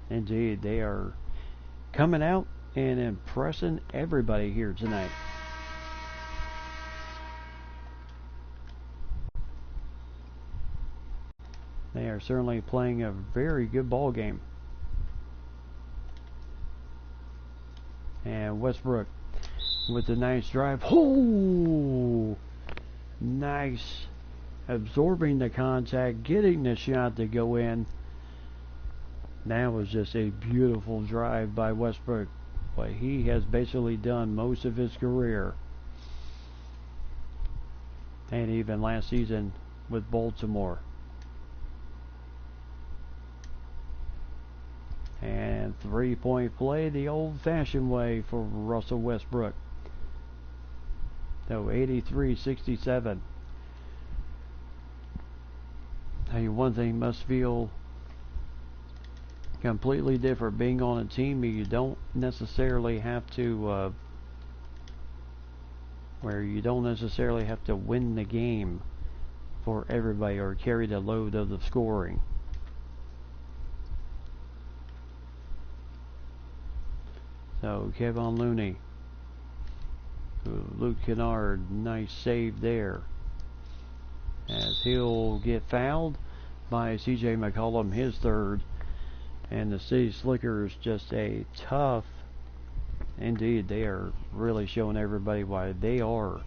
Indeed, they are coming out and impressing everybody here tonight. They are certainly playing a very good ball game. And Westbrook with a nice drive. Oh! Nice. Absorbing the contact, getting the shot to go in. That was just a beautiful drive by Westbrook. What he has basically done most of his career. And even last season with Baltimore. And three-point play the old-fashioned way for Russell Westbrook. So 83-67. Tell you one thing must feel completely different. Being on a team you don't necessarily have to where you don't necessarily have to win the game for everybody or carry the load of the scoring. So Kevin Looney, Luke Kennard, nice save there. As he'll get fouled by CJ McCollum, his third. And the City Slickers just a tough, indeed, they are really showing everybody why they are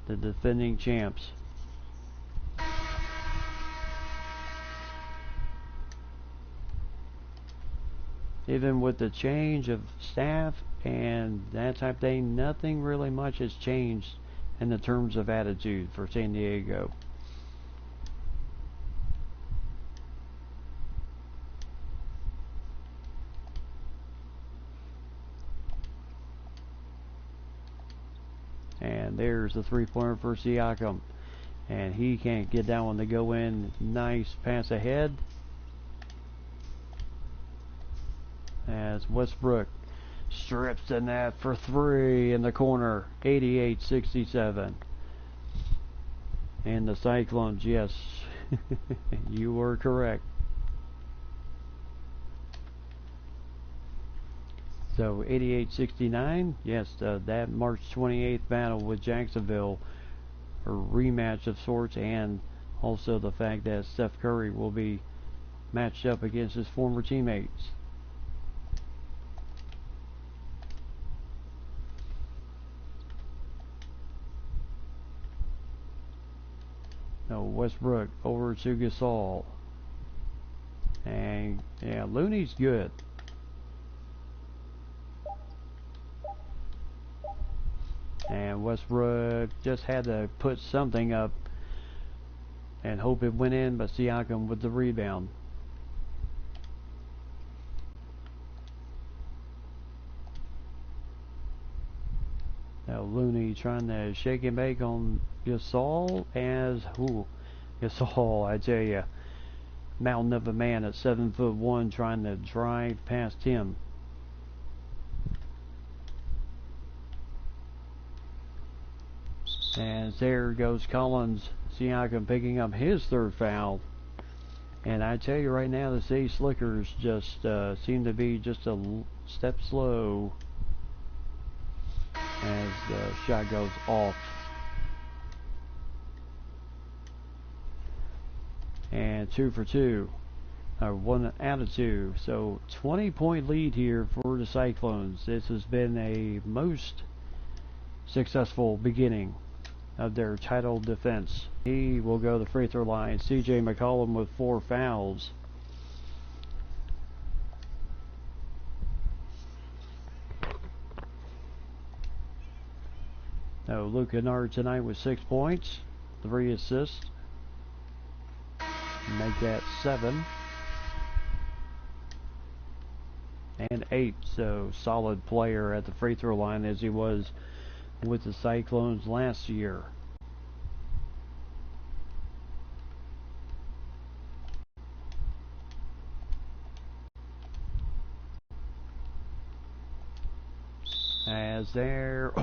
the defending champs. Even with the change of staff and that type of thing, nothing really much has changed in the terms of attitude for San Diego. And there's the three-pointer for Siakam. And he can't get that one to go in. Nice pass ahead. As Westbrook strips the net for three in the corner. 88-67. And the Cyclones, yes, you were correct. So 88-69, yes, that March 28th battle with Jacksonville, a rematch of sorts, and also the fact that Steph Curry will be matched up against his former teammates. No, Westbrook over to Gasol. And yeah, Looney's good. And Westbrook just had to put something up and hope it went in, but Siakam with the rebound. Now Looney trying to shake and bake on Gasol as Gasol, I tell you, mountain of a man at 7'1", trying to drive past him. As there goes Collins, Siakam picking up his third foul. And I tell you right now, the City Slickers just seem to be just a step slow as the shot goes off. And 2 for 2. 1 out of 2. So 20-point lead here for the Cyclones. This has been a most successful beginning of their title defense. He will go to the free throw line. CJ McCollum with 4 fouls. No, Luke Kennard tonight with 6 points, 3 assists. Make that 7. And 8. So solid player at the free throw line as he was with the Cyclones last year. As there,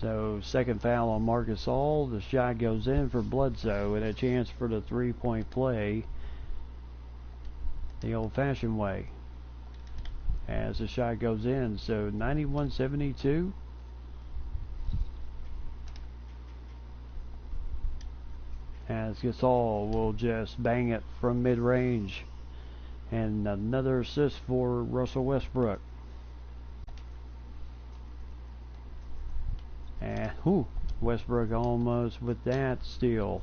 So second foul on Marcus All. The shot goes in for Bledsoe and a chance for the three-point play the old-fashioned way as the shot goes in. So 91-72. As Gasol will just bang it from mid-range. And another assist for Russell Westbrook. And Westbrook almost with that steal.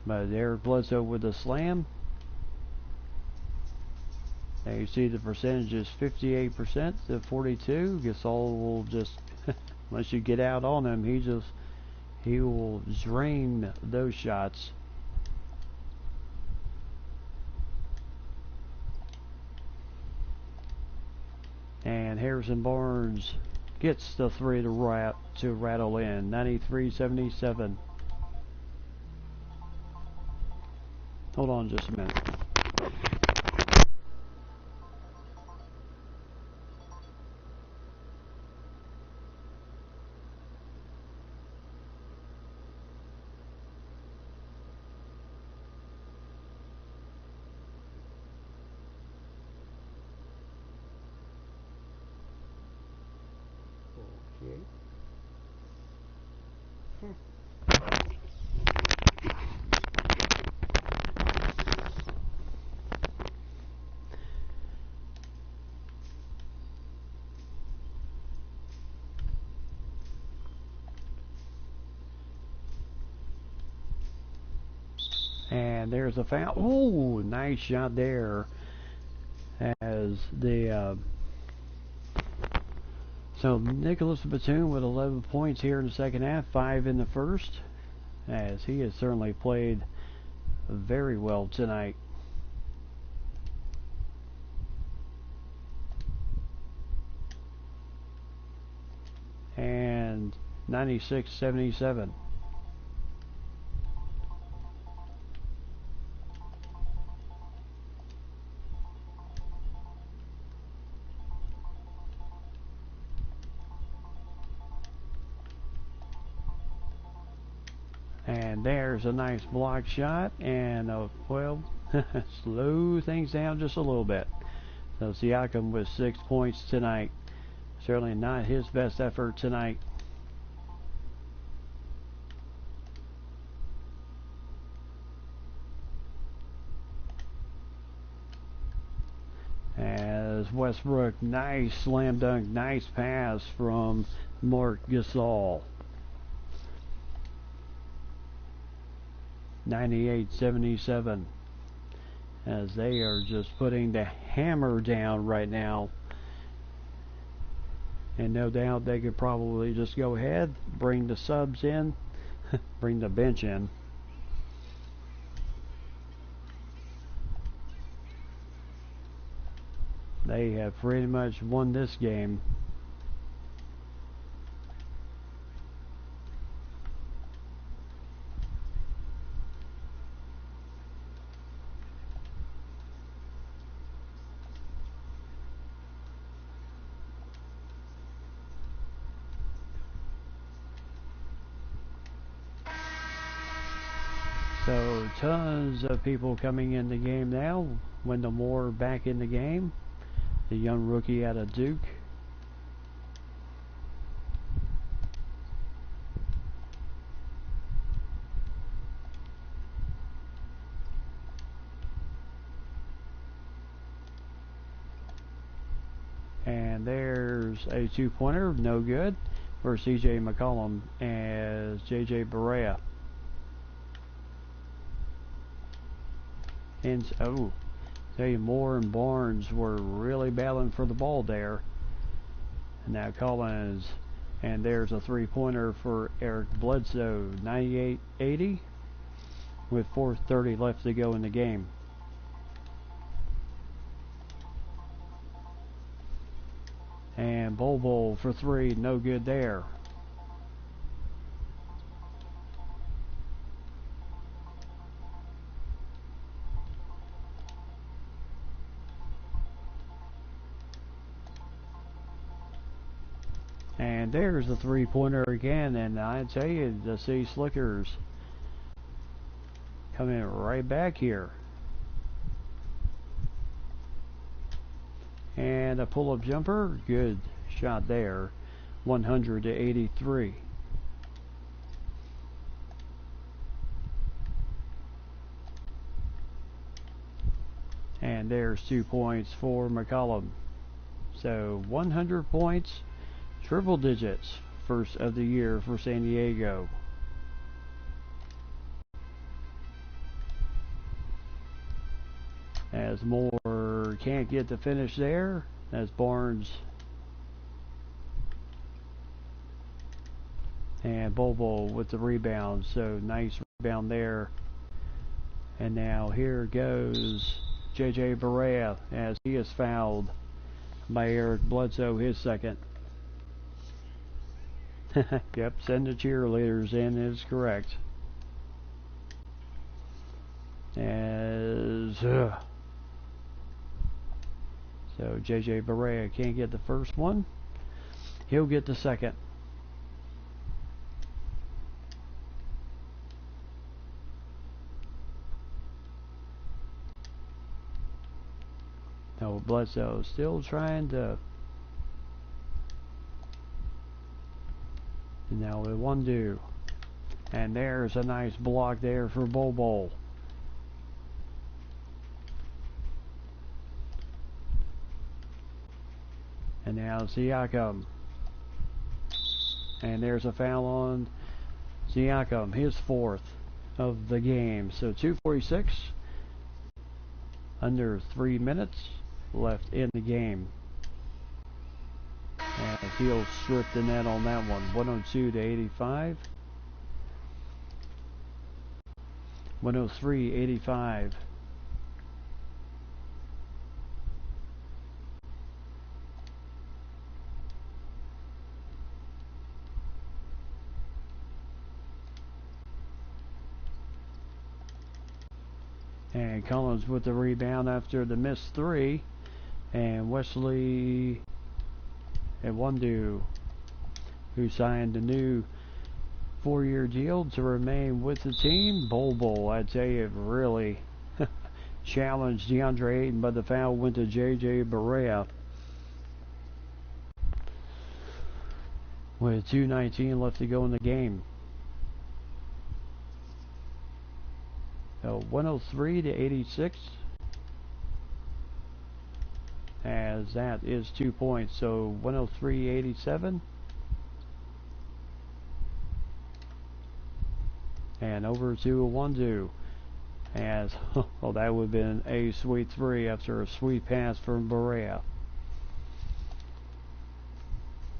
But Eric Bledsoe with a slam. Now you see the percentage is 58% to 42. Gasol will just, once you get out on him, he will drain those shots. And Harrison Barnes gets the three to rattle in. 93-77. Hold on just a minute. And there's a foul. Oh, nice shot there. As the so Nicholas Batum with 11 points here in the second half, 5 in the first, as he has certainly played very well tonight. And 96-77. And there's a nice block shot, and well, slow things down just a little bit. So Siakam with 6 points tonight. Certainly not his best effort tonight. As Westbrook, nice slam dunk, nice pass from Marc Gasol. 98-77. As they are just putting the hammer down right now. And no doubt they could probably just go ahead, bring the subs in, bring the bench in. They have pretty much won this game. So tons of people coming in the game now. Wendell Moore back in the game. The young rookie out of Duke. And there's a two-pointer, no good, for CJ McCollum as JJ Barea. And tell you, Moore and Barnes were really battling for the ball there. And now Collins, and there's a three-pointer for Eric Bledsoe, 98-80, with 4:30 left to go in the game. And Bol for three, no good there. And there's the three-pointer again, and I tell you, the City Slickers coming right back here. And a pull-up jumper, good shot there, 100 to 83. And there's 2 points for McCollum. So 100 points, triple digits, first of the year for San Diego. As Moore can't get the finish there, as Barnes and Bobo with the rebound. So nice rebound there. And now here goes JJ Barea as he is fouled by Eric Bledsoe, his second. Yep, send the cheerleaders in is correct. As so JJ Barea can't get the first one. He'll get the second. No, Bledsoe still trying to. And now with one do. And there's a nice block there for Bobo. And now Siakam. And there's a foul on Siakam, his fourth of the game. So 2:46, under 3 minutes left in the game. And he'll strip the net on that one, 102 to 85. 103-85. And Collins with the rebound after the missed three. And Wesley Iwundu, who signed a new 4-year deal to remain with the team. Bobo, I tell you, really challenged DeAndre Ayton, but the foul went to JJ Barea. With 2:19 left to go in the game. So 103 to 86. As that is 2 points. So 103-87. And over to Iwundu. As oh, that would have been a sweet three after a sweet pass from Barea.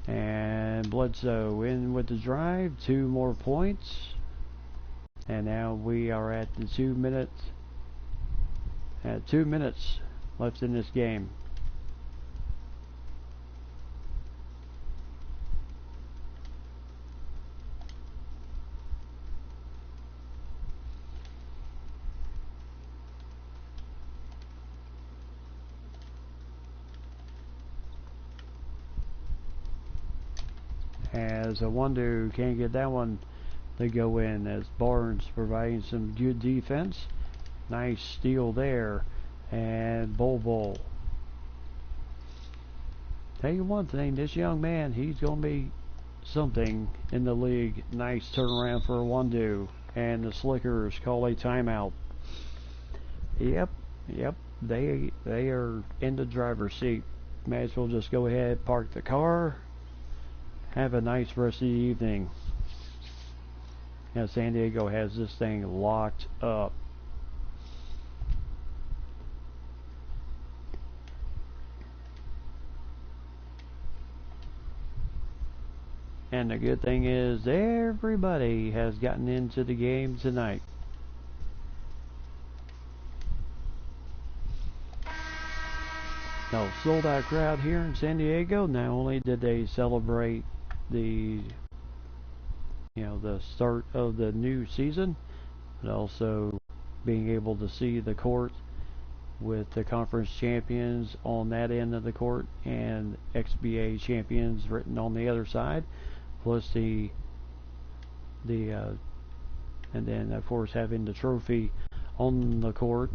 And Bledsoe in with the drive. 2 more points. And now we are at the 2 minutes. At 2 minutes left in this game. As Iwundu can't get that one to go in, as Barnes providing some good defense. Nice steal there. And Bobo. Tell you one thing, this young man, he's going to be something in the league. Nice turnaround for Iwundu. And the Slickers call a timeout. Yep, they are in the driver's seat. May as well just go ahead, park the car. Have a nice rest of the evening. Now San Diego has this thing locked up. And the good thing is everybody has gotten into the game tonight. No, sold out crowd here in San Diego. Not only did they celebrate the start of the new season, but also being able to see the court with the conference champions on that end of the court and XBA champions written on the other side, plus the and then of course having the trophy on the court.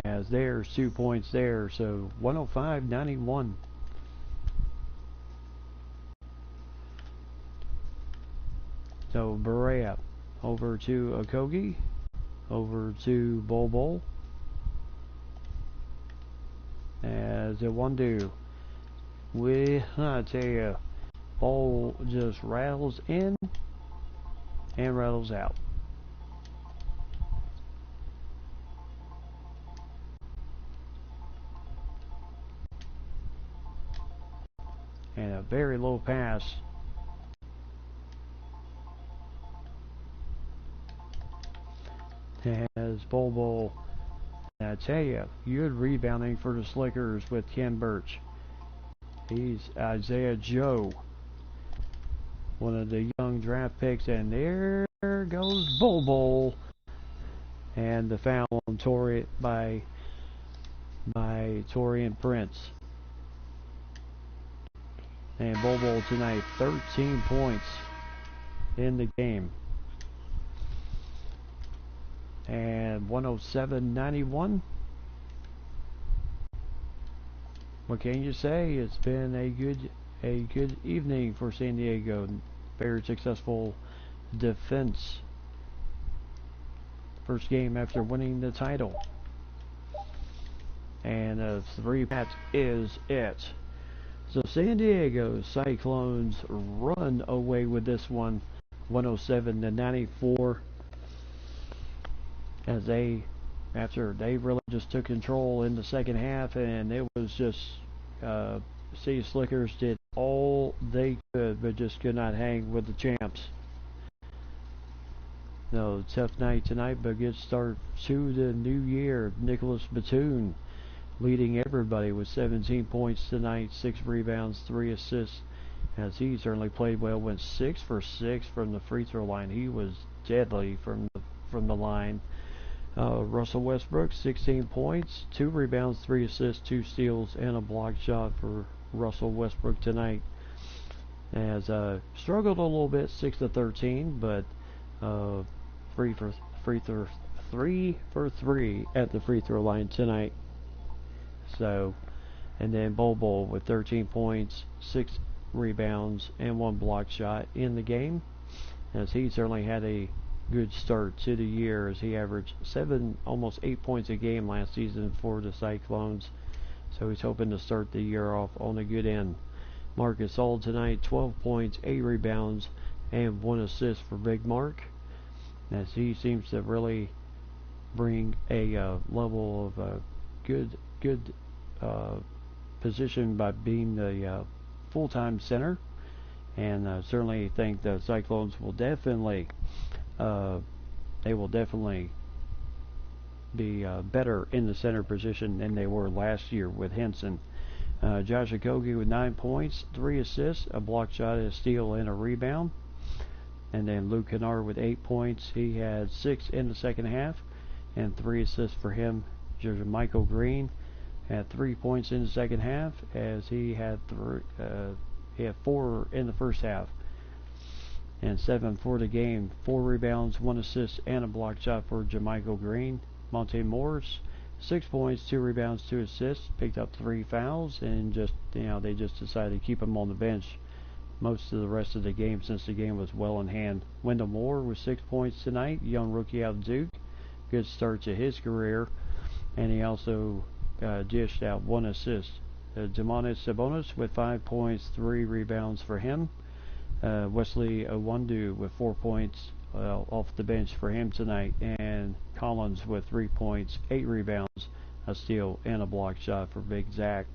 As there's 2 points there, so 105-91. So Berea over to Okogie, over to Bol. As a one-do, I tell you, ball just rattles in and rattles out. And a very low pass. As Bol, I tell you, good rebounding for the Slickers with Ken Birch. He's Isaiah Joe, one of the young draft picks, and there goes Bol. And the foul on by Torian Prince. And Bol tonight, 13 points in the game. And 107-91. What can you say? It's been a good evening for San Diego. Very successful defense. First game after winning the title. And a 3, that is it. So San Diego Cyclones run away with this one, 107-94. As after they really just took control in the second half, and it was just City Slickers did all they could, but just could not hang with the champs. No, tough night tonight, but good start to the new year. Nicholas Batoon leading everybody with 17 points tonight, 6 rebounds, 3 assists, as he certainly played well. Went 6 for 6 from the free throw line. He was deadly from the line. Russell Westbrook, 16 points, 2 rebounds, 3 assists, 2 steals, and a block shot for Russell Westbrook tonight. As struggled a little bit, 6 to 13, but 3 for 3 at the free throw line tonight. So, and then Bol with 13 points, 6 rebounds, and 1 block shot in the game, as he certainly had a good start to the year, as he averaged 7, almost 8 points a game last season for the Cyclones. So he's hoping to start the year off on a good end. Marcus All tonight, 12 points, 8 rebounds, and 1 assist for Big Mark, as he seems to really bring a level of good position by being the full-time center. And certainly think the Cyclones will definitely be better in the center position than they were last year with Henson. Josh Okogie with 9 points, 3 assists, a block shot, a steal, and a rebound. And then Luke Kennard with 8 points. He had 6 in the second half, and 3 assists for him. Michael Green had 3 points in the second half, as he had 4 in the first half, and 7 for the game. 4 rebounds, 1 assist, and a block shot for Jamichael Green. Monte Morris, 6 points, 2 rebounds, 2 assists, picked up 3 fouls, and they just decided to keep him on the bench most of the rest of the game, since the game was well in hand. Wendell Moore with 6 points tonight, young rookie out of Duke. Good start to his career, and he also dished out 1 assist. Demonis Sabonis with 5 points, 3 rebounds for him. Wesley Owandu with 4 points off the bench for him tonight, and Collins with 3 points, 8 rebounds, a steal, and a block shot for Big Zach.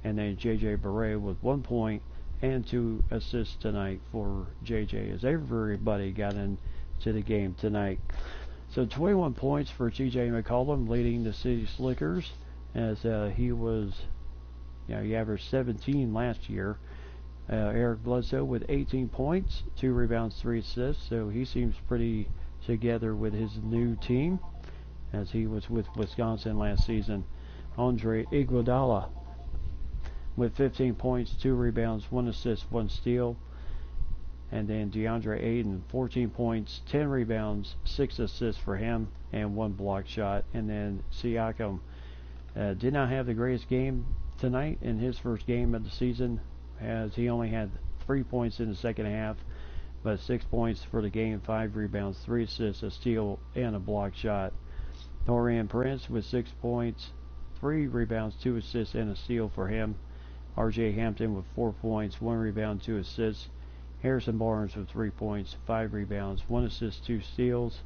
And then JJ Beret with 1 point and 2 assists tonight for JJ, as everybody got into the game tonight. So 21 points for TJ McCollum, leading the City Slickers, as he averaged 17 last year. Eric Bledsoe with 18 points, 2 rebounds, 3 assists. So he seems pretty together with his new team, as he was with Wisconsin last season. Andre Iguodala with 15 points, 2 rebounds, 1 assist, 1 steal. And then DeAndre Ayton, 14 points, 10 rebounds, 6 assists for him, and 1 block shot. And then Siakam did not have the greatest game tonight in his first game of the season, as he only had 3 points in the second half, but 6 points for the game, 5 rebounds, 3 assists, a steal, and a block shot. Taurean Prince with 6 points, 3 rebounds, 2 assists, and a steal for him. R.J. Hampton with 4 points, 1 rebound, 2 assists. Harrison Barnes with 3 points, 5 rebounds, 1 assist, 2 steals.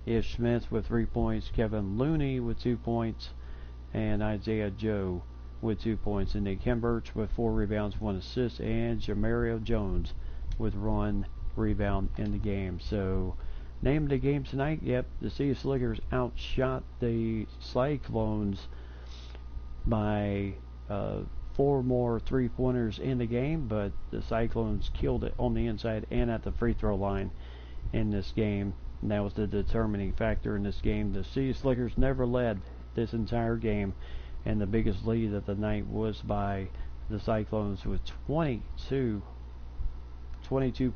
Ish Smith with 3 points, Kevin Looney with 2 points, and Isaiah Joe with 2 points. And Nick Hemberts with 4 rebounds, 1 assist, and Jamario Jones with 1 rebound in the game. So, name of the game tonight, yep, the City Slickers outshot the Cyclones by 4 more 3-pointers in the game, but the Cyclones killed it on the inside and at the free throw line in this game. And that was the determining factor in this game. The City Slickers never led this entire game, and the biggest lead of the night was by the Cyclones with 22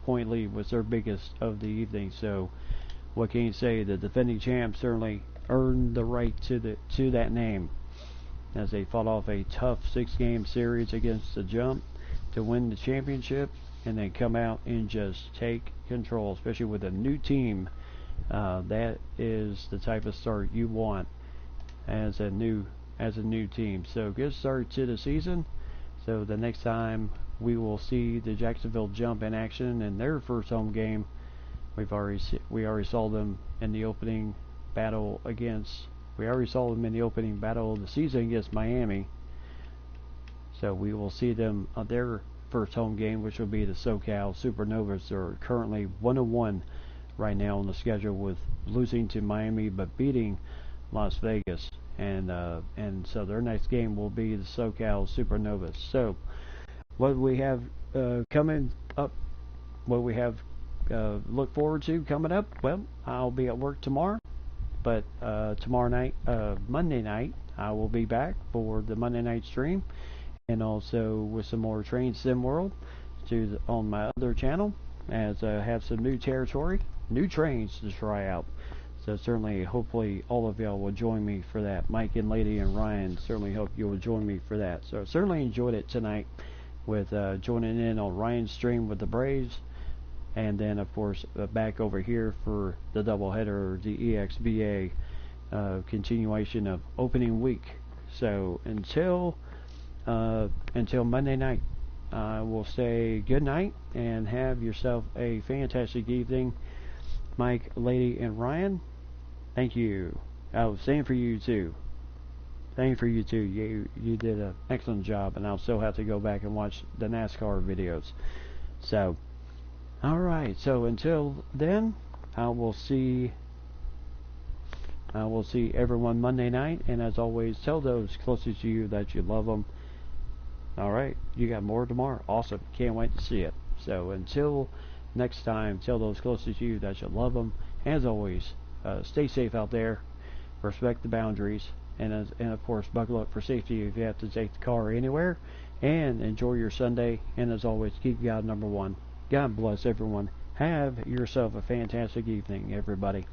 point lead was their biggest of the evening. So what can you say? The defending champs certainly earned the right to that name, as they fought off a tough 6-game series against the Jump to win the championship, and then come out and just take control, especially with a new team. That is the type of start you want as a new team. So good start to the season. So the next time we will see the Jacksonville Jump in action in their first home game, we already saw them in the opening battle against. We already saw them in the opening battle of the season against Miami. So we will see them on their first home game, which will be the SoCal Supernovas. They're currently 1-1 right now on the schedule, with losing to Miami but beating Las Vegas. And so their next game will be the SoCal Supernovas. So what we have coming up, what we have look forward to coming up, well, I'll be at work tomorrow. But tomorrow night, Monday night, I will be back for the Monday night stream, and also with some more Train Sim World on my other channel, as I have some new territory, new trains to try out. So certainly, hopefully, all of y'all will join me for that. Mike and Lady and Ryan, certainly hope you will join me for that. So I certainly enjoyed it tonight with joining in on Ryan's stream with the Braves. And then, of course, back over here for the doubleheader, the eXba continuation of opening week. So until Monday night, I will say good night and have yourself a fantastic evening. Mike, Lady, and Ryan, thank you. Oh, same for you too. Same for you too. You did an excellent job, and I'll still have to go back and watch the NASCAR videos. So. Alright, so until then, I will see everyone Monday night, and as always, tell those closest to you that you love them. Alright, you got more tomorrow. Awesome, can't wait to see it. So until next time, tell those closest to you that you love them. As always, stay safe out there, respect the boundaries, and of course, buckle up for safety if you have to take the car anywhere, and enjoy your Sunday, and as always, keep God number one. God bless everyone. Have yourself a fantastic evening, everybody.